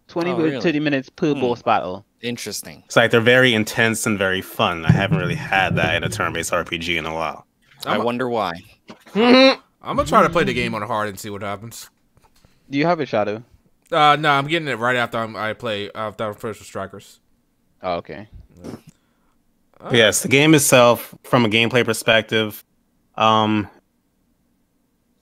Speaker 2: 20
Speaker 7: Oh,
Speaker 2: to
Speaker 7: really?
Speaker 2: 30 minutes per boss battle.
Speaker 7: Interesting.
Speaker 5: It's like they're very intense and very fun. I haven't really had that in a turn-based RPG in a while.
Speaker 7: I wonder why.
Speaker 1: I'm gonna try to play the game on hard and see what happens.
Speaker 2: Do you have a Shadow?
Speaker 1: No, I'm getting it right after I play after First with Strikers.
Speaker 2: Oh, okay.
Speaker 5: Yes, the game itself, from a gameplay perspective, it's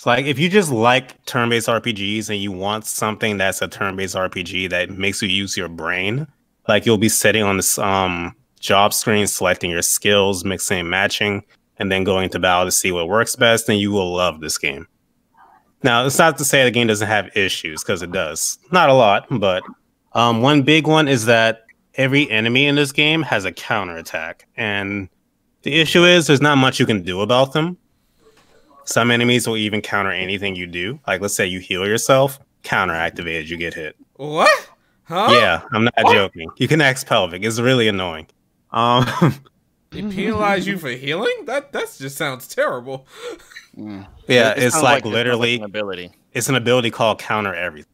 Speaker 5: like if you just like turn-based RPGs and you want something that's a turn-based RPG that makes you use your brain, like you'll be sitting on this job screen, selecting your skills, mixing and matching, and then going to battle to see what works best, then you will love this game. Now, it's not to say the game doesn't have issues, because it does. Not a lot, but one big one is that every enemy in this game has a counterattack. And the issue is there's not much you can do about them. Some enemies will even counter anything you do. Like, let's say you heal yourself, counter activated, you get hit.
Speaker 1: What? Huh?
Speaker 5: Yeah, I'm not joking. You can X pelvic. It's really annoying.
Speaker 1: They penalize you for healing? That just sounds terrible.
Speaker 5: Yeah,
Speaker 7: It
Speaker 5: it's
Speaker 7: sounds
Speaker 5: like
Speaker 7: it sounds
Speaker 5: literally
Speaker 7: an ability.
Speaker 5: it's an ability called counter everything.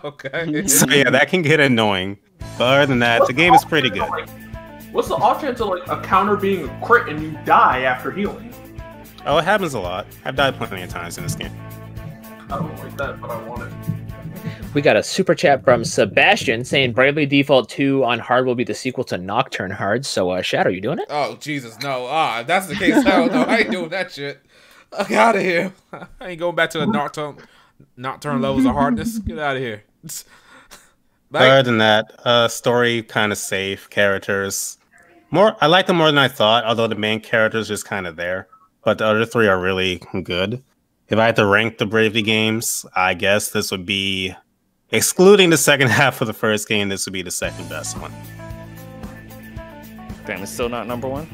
Speaker 1: Okay.
Speaker 5: So yeah, that can get annoying. But other than that, the game is pretty good.
Speaker 3: What's the off chance of like a counter being a crit and you die after healing?
Speaker 5: Oh, it happens a lot. I've died plenty of times in this game.
Speaker 3: I don't like that, but I want it.
Speaker 4: We got a super chat from Sebastian saying Bravely Default 2 on hard will be the sequel to Nocturne Hard. So, Shadow, you doing it?
Speaker 1: Oh, Jesus, no. If that's the case, hell no. I ain't doing that shit. Get out of here. I ain't going back to the nocturne levels of hardness. Get out of here.
Speaker 5: Other than that, story kind of safe. Characters, I like them more than I thought, although the main character is just kind of there. But the other three are really good. If I had to rank the Bravely games, I guess this would be, excluding the second half of the first game, this would be the second best one.
Speaker 7: Damn, it's still not number one?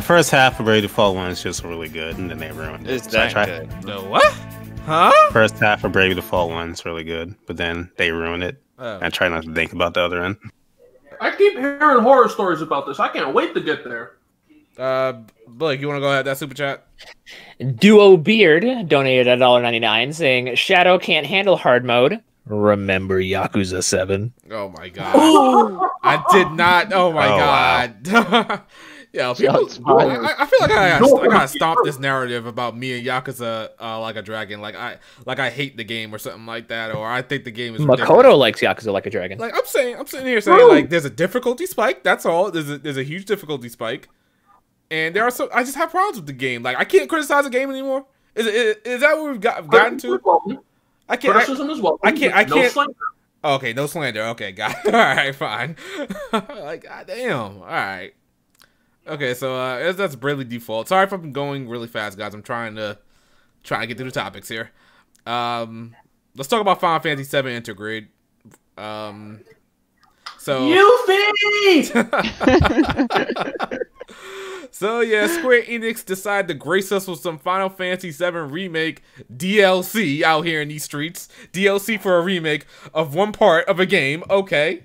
Speaker 5: First half of Bravely Default 1 is just really good, and then they ruined it.
Speaker 7: It's that good.
Speaker 1: No, what? Huh?
Speaker 5: First half of Bravely Default 1 is really good, but then they ruined it. I try not to think about the other end.
Speaker 3: I keep hearing horror stories about this. I can't wait to get there.
Speaker 1: Blake, you want to go ahead that super chat?
Speaker 4: Duo Beard donated $1.99 saying Shadow can't handle hard mode. Remember Yakuza 7.
Speaker 1: Oh my god. I did not. Oh my god. Wow. Yeah, people, I feel like I gotta stomp this narrative about me and Yakuza like a dragon. Like I hate the game or something like that, or I think the game is ridiculous.
Speaker 4: Makoto likes Yakuza like a dragon.
Speaker 1: Like I'm sitting here saying like there's a difficulty spike. That's all. There's a huge difficulty spike, and I just have problems with the game. Like I can't criticize the game anymore. Is that what we've gotten to? I can't.
Speaker 3: Criticism as well.
Speaker 1: I can't.
Speaker 3: No slander.
Speaker 1: Okay, no slander. Okay, got it. All right, fine. Like goddamn. All right. Okay, so that's Bravely Default. Sorry if I'm going really fast, guys. I'm trying to get through the topics here. Let's talk about Final Fantasy VII Intergrade. So yeah, Square Enix decided to grace us with some Final Fantasy VII Remake DLC out here in these streets. DLC for a remake of one part of a game. Okay.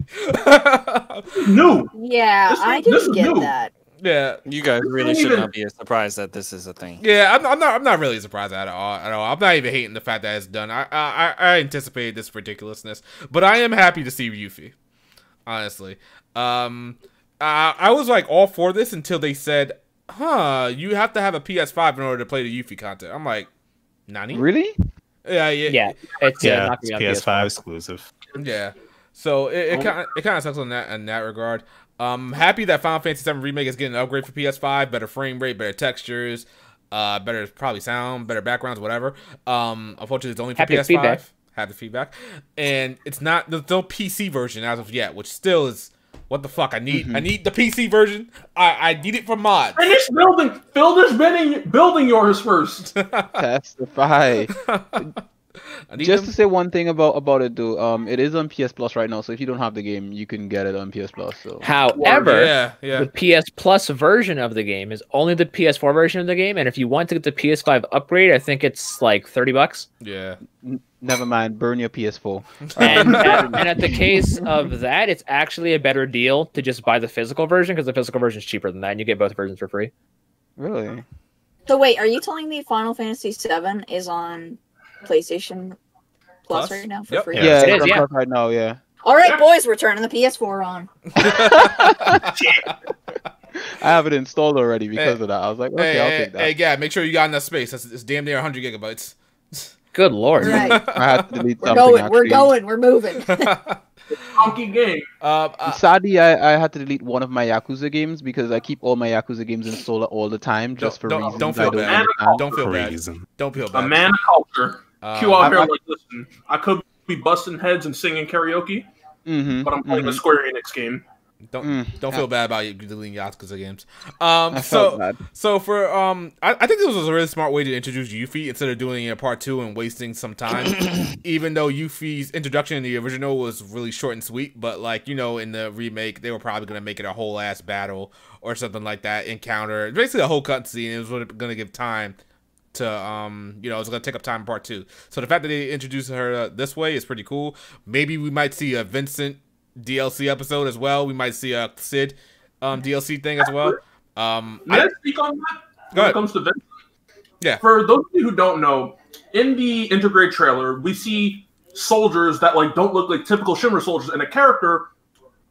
Speaker 3: No.
Speaker 6: Yeah, I didn't get that.
Speaker 1: Yeah,
Speaker 7: you guys really should not be surprised that this is a thing.
Speaker 1: Yeah, I'm not really surprised at all. I'm not even hating the fact that it's done. I anticipated this ridiculousness, but I am happy to see Yuffie. Honestly, I was like all for this until they said, you have to have a PS5 in order to play the Yuffie content. I'm like, nani?
Speaker 2: Really?
Speaker 1: Yeah.
Speaker 4: It's
Speaker 5: PS5 exclusive.
Speaker 1: Yeah, so it kind of sucks in that regard. Happy that Final Fantasy VII Remake is getting an upgrade for PS5, better frame rate, better textures, better probably sound, better backgrounds, whatever. Unfortunately, it's only for PS5. Have the feedback, and there's no PC version as of yet, which still is what the fuck. I need the PC version. I need it for mods.
Speaker 3: Finish building. Builders building yours first.
Speaker 2: Testify. Just to say one thing about it though, it is on PS Plus right now, so if you don't have the game, you can get it on PS Plus. So
Speaker 4: however, the PS Plus version of the game is only the PS4 version of the game, and if you want to get the PS5 upgrade, I think it's like $30.
Speaker 1: Yeah.
Speaker 2: Never mind, burn your PS4.
Speaker 4: And at the case of that, it's actually a better deal to just buy the physical version because the physical version is cheaper than that, and you get both versions for free.
Speaker 2: Really?
Speaker 6: So wait, are you telling me Final Fantasy VII is on PlayStation Plus right now for free?
Speaker 2: Yeah, it is. Yeah, right now. Yeah.
Speaker 6: All right, boys, we're turning the PS4 on.
Speaker 2: I have it installed already because of that. I was like, okay, I'll take that.
Speaker 1: Hey, Gab, make sure you got enough space. It's damn near 100 gigabytes.
Speaker 4: Good lord.
Speaker 6: Right.
Speaker 2: I had to delete
Speaker 6: we're
Speaker 2: something.
Speaker 6: We're moving.
Speaker 3: Funky game.
Speaker 2: Sadly, I had to delete one of my Yakuza games because I keep all my Yakuza games installed all the time just for reasons
Speaker 1: don't feel bad. Don't feel bad. Don't feel bad.
Speaker 3: A man of culture. Q out here, like, listen, I could be busting heads and singing karaoke, but I'm playing a Square Enix game.
Speaker 1: Don't feel bad about you deleting Yakuza games. So for I think this was a really smart way to introduce Yuffie instead of doing it part 2 and wasting some time. Even though Yuffie's introduction in the original was really short and sweet, but like, you know, in the remake they were probably gonna make it a whole ass battle or something like that. Encounter, basically a whole cutscene. It was gonna give time to you know, it's gonna take up time in part 2. So the fact that they introduced her this way is pretty cool. Maybe we might see a Vincent DLC episode as well. We might see a Sid DLC thing as well.
Speaker 3: May I speak on that when it comes to Vincent?
Speaker 1: Yeah.
Speaker 3: For those of you who don't know, in the Intergrade trailer, we see soldiers that like don't look like typical Shimmer soldiers, and a character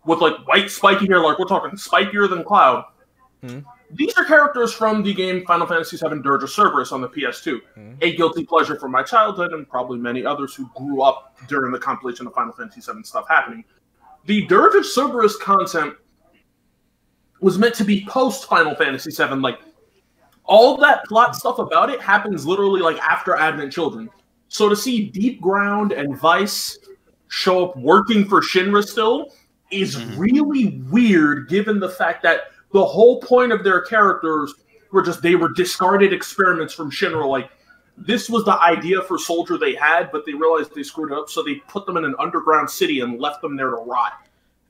Speaker 3: with like white spiky hair, like we're talking spikier than Cloud. These are characters from the game Final Fantasy VII Dirge of Cerberus on the PS2. A guilty pleasure from my childhood and probably many others who grew up during the compilation of Final Fantasy VII stuff happening. The Dirge of Cerberus content was meant to be post Final Fantasy VII. Like, all that plot stuff about it happens literally like after Advent Children. So to see Deep Ground and Vice show up working for Shinra still is really weird, given the fact that the whole point of their characters were just, they were discarded experiments from Shinra. Like, this was the idea for Soldier they had, but they realized they screwed it up, so they put them in an underground city and left them there to rot.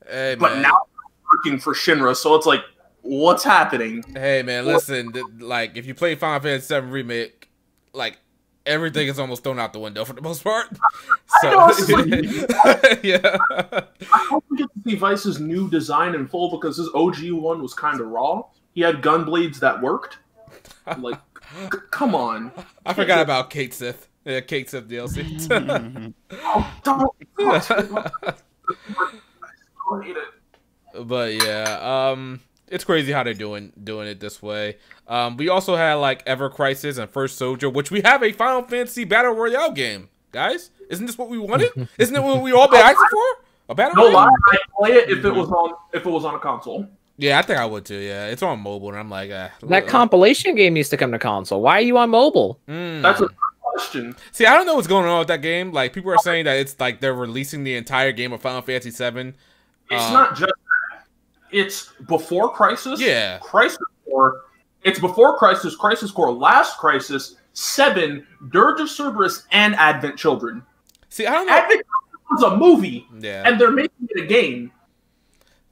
Speaker 1: Hey,
Speaker 3: but now they're working for Shinra, so it's like, what's happening?
Speaker 1: Hey, man, listen, like, if you play Final Fantasy VII Remake, like, everything is almost thrown out the window for the most part. So,
Speaker 3: yeah. I hope we get to see Vice's new design in full, because his OG one was kind of raw. He had gun blades that worked. Like, come on.
Speaker 1: I forgot about Kate Sith. Yeah, Kate Sith DLC.
Speaker 3: Oh, don't.
Speaker 1: But yeah, it's crazy how they're doing it this way. We also had like Ever Crisis and First Soldier, which we have a Final Fantasy Battle Royale game, guys. Isn't this what we wanted? Isn't it what we all been asking for? A battle royale?
Speaker 3: No lie, I'd play it if it was on a console.
Speaker 1: Yeah, I think I would too. Yeah, it's on mobile, and I'm like,
Speaker 4: that compilation game needs to come to console. Why are you on mobile?
Speaker 3: That's a good question.
Speaker 1: See, I don't know what's going on with that game. Like, people are saying that it's like they're releasing the entire game of Final Fantasy VII.
Speaker 3: It's not just that. It's before Crisis.
Speaker 1: Yeah.
Speaker 3: Crisis Core. It's before Crisis, Crisis Core, Last Crisis, 7, Dirge of Cerberus, and Advent Children.
Speaker 1: See, I don't know.
Speaker 3: Advent Children was a movie,
Speaker 1: and
Speaker 3: they're making it a game.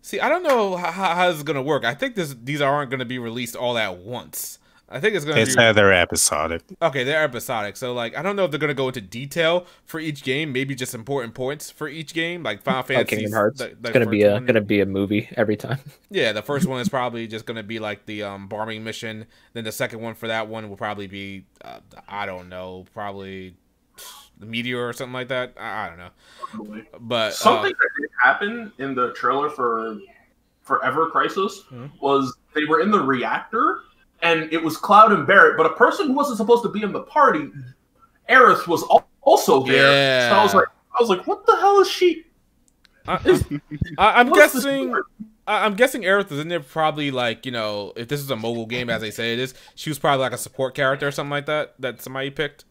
Speaker 1: See, I don't know how this is gonna work. I think these aren't gonna be released all at once. I think it's gonna.
Speaker 5: They said they're episodic.
Speaker 1: Okay, they're episodic. So like, I don't know if they're gonna go into detail for each game. Maybe just important points for each game, like Final Fantasy.
Speaker 4: Kingdom Hearts. It's gonna be a movie every time.
Speaker 1: Yeah, the first one is probably just gonna be like the bombing mission. Then the second one for that one will probably be I don't know, probably the meteor or something like that. I don't know. But
Speaker 3: something that did happen in the trailer for Ever Crisis was they were in the reactor. And it was Cloud and Barrett, but a person who wasn't supposed to be in the party, Aerith, was also there.
Speaker 1: Yeah.
Speaker 3: So I was like, what the hell is she?
Speaker 1: I'm guessing Aerith is in there probably like, you know, if this is a mobile game as they say it is, she was probably like a support character or something like that somebody picked.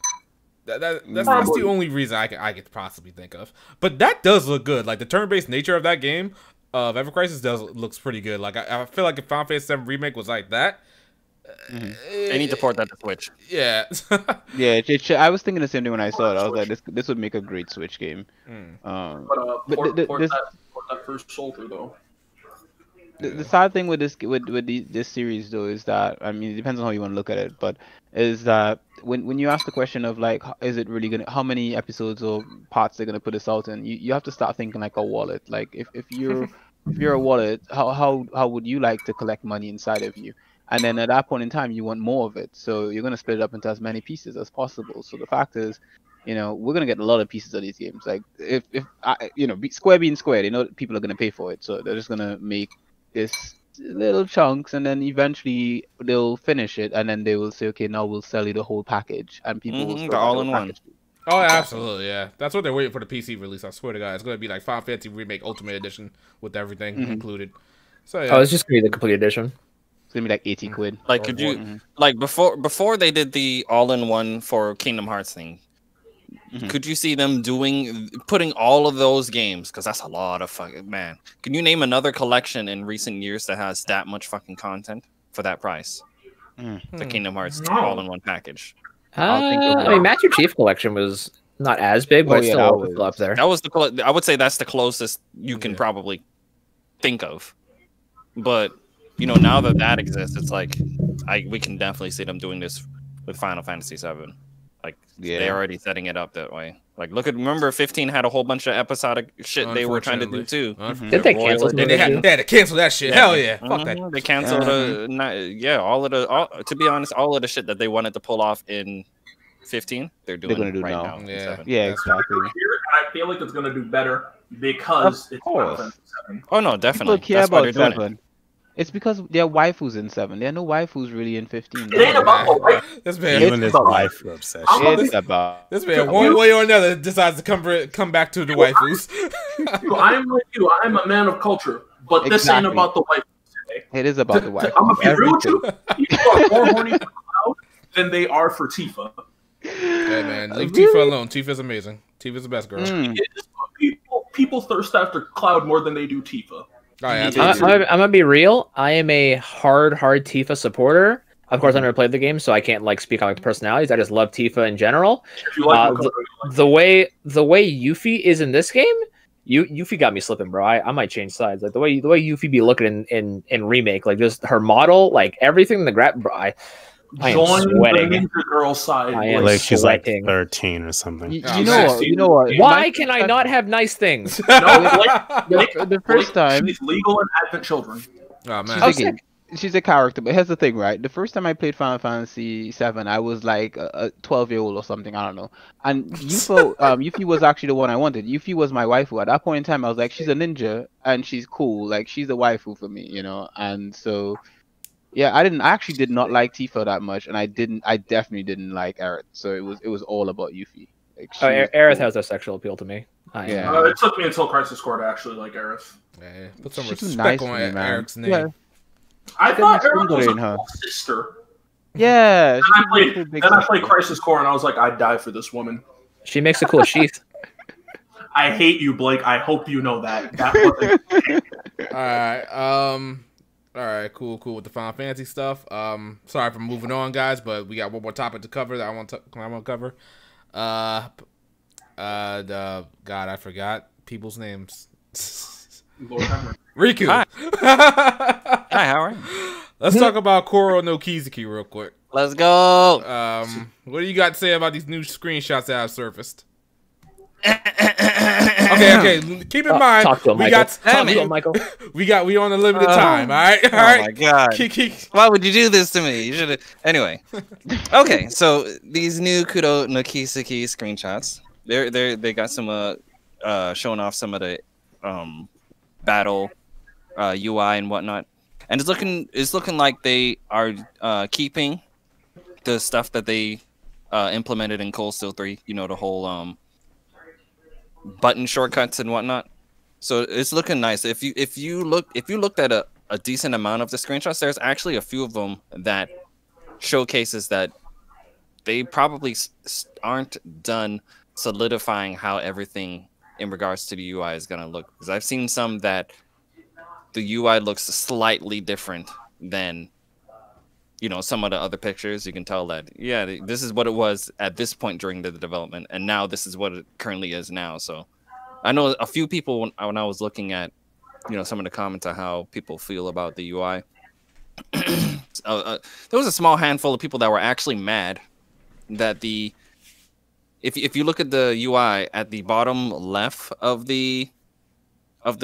Speaker 1: That's the only reason I could possibly think of. But that does look good. Like the turn-based nature of that game of Ever Crisis looks pretty good. Like I feel like if Final Fantasy VII Remake was like that,
Speaker 7: They need to port that to Switch.
Speaker 1: Yeah.
Speaker 2: Yeah, I was thinking the same thing when I saw it. I was like, this would make a great Switch game.
Speaker 3: But port that first soldier though.
Speaker 2: The sad thing with this series though is that, I mean, it depends on how you want to look at it, but is that when you ask the question of like, is it really gonna, how many episodes or parts they're gonna put this out in, you have to start thinking like a wallet. Like if you're a wallet, how would you like to collect money inside of you? And then at that point in time, you want more of it, so you're gonna split it up into as many pieces as possible. So the fact is, we're gonna get a lot of pieces of these games. Like if Square being Square, they know that people are gonna pay for it, so they're just gonna make this little chunks, and then eventually they'll finish it, and then they will say, okay, now we'll sell you the whole package, and people will
Speaker 7: the all-in-one.
Speaker 1: Oh, absolutely, yeah. That's what they're waiting for the PC release. I swear to God, it's gonna be like Final Fantasy Remake Ultimate Edition with everything included. So yeah.
Speaker 4: Oh, it's just gonna be the complete edition.
Speaker 2: It's gonna be like 80 quid.
Speaker 7: Like, could you like before they did the all-in-one for Kingdom Hearts thing? Could you see them putting all of those games? Because that's a lot of fucking, man. Can you name another collection in recent years that has that much fucking content for that price? The Kingdom Hearts all-in-one package.
Speaker 4: I mean, Master Chief Collection was not as big, but still up there.
Speaker 7: That was I would say that's the closest you can probably think of. But now that exists, it's like we can definitely see them doing this with Final Fantasy VII. Like, they're already setting it up that way. Like, remember 15 had a whole bunch of episodic shit they were trying to do too.
Speaker 4: Did they cancel?
Speaker 1: They had to cancel that shit. Hell yeah, fuck that.
Speaker 7: They canceled to be honest, all of the shit that they wanted to pull off in 15, they're doing it right now.
Speaker 2: Yeah, exactly.
Speaker 3: I feel like it's gonna do better because it's Final Fantasy VII.
Speaker 7: Oh no, definitely.
Speaker 2: People care about 7. It's because there are waifus in 7. There are no waifus really in 15.
Speaker 3: It ain't about the waifu.
Speaker 1: This man,
Speaker 5: even this waifu obsession.
Speaker 1: This man, one way or another, decides to come back to the waifus.
Speaker 3: I'm like you. I'm a man of culture, but this ain't about the waifus today.
Speaker 2: It is about the waifus.
Speaker 3: I'm gonna be real with you. People are more horny for Cloud than they are for Tifa.
Speaker 1: Hey man, leave Tifa alone. Tifa's amazing. Tifa's the best girl.
Speaker 3: People thirst after Cloud more than they do Tifa.
Speaker 1: Oh, yeah,
Speaker 4: I'm gonna be real. I am a hard Tifa supporter. Of course, I never played the game, so I can't speak on the personalities. I just love Tifa in general. The way Yuffie is in this game, Yuffie got me slipping, bro. I might change sides. Like the way Yuffie be looking in Remake, like just her model, like everything in the grab, bro. I am sweating.
Speaker 3: The Ninja Girl side.
Speaker 4: I am
Speaker 5: like she's like
Speaker 4: sweating.
Speaker 5: 13 or something.
Speaker 2: You know what?
Speaker 4: Why can I not have nice things?
Speaker 2: The first time
Speaker 3: she's legal and Advent children.
Speaker 1: Oh man,
Speaker 2: she's a character. But here's the thing, right? The first time I played Final Fantasy VII, I was like a 12-year-old or something. I don't know. And Yuffie was actually the one I wanted. Yuffie was my waifu. At that point in time, I was like, she's a ninja and she's cool. Like she's a waifu for me, And so. Yeah, I actually did not like Tifa that much, and I definitely didn't like Aerith. So it was all about Yuffie. Like,
Speaker 4: Aerith has a sexual appeal to me.
Speaker 3: It took me until Crisis Core to actually like Aerith.
Speaker 1: Yeah, put some respect on Aerith's name.
Speaker 2: Yeah.
Speaker 3: I thought Aerith was her sister.
Speaker 2: Yeah.
Speaker 3: Then I played Crisis Core, and I was like, I'd die for this woman.
Speaker 4: She makes a cool sheath.
Speaker 3: I hate you, Blake. I hope you know that. That wasn't.
Speaker 1: All right, cool with the Final Fantasy stuff. Sorry for moving on, guys, but we got one more topic to cover that I want to cover. God, I forgot people's names. Riku.
Speaker 7: Hi, how are you?
Speaker 1: Let's talk about Koro no Kizuki real quick.
Speaker 7: Let's go.
Speaker 1: What do you got to say about these new screenshots that have surfaced? Okay. Keep in mind, we on a limited time. All right.
Speaker 7: My God. Why would you do this to me? You should have. Anyway. Okay. So these new Kuro no Kiseki screenshots. They got some showing off some of the battle UI and whatnot, and it's looking like they are keeping the stuff that they implemented in Cold Steel 3. The whole button shortcuts and whatnot. So it's looking nice. If you looked at a decent amount of the screenshots, there's actually a few of them that showcases that they probably aren't done solidifying how everything in regards to the UI is going to look. Because I've seen some that the UI looks slightly different than you know, some of the other pictures, you can tell that, yeah, this is what it was at this point during the development, and now this is what it currently is now. So I know a few people when I was looking at, you know, some of the comments on how people feel about the UI. There was a small handful of people that were actually mad that if you look at the UI at the bottom left of the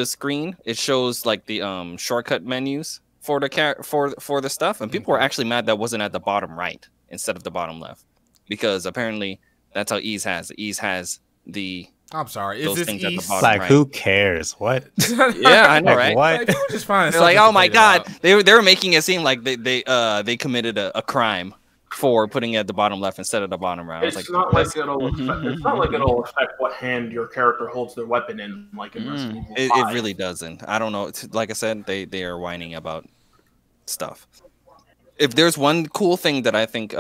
Speaker 7: screen, it shows like the shortcut menus for the stuff, and people were actually mad that wasn't at the bottom right instead of the bottom left, because apparently that's how Ease has it. Ease has the
Speaker 1: I'm sorry, is
Speaker 7: those
Speaker 1: this
Speaker 7: things at the
Speaker 1: East?
Speaker 7: bottom
Speaker 5: Like,
Speaker 7: right.
Speaker 5: who cares? What?
Speaker 7: Yeah, I know,
Speaker 5: Like,
Speaker 7: right?
Speaker 5: what?
Speaker 1: Like, people just find
Speaker 7: They're like,
Speaker 1: something
Speaker 7: oh
Speaker 1: to
Speaker 7: my
Speaker 1: complain
Speaker 7: god,
Speaker 1: about.
Speaker 7: they were making it seem like they committed a crime for putting it at the bottom left instead of the bottom right. I was
Speaker 3: It's
Speaker 7: like,
Speaker 3: not like it'll affect, it's not like it'll affect what hand your character holds their weapon in, like in Resident Evil 5.
Speaker 7: it really doesn't. I don't know. Like I said, they are whining about stuff. If there's one cool thing that I think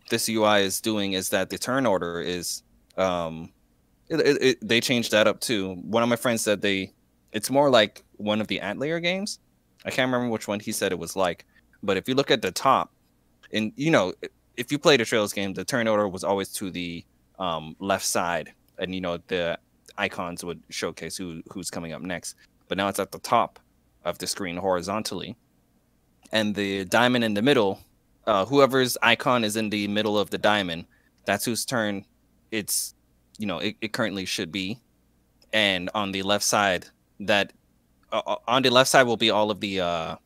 Speaker 7: this UI is doing, is that the turn order is they changed that up too. One of my friends said it's more like one of the Atlayer games. I can't remember which one he said it was like, but if you look at the top, and you know, if you played a Trails game, the turn order was always to the left side, and you know the icons would showcase who's coming up next. But now it's at the top of the screen horizontally, and the diamond in the middle, whoever's icon is in the middle of the diamond, that's whose turn it's, you know, it currently should be. And on the left side, will be all of the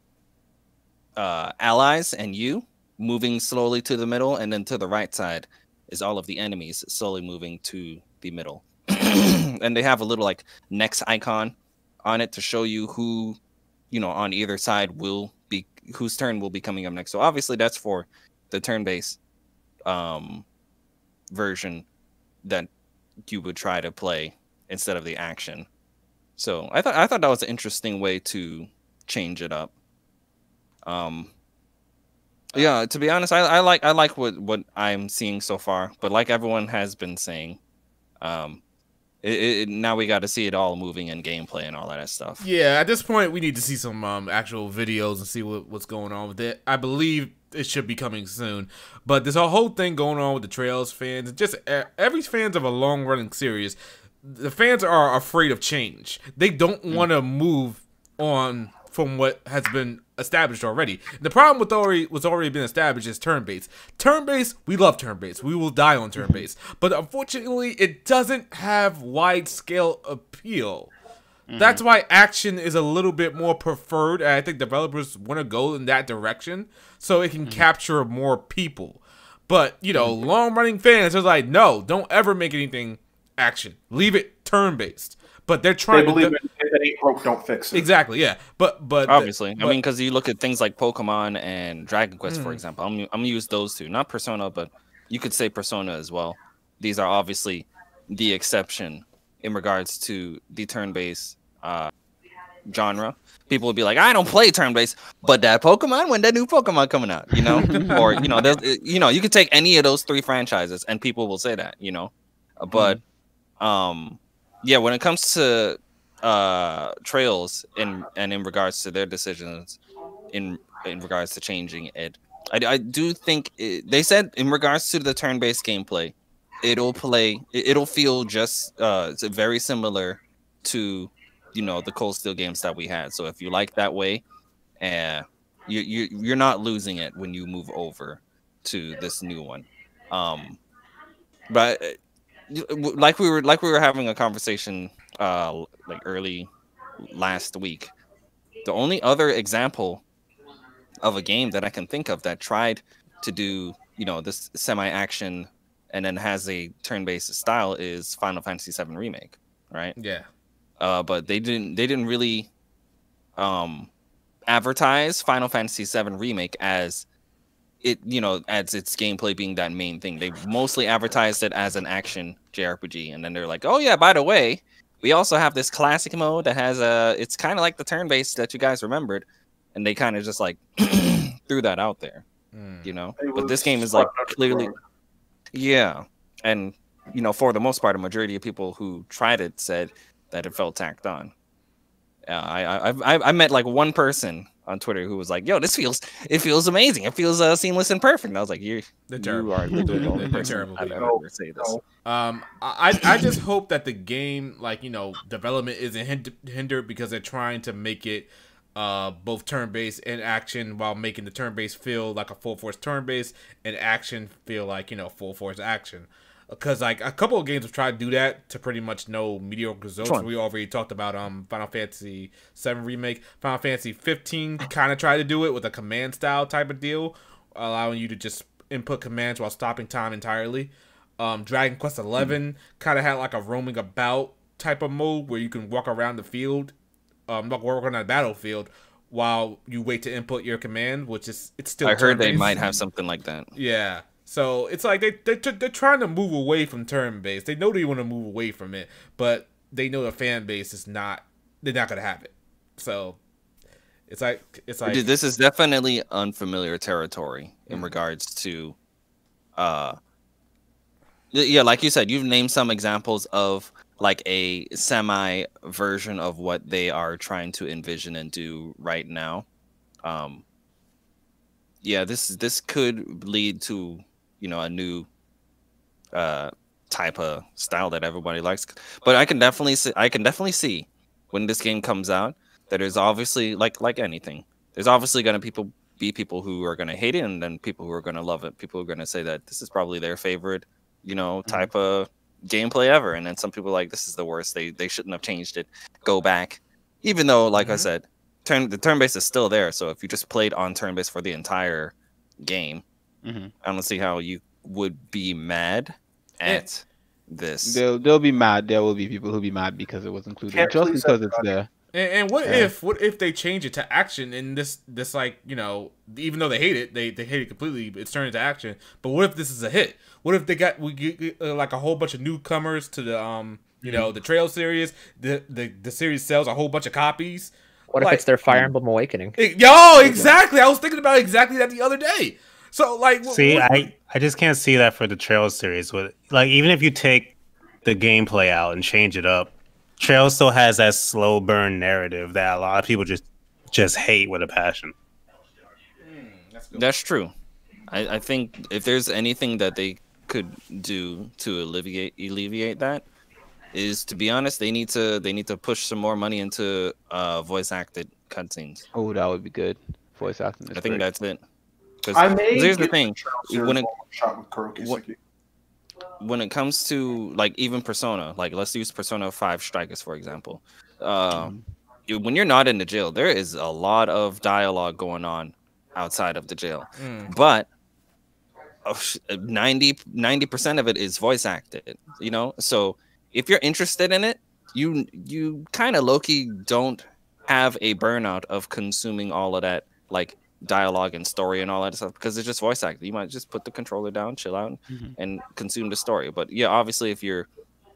Speaker 7: allies and you moving slowly to the middle, and then to the right side is all of the enemies slowly moving to the middle. And they have a little like next icon on it to show you who, you know, on either side will be, whose turn will be coming up next. So obviously that's for the turn-based version that you would try to play instead of the action. So I thought that was an interesting way to change it up. Yeah, to be honest, I like what I'm seeing so far, but like everyone has been saying, now we got to see it all moving in gameplay and all that stuff.
Speaker 1: Yeah, at this point, we need to see some actual videos and see what's going on with it. I believe it should be coming soon. But this whole thing going on with the Trails fans, just every fans of a long-running series, the fans are afraid of change. They don't want to move on from what has been established already. The problem with what's already been established is turn-based. Turn-based, we love turn-based. We will die on turn-based. But unfortunately, it doesn't have wide-scale appeal. That's why action is a little bit more preferred, and I think developers want to go in that direction so it can capture more people. But, you know, long-running fans are like, no, don't ever make anything action. Leave it turn-based. But they're trying
Speaker 3: to believe if it ain't broke, don't fix it.
Speaker 1: Exactly, yeah. But
Speaker 7: obviously, I mean, because you look at things like Pokemon and Dragon Quest, for example. I'm gonna use those two, not Persona, but you could say Persona as well. These are obviously the exception in regards to the turn-based genre. People would be like, I don't play turn-based, but that Pokemon, when that new Pokemon coming out, you know, or you know, you could take any of those three franchises and people will say that, you know, but yeah, when it comes to Trails and in regards to their decisions in regards to changing it, I do think they said in regards to the turn-based gameplay, it'll feel just very similar to, you know, the Cold Steel games that we had. So if you like that way, you're not losing it when you move over to this new one. But like we were having a conversation like early last week, the only other example of a game that I can think of that tried to do, you know, this semi-action and then has a turn-based style is Final Fantasy VII Remake, right?
Speaker 1: Yeah.
Speaker 7: But they didn't really advertise Final Fantasy VII Remake as it, you know, as its gameplay being that main thing. They mostly advertised it as an action JRPG, and then they're like, oh yeah, by the way, we also have this classic mode that has it's kind of like the turn-based that you guys remembered, and they kind of just like threw that out there, you know. But this game is like clearly, yeah, and you know, for the most part, a majority of people who tried it said that it felt tacked on. I met like one person on Twitter who was like, "Yo, it feels amazing. It feels seamless and perfect." And I was like, "You are literally the only person I've ever say this."
Speaker 1: I just hope that the game, like, you know, development isn't hindered because they're trying to make it both turn-based and action, while making the turn-based feel like a full force turn-based and action feel like, you know, full force action. Because like a couple of games have tried to do that to pretty much no mediocre results. We already talked about Final Fantasy VII Remake. Final Fantasy 15 kind of tried to do it with a command style type of deal, allowing you to just input commands while stopping time entirely. Dragon Quest 11 kind of had like a roaming about type of mode where you can walk around the field, walk around the battlefield while you wait to input your command, which is it's still.
Speaker 7: I heard they might have something like that.
Speaker 1: Yeah. So it's like they're trying to move away from turn-based. They know they want to move away from it, but they know the fan base is not. They're not gonna have it. So it's like
Speaker 7: Dude, this is definitely unfamiliar territory in regards to, yeah, like you said, you've named some examples of like a semi version of what they are trying to envision and do right now. Yeah, this could lead to, you know, a new type of style that everybody likes. But I can definitely see when this game comes out that there's obviously like anything. There's obviously going to be people who are going to hate it, and then people who are going to love it. People who are going to say that this is probably their favorite, you know, type of gameplay ever, and then some people are like, this is the worst. They shouldn't have changed it. Go back. Even though, like I said, the turn base is still there. So if you just played on turn base for the entire game, I don't see how you would be mad at this.
Speaker 2: They'll be mad. There will be people who'll be mad because it was included, just because it's there.
Speaker 1: And what if they change it to action, and this like, you know, even though they hate it, they hate it completely, it's turned into action. But what if this is a hit? What if we get like a whole bunch of newcomers to the you know, the Trail series? The series sells a whole bunch of copies.
Speaker 4: What if it's their Fire Emblem Awakening?
Speaker 1: Exactly. I was thinking about exactly that the other day. So like,
Speaker 5: I just can't see that for the Trail series. With like, even if you take the gameplay out and change it up, Trail still has that slow burn narrative that a lot of people just hate with a passion.
Speaker 7: That's true. I think if there's anything that they could do to alleviate that, is, to be honest, they need to push some more money into voice acted cutscenes.
Speaker 2: Oh, that would be good. Voice acting.
Speaker 7: I think that's it.
Speaker 3: Because
Speaker 7: here's the thing: when it comes to like even Persona, like let's use Persona 5 Strikers for example. When you're not in the jail, there is a lot of dialogue going on outside of the jail, but 90% of it is voice acted. You know, so if you're interested in it, you kind of low-key don't have a burnout of consuming all of that like dialogue and story and all that stuff, because it's just voice acting. You might just put the controller down, chill out, and consume the story. But yeah, obviously if you're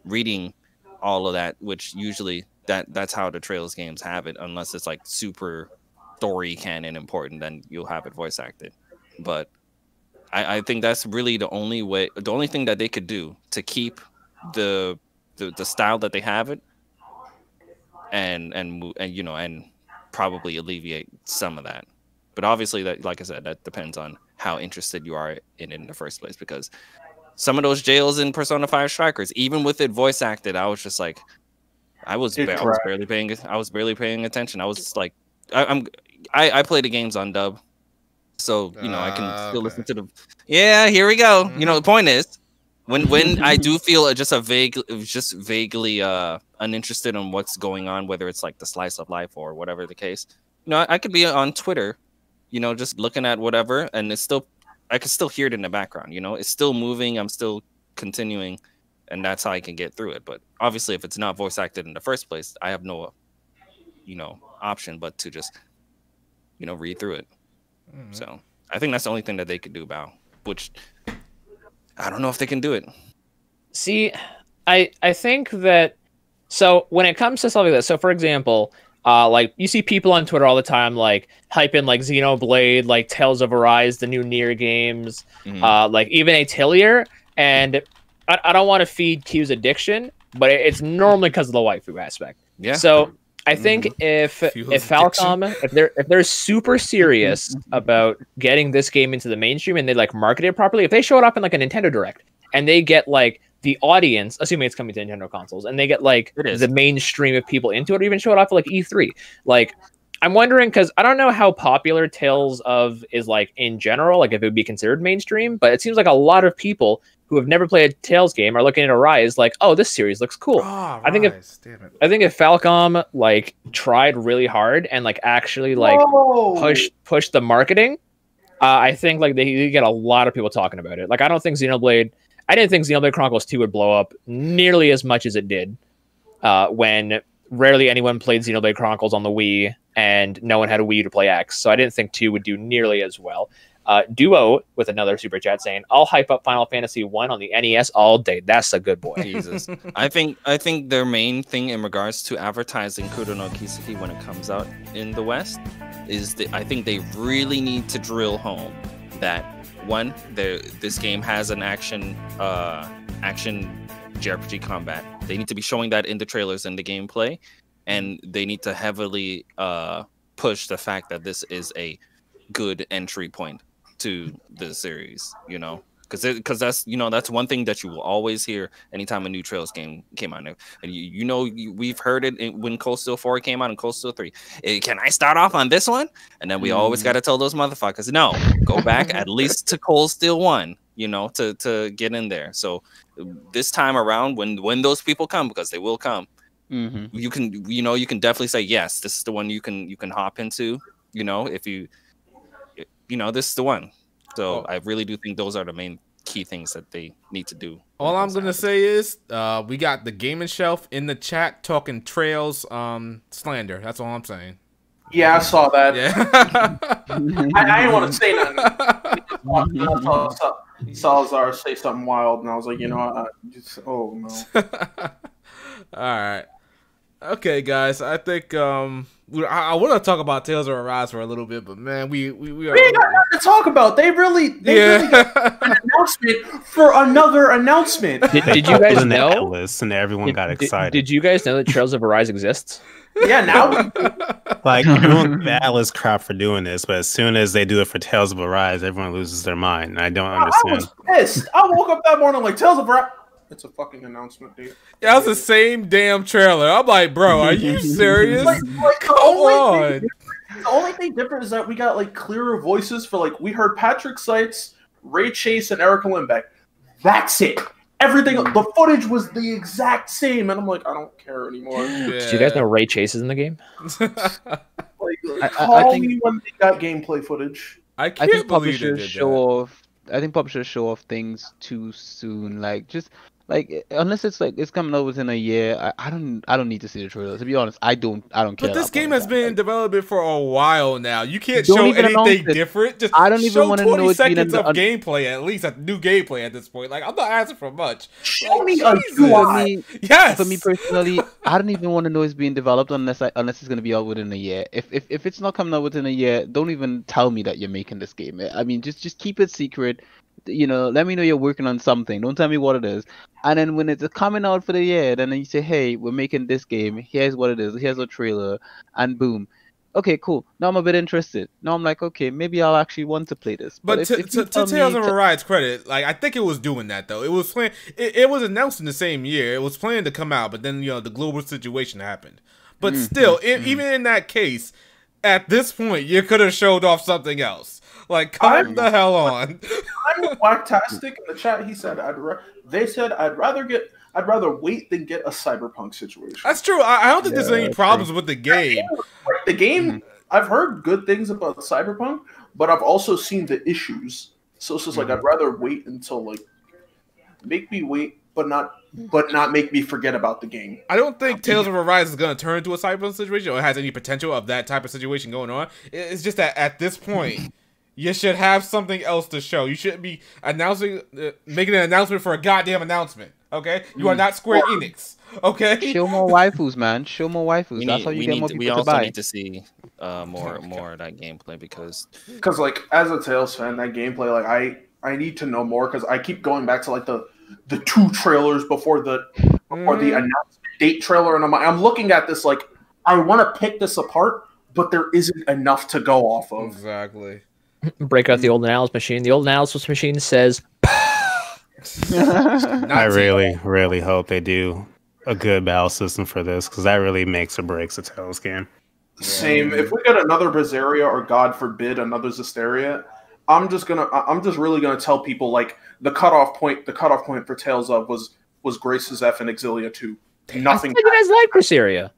Speaker 7: reading all of that, which usually that's how the Trails games have it, unless it's like super story canon important, then you'll have it voice acted. But I think that's really the only thing that they could do to keep the style that they have it, and you know, and probably alleviate some of that. But obviously, that, like I said, that depends on how interested you are in it in the first place. Because some of those jails in Persona 5 Strikers, even with it voice acted, I was just like, I was barely paying attention. I was just like, I play the games on dub, so you know I can still listen to the. Yeah, here we go. You know, the point is, when I do feel just vaguely uninterested in what's going on, whether it's like the slice of life or whatever the case, you know, I could be on Twitter, you know, just looking at whatever, and I can still hear it in the background. You know, it's still moving. I'm still continuing, and that's how I can get through it. But obviously, if it's not voice acted in the first place, I have no, you know, option but to just, you know, read through it. So I think that's the only thing that they could do about, which I don't know if they can do it.
Speaker 4: See, I think that, so when it comes to stuff like this, so for example, like you see people on Twitter all the time, like hyping like Xenoblade, like Tales of Arise, the new Nier games, like even Atelier. And I don't want to feed Q's addiction, but it's normally because of the waifu aspect.
Speaker 7: Yeah.
Speaker 4: So I think if
Speaker 1: Fuels
Speaker 4: Falcom, if they're super serious about getting this game into the mainstream and they like market it properly, if they show it up in like a Nintendo Direct and they get like the audience, assuming it's coming to Nintendo consoles, and they get like the mainstream of people into it, or even show it off at like E3, like I'm wondering, because I don't know how popular Tales of is like in general, like if it would be considered mainstream, but it seems like a lot of people who have never played a Tales game are looking at Arise like, oh, this series looks cool. I think if Falcom like tried really hard and like actually like push the marketing, I think like they get a lot of people talking about it. Like I didn't think Xenoblade Chronicles 2 would blow up nearly as much as it did when rarely anyone played Xenoblade Chronicles on the Wii and no one had a Wii to play X. So I didn't think 2 would do nearly as well. Duo with another super chat saying, "I'll hype up Final Fantasy 1 on the NES all day." That's a good boy.
Speaker 7: Jesus. I think their main thing in regards to advertising Kuro no Kiseki when it comes out in the West is that I think they really need to drill home that one, this game has an action JRPG combat. They need to be showing that in the trailers and the gameplay, and they need to heavily push the fact that this is a good entry point to the series, you know, because that's, you know, that's one thing that you will always hear anytime a new Trails game came out. And we've heard it when Cold Steel 4 came out and Cold Steel 3. Can I start off on this one? And then we always got to tell those motherfuckers, no, go back at least to Cold Steel 1, you know, to get in there. So this time around, when those people come, because they will come, you can definitely say, yes, this is the one you can hop into, you know, if this is the one. So I really do think those are the main key things that they need to do.
Speaker 1: All I'm gonna say is we got the gaming shelf in the chat talking Trails slander. That's all I'm saying.
Speaker 3: Yeah, I saw that.
Speaker 1: Yeah.
Speaker 3: I didn't want to say nothing. I saw Salazar say something wild, and I was like, oh no.
Speaker 1: All right. Okay, guys. I think I want to talk about Tales of Arise for a little bit, but man, we
Speaker 3: ain't got nothing to talk about. They really got an announcement for another announcement.
Speaker 4: Did you guys know?
Speaker 5: And everyone got excited.
Speaker 4: Did you guys know that Trails of Arise exists?
Speaker 3: Yeah, now
Speaker 5: like everyone the Atlas crap for doing this, but as soon as they do it for Tales of Arise, everyone loses their mind. And I don't understand.
Speaker 3: I was pissed. I woke up that morning like Tales of Arise. It's a fucking announcement, dude.
Speaker 1: Yeah, it was the same damn trailer. I'm like, bro, are you serious? Come on.
Speaker 3: The only thing different is that we got like clearer voices for like we heard Patrick Seitz, Ray Chase, and Erica Lindbeck. That's it. Everything, the footage was the exact same, and I'm like, I don't care anymore.
Speaker 1: Yeah.
Speaker 4: Did you guys know Ray Chase is in the game?
Speaker 3: Call me when they got gameplay footage.
Speaker 1: I think
Speaker 2: publishers show off. I think publishers show off things too soon. Like just. Like unless it's like it's coming out within a year, I don't need to see the trailer. To be honest, I don't care.
Speaker 1: But this game has been in development for a while now. You can't show anything different. Just
Speaker 2: I don't even want to know
Speaker 1: 20 seconds of gameplay, at least a new gameplay at this point. Like I'm not asking for much.
Speaker 3: Show me a UI.
Speaker 1: Yes.
Speaker 2: For me personally, I don't even want to know it's being developed unless it's going to be out within a year. If it's not coming out within a year, don't even tell me that you're making this game. I mean, just keep it secret. You know, let me know you're working on something. Don't tell me what it is. And then when it's coming out for the year, then you say, hey, we're making this game. Here's what it is. Here's a trailer. And boom. Okay, cool. Now I'm a bit interested. Now I'm like, okay, maybe I'll actually want to play this.
Speaker 1: But to Tales of Arise credit, like I think it was doing that though. It was playing. It was announced in the same year. It was planned to come out, but then the global situation happened. But still, even in that case, at this point, you could have showed off something else. Like, calm the hell on.
Speaker 3: I'm Blacktastic in the chat. He said, I'd rather wait than get a cyberpunk situation.
Speaker 1: That's true. I don't think there's any problems with the game.
Speaker 3: The game, I've heard good things about cyberpunk, but I've also seen the issues. So it's just like I'd rather wait until like make me wait, but not make me forget about the game.
Speaker 1: I don't think Tales of Arise is going to turn into a cyberpunk situation or has any potential of that type of situation going on. It's just that at this point. You should have something else to show. You shouldn't be making an announcement for a goddamn announcement. Okay, you are not Square Enix. Okay,
Speaker 2: show more waifus, man. Show more waifus. That's how you get more people to buy.
Speaker 7: We also need to see more of that gameplay because
Speaker 3: like as a Tales fan, that gameplay, like I need to know more because I keep going back to like the 2 trailers before the announcement date trailer, and I'm looking at this like I want to pick this apart, but there isn't enough to go off of.
Speaker 1: Exactly.
Speaker 4: Break out the old analysis machine. The old analysis machine says,
Speaker 5: I really hope they do a good battle system for this, because that really makes or breaks a Tales game.
Speaker 3: Same. If we get another Berseria or God forbid another Zestiria, I'm just really gonna tell people like the cutoff point for Tales of was Grace's F and Exilia 2. Nothing.
Speaker 4: I think you guys like Berseria.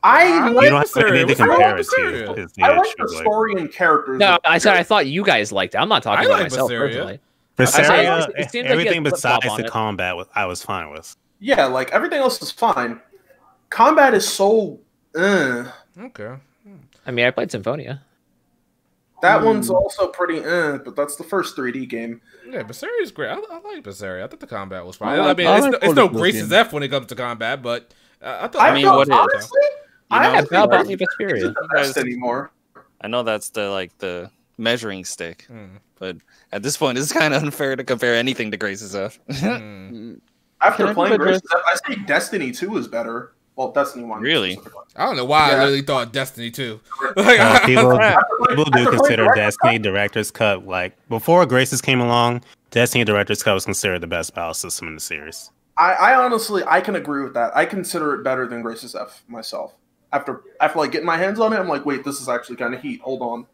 Speaker 3: I
Speaker 5: You don't have anything to compare it to.
Speaker 3: I like the story and characters.
Speaker 4: No, I said I thought you guys liked it. I'm not talking about myself personally.
Speaker 5: Berseria,
Speaker 4: it seems like
Speaker 5: everything
Speaker 4: you have flip-flop
Speaker 5: besides
Speaker 4: on
Speaker 5: the
Speaker 4: it.
Speaker 5: combat, I was fine with.
Speaker 3: Yeah, like everything else is fine. Combat is so.
Speaker 1: Okay.
Speaker 4: I mean, I played Symphonia.
Speaker 3: That one's also pretty, but that's the first 3D game.
Speaker 1: Yeah, Berseria is great. I like Berseria. I thought the combat was fine. I mean, it's no Grace's F when it comes to combat, but I thought.
Speaker 3: Honestly,
Speaker 7: I
Speaker 3: have
Speaker 4: not about me Vesperia
Speaker 3: anymore.
Speaker 7: I know that's the measuring stick, but at this point, it's kind of unfair to compare anything to Grace's F.
Speaker 3: After playing Grace's F, I say Destiny 2 is better. Well, Destiny 1.
Speaker 7: Really?
Speaker 1: I don't know why I literally thought Destiny 2.
Speaker 5: People do consider Destiny Director's Cut, like, before Grace's came along, Destiny Director's Cut was considered the best battle system in the series.
Speaker 3: I honestly, I can agree with that. I consider it better than Grace's F myself. After like getting my hands on it, I'm like, wait, this is actually kind of heat. Hold on.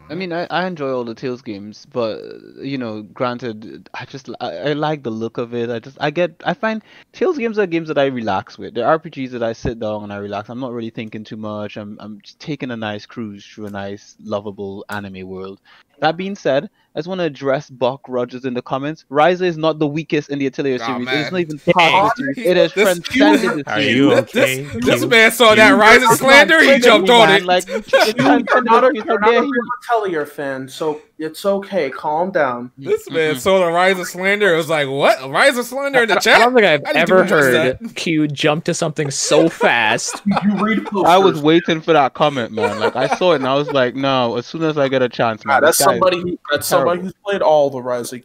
Speaker 2: I mean, I enjoy all the Tales games, but you know, granted, I like the look of it. I find Tales games are games that I relax with. They're RPGs that I sit down and I relax. I'm not really thinking too much. I'm just taking a nice cruise through a nice, lovable anime world. That being said, I just want to address Buck Rogers in the comments. Ryza is not the weakest in the Atelier series.
Speaker 1: Man.
Speaker 2: It's not even part of the series. It has transcended the
Speaker 5: Are
Speaker 2: series.
Speaker 5: you okay?
Speaker 1: This man saw that Ryzen slander, he jumped on it.
Speaker 2: Like,
Speaker 3: You're not a real Atelier fan, so it's okay. Calm down.
Speaker 1: This man saw the Ryzen slander. It was like, what? Ryzen slander in the chat?
Speaker 4: I don't think I've
Speaker 1: I need to
Speaker 4: ever
Speaker 1: address
Speaker 4: heard
Speaker 1: that.
Speaker 4: Q jump to something so fast.
Speaker 3: You read posters.
Speaker 2: I was waiting for that comment, man. Like, I saw it and I was like, no, as soon as I get a chance, man.
Speaker 3: That's
Speaker 2: this guy
Speaker 3: somebody who's played all the Rising.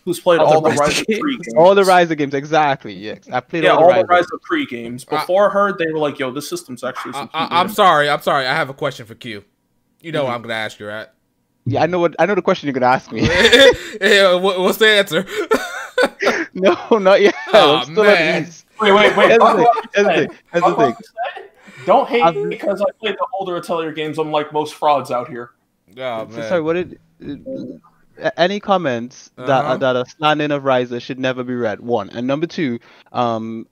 Speaker 3: Who's played all the Ryza 3 games.
Speaker 2: all the Ryza games, exactly. Yes, I played all the
Speaker 3: Ryza 3 games. Before her, they were like, "Yo, this system's actually."
Speaker 1: I'm sorry. I have a question for Q. You know what I'm gonna ask you, right?
Speaker 2: Yeah, I know the question you're gonna ask me.
Speaker 1: Yeah, what's the answer?
Speaker 2: No, not yet.
Speaker 1: Oh,
Speaker 2: I'm still
Speaker 1: man.
Speaker 2: at ease.
Speaker 3: Wait.
Speaker 2: Here's the thing.
Speaker 3: Don't hate me because I played the older Atelier games. I'm like most frauds out here.
Speaker 1: Oh man.
Speaker 2: Sorry, what did? Any comments that a stand-in of Ryza should never be read? One, and number two, I'm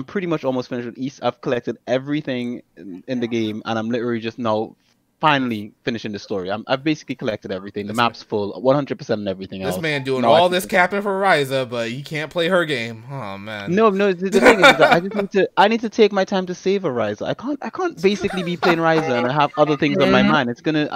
Speaker 2: pretty much almost finished with East. I've collected everything in the game, and I'm literally just now finally finishing the story. I've basically collected everything. The map's full, 100% and everything else.
Speaker 1: This man doing all this capping for Ryza, but he can't play her game. Oh man.
Speaker 2: No. The thing is that I need to take my time to savor Ryza. I can't basically be playing Ryza and I have other things on my mind. It's gonna.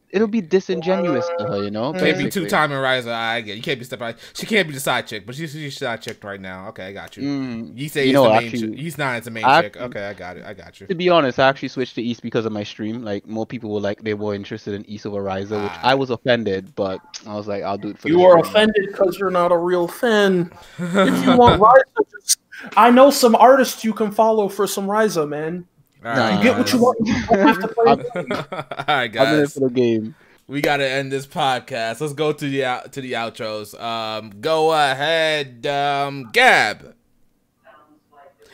Speaker 2: It'll be disingenuous to her, you know.
Speaker 1: Can't be two-time in Ryza. I get. You can't be stepping. She can't be the side chick, but she's side chick right now. Okay, I got you. You say he's the main chick. He's not the main chick. Okay, I got it. I got you.
Speaker 2: To be honest, I actually switched to East because of my stream. Like, more people were interested in East over Ryza, which I was offended, but I was like, I'll do it for
Speaker 3: you. You are offended because you're not a real fan. If you want Ryza, I know some artists you can follow for some Ryza, man. You get what you want. You don't have to play.
Speaker 1: All right, guys.
Speaker 2: I'm in it for the game.
Speaker 1: We gotta end this podcast. Let's go to the outros. Go ahead, Gab.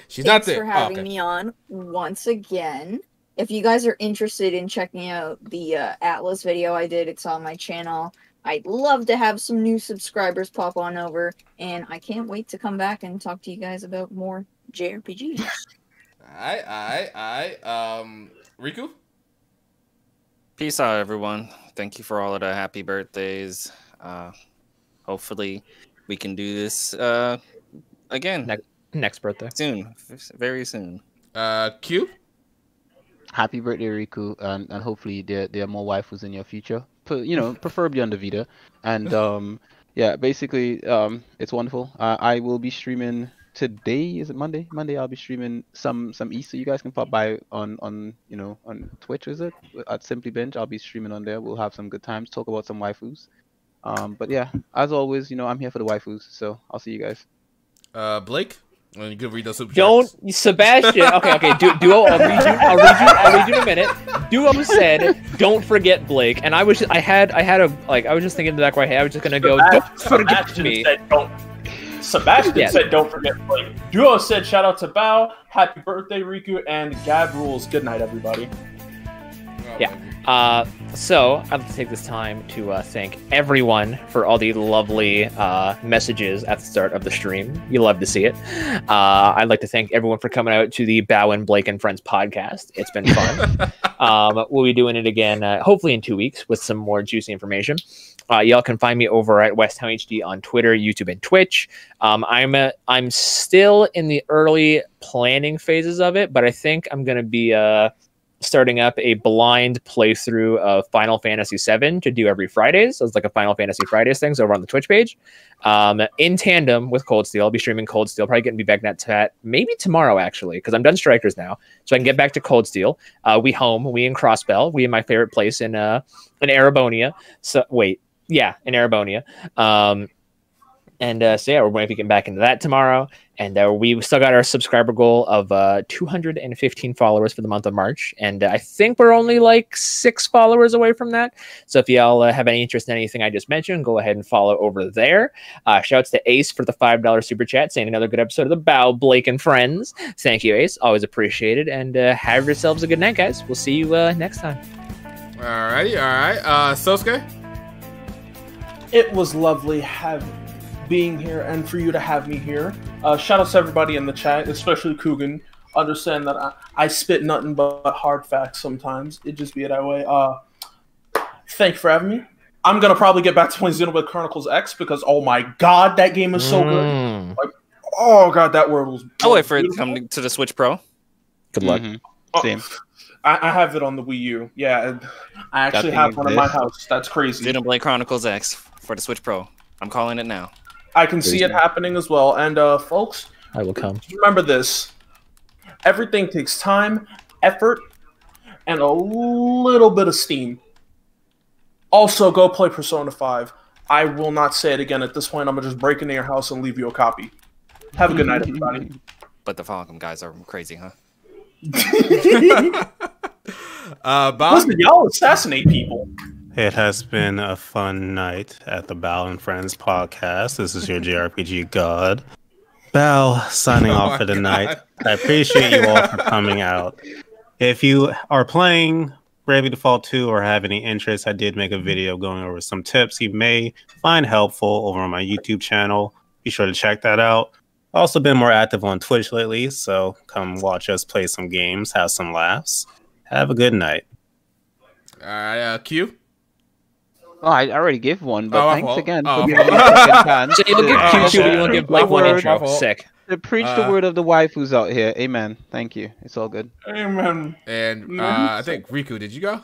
Speaker 1: She's not there.
Speaker 6: Thanks for having me on once again. If you guys are interested in checking out the Atlas video I did, it's on my channel. I'd love to have some new subscribers pop on over, and I can't wait to come back and talk to you guys about more JRPGs.
Speaker 1: Riku?
Speaker 7: Peace out, everyone. Thank you for all of the happy birthdays. Hopefully, we can do this again.
Speaker 4: Next birthday.
Speaker 7: Soon. Very soon.
Speaker 1: Q?
Speaker 2: Happy birthday, Riku, and hopefully there are more waifus in your future. Preferably on the Vita. And yeah, basically, it's wonderful. I will be streaming today. Is it Monday? Monday I'll be streaming some East, so you guys can pop by on Twitch. Is it at Simply Binge? I'll be streaming on there. We'll have some good times, talk about some waifus. But yeah, as always, I'm here for the waifus. So I'll see you guys.
Speaker 1: Blake? Well, you could read those super
Speaker 4: Don't,
Speaker 1: chats.
Speaker 4: Sebastian. Okay. Duo. I'll read you in a minute. Duo said, "Don't forget Blake," and I was just thinking in the back of my head, I was just gonna go, "Don't forget me."
Speaker 3: Sebastian said, "Don't forget Blake." Duo said, "Shout out to Bao, happy birthday, Riku," and Gab rules. Good night, everybody.
Speaker 4: Yeah. So I'd like to take this time to thank everyone for all the lovely messages at the start of the stream. You love to see it. I'd like to thank everyone for coming out to the Bow and Blake and Friends podcast. It's been fun. We'll be doing it again, hopefully in 2 weeks with some more juicy information. Y'all can find me over at Westtown HD on Twitter, YouTube, and Twitch. I'm still in the early planning phases of it, but I think I'm going to be starting up a blind playthrough of Final Fantasy VII to do every Fridays. So it's like a Final Fantasy Fridays things over on the Twitch page. In tandem with Cold Steel. I'll be streaming Cold Steel, probably getting me back to that maybe tomorrow, actually, because I'm done Strikers now. So I can get back to Cold Steel. We in Crossbell. We in my favorite place in Arabonia. So wait, yeah, in Arabonia. So yeah, we're going to be getting back into that tomorrow. And we still got our subscriber goal of 215 followers for the month of March. And I think we're only like 6 followers away from that. So if y'all have any interest in anything I just mentioned, go ahead and follow over there. Shouts to Ace for the $5 super chat, saying another good episode of the Bow, Blake, and Friends. Thank you, Ace. Always appreciated. And have yourselves a good night, guys. We'll see you next time.
Speaker 1: All right. Sosuke?
Speaker 3: It was lovely being here and for you to have me here. Shout out to everybody in the chat, especially Coogan. Understand that I spit nothing but hard facts sometimes. It just be that way. Thank you for having me. I'm gonna probably get back to playing Xenoblade Chronicles X because oh my god, that game is so good. Like, oh god, that world was.
Speaker 7: I'll wait for it to come to the Switch Pro.
Speaker 4: Good luck.
Speaker 2: Same.
Speaker 3: I have it on the Wii U. Yeah, I actually have one in my house. That's crazy.
Speaker 7: Xenoblade Chronicles X for the Switch Pro. I'm calling it now.
Speaker 3: I can see it happening as well. And folks,
Speaker 4: I will come.
Speaker 3: Remember this. Everything takes time, effort, and a little bit of steam. Also, go play Persona 5. I will not say it again at this point. I'm going to just break into your house and leave you a copy. Have a good night, everybody.
Speaker 7: But the Falcom guys are crazy, huh?
Speaker 1: Bob?
Speaker 3: Listen, y'all assassinate people.
Speaker 5: It has been a fun night at the Bow and Friends podcast. This is your JRPG god. Bow signing off for the night. I appreciate you all for coming out. If you are playing Bravely Default 2 or have any interest, I did make a video going over some tips you may find helpful over on my YouTube channel. Be sure to check that out. Also been more active on Twitch lately, so come watch us play some games, have some laughs. Have a good night.
Speaker 1: All right, Q?
Speaker 2: Oh, I already gave one, but thanks again for giving me
Speaker 1: fault.
Speaker 2: a second chance.
Speaker 4: So you'll give Q2, but you won't give Blake one intro. Sick.
Speaker 2: To preach the word of the waifus out here. Amen. Thank you. It's all good.
Speaker 3: Amen.
Speaker 1: And I think Riku, did you go?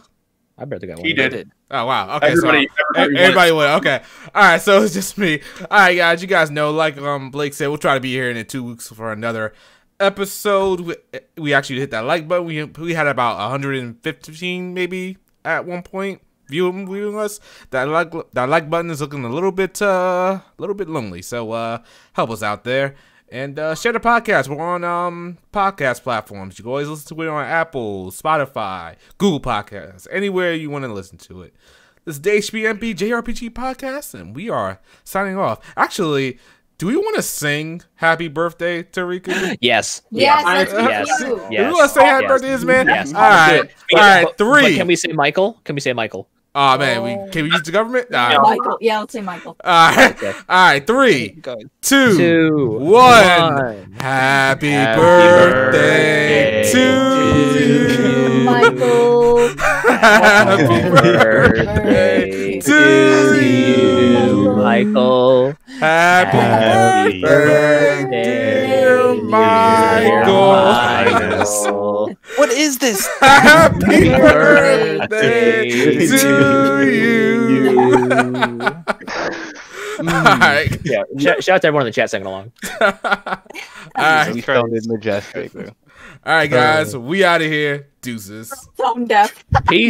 Speaker 4: I barely got one.
Speaker 3: He did.
Speaker 1: Oh, wow. Okay,
Speaker 3: Everybody
Speaker 1: went. Okay. All right, so it's just me. All right, guys, you guys know, like Blake said, we'll try to be here in 2 weeks for another episode. We actually hit that like button. We had about 115 maybe at one point viewing us. That like button is looking a little bit lonely. So help us out there and share the podcast. We're on podcast platforms. You can always listen to it on Apple, Spotify, Google Podcasts, anywhere you want to listen to it. This is the HBMP JRPG podcast, and we are signing off. Actually, do we want to sing happy birthday to Riku?
Speaker 4: Yes.
Speaker 6: Yes.
Speaker 1: Do we want to say happy birthday to this man?
Speaker 4: Yes.
Speaker 1: All right. 3.
Speaker 4: But can we say Michael?
Speaker 1: Oh man, can we use the government?
Speaker 6: Michael. Yeah, let's say Michael.
Speaker 1: All right.
Speaker 4: Okay.
Speaker 1: All right. 3, 2, 1. Happy birthday to you,
Speaker 6: Michael.
Speaker 1: Happy birthday to you,
Speaker 4: Michael.
Speaker 1: Happy birthday, dear Michael.
Speaker 7: What is this?
Speaker 1: Happy birthday to you. All right.
Speaker 4: Yeah. Shout out to everyone in the chat singing along.
Speaker 1: All right.
Speaker 2: You sounded majestic.
Speaker 1: All right, guys. We out of here. Deuces.
Speaker 6: Tone deaf.
Speaker 4: Peace.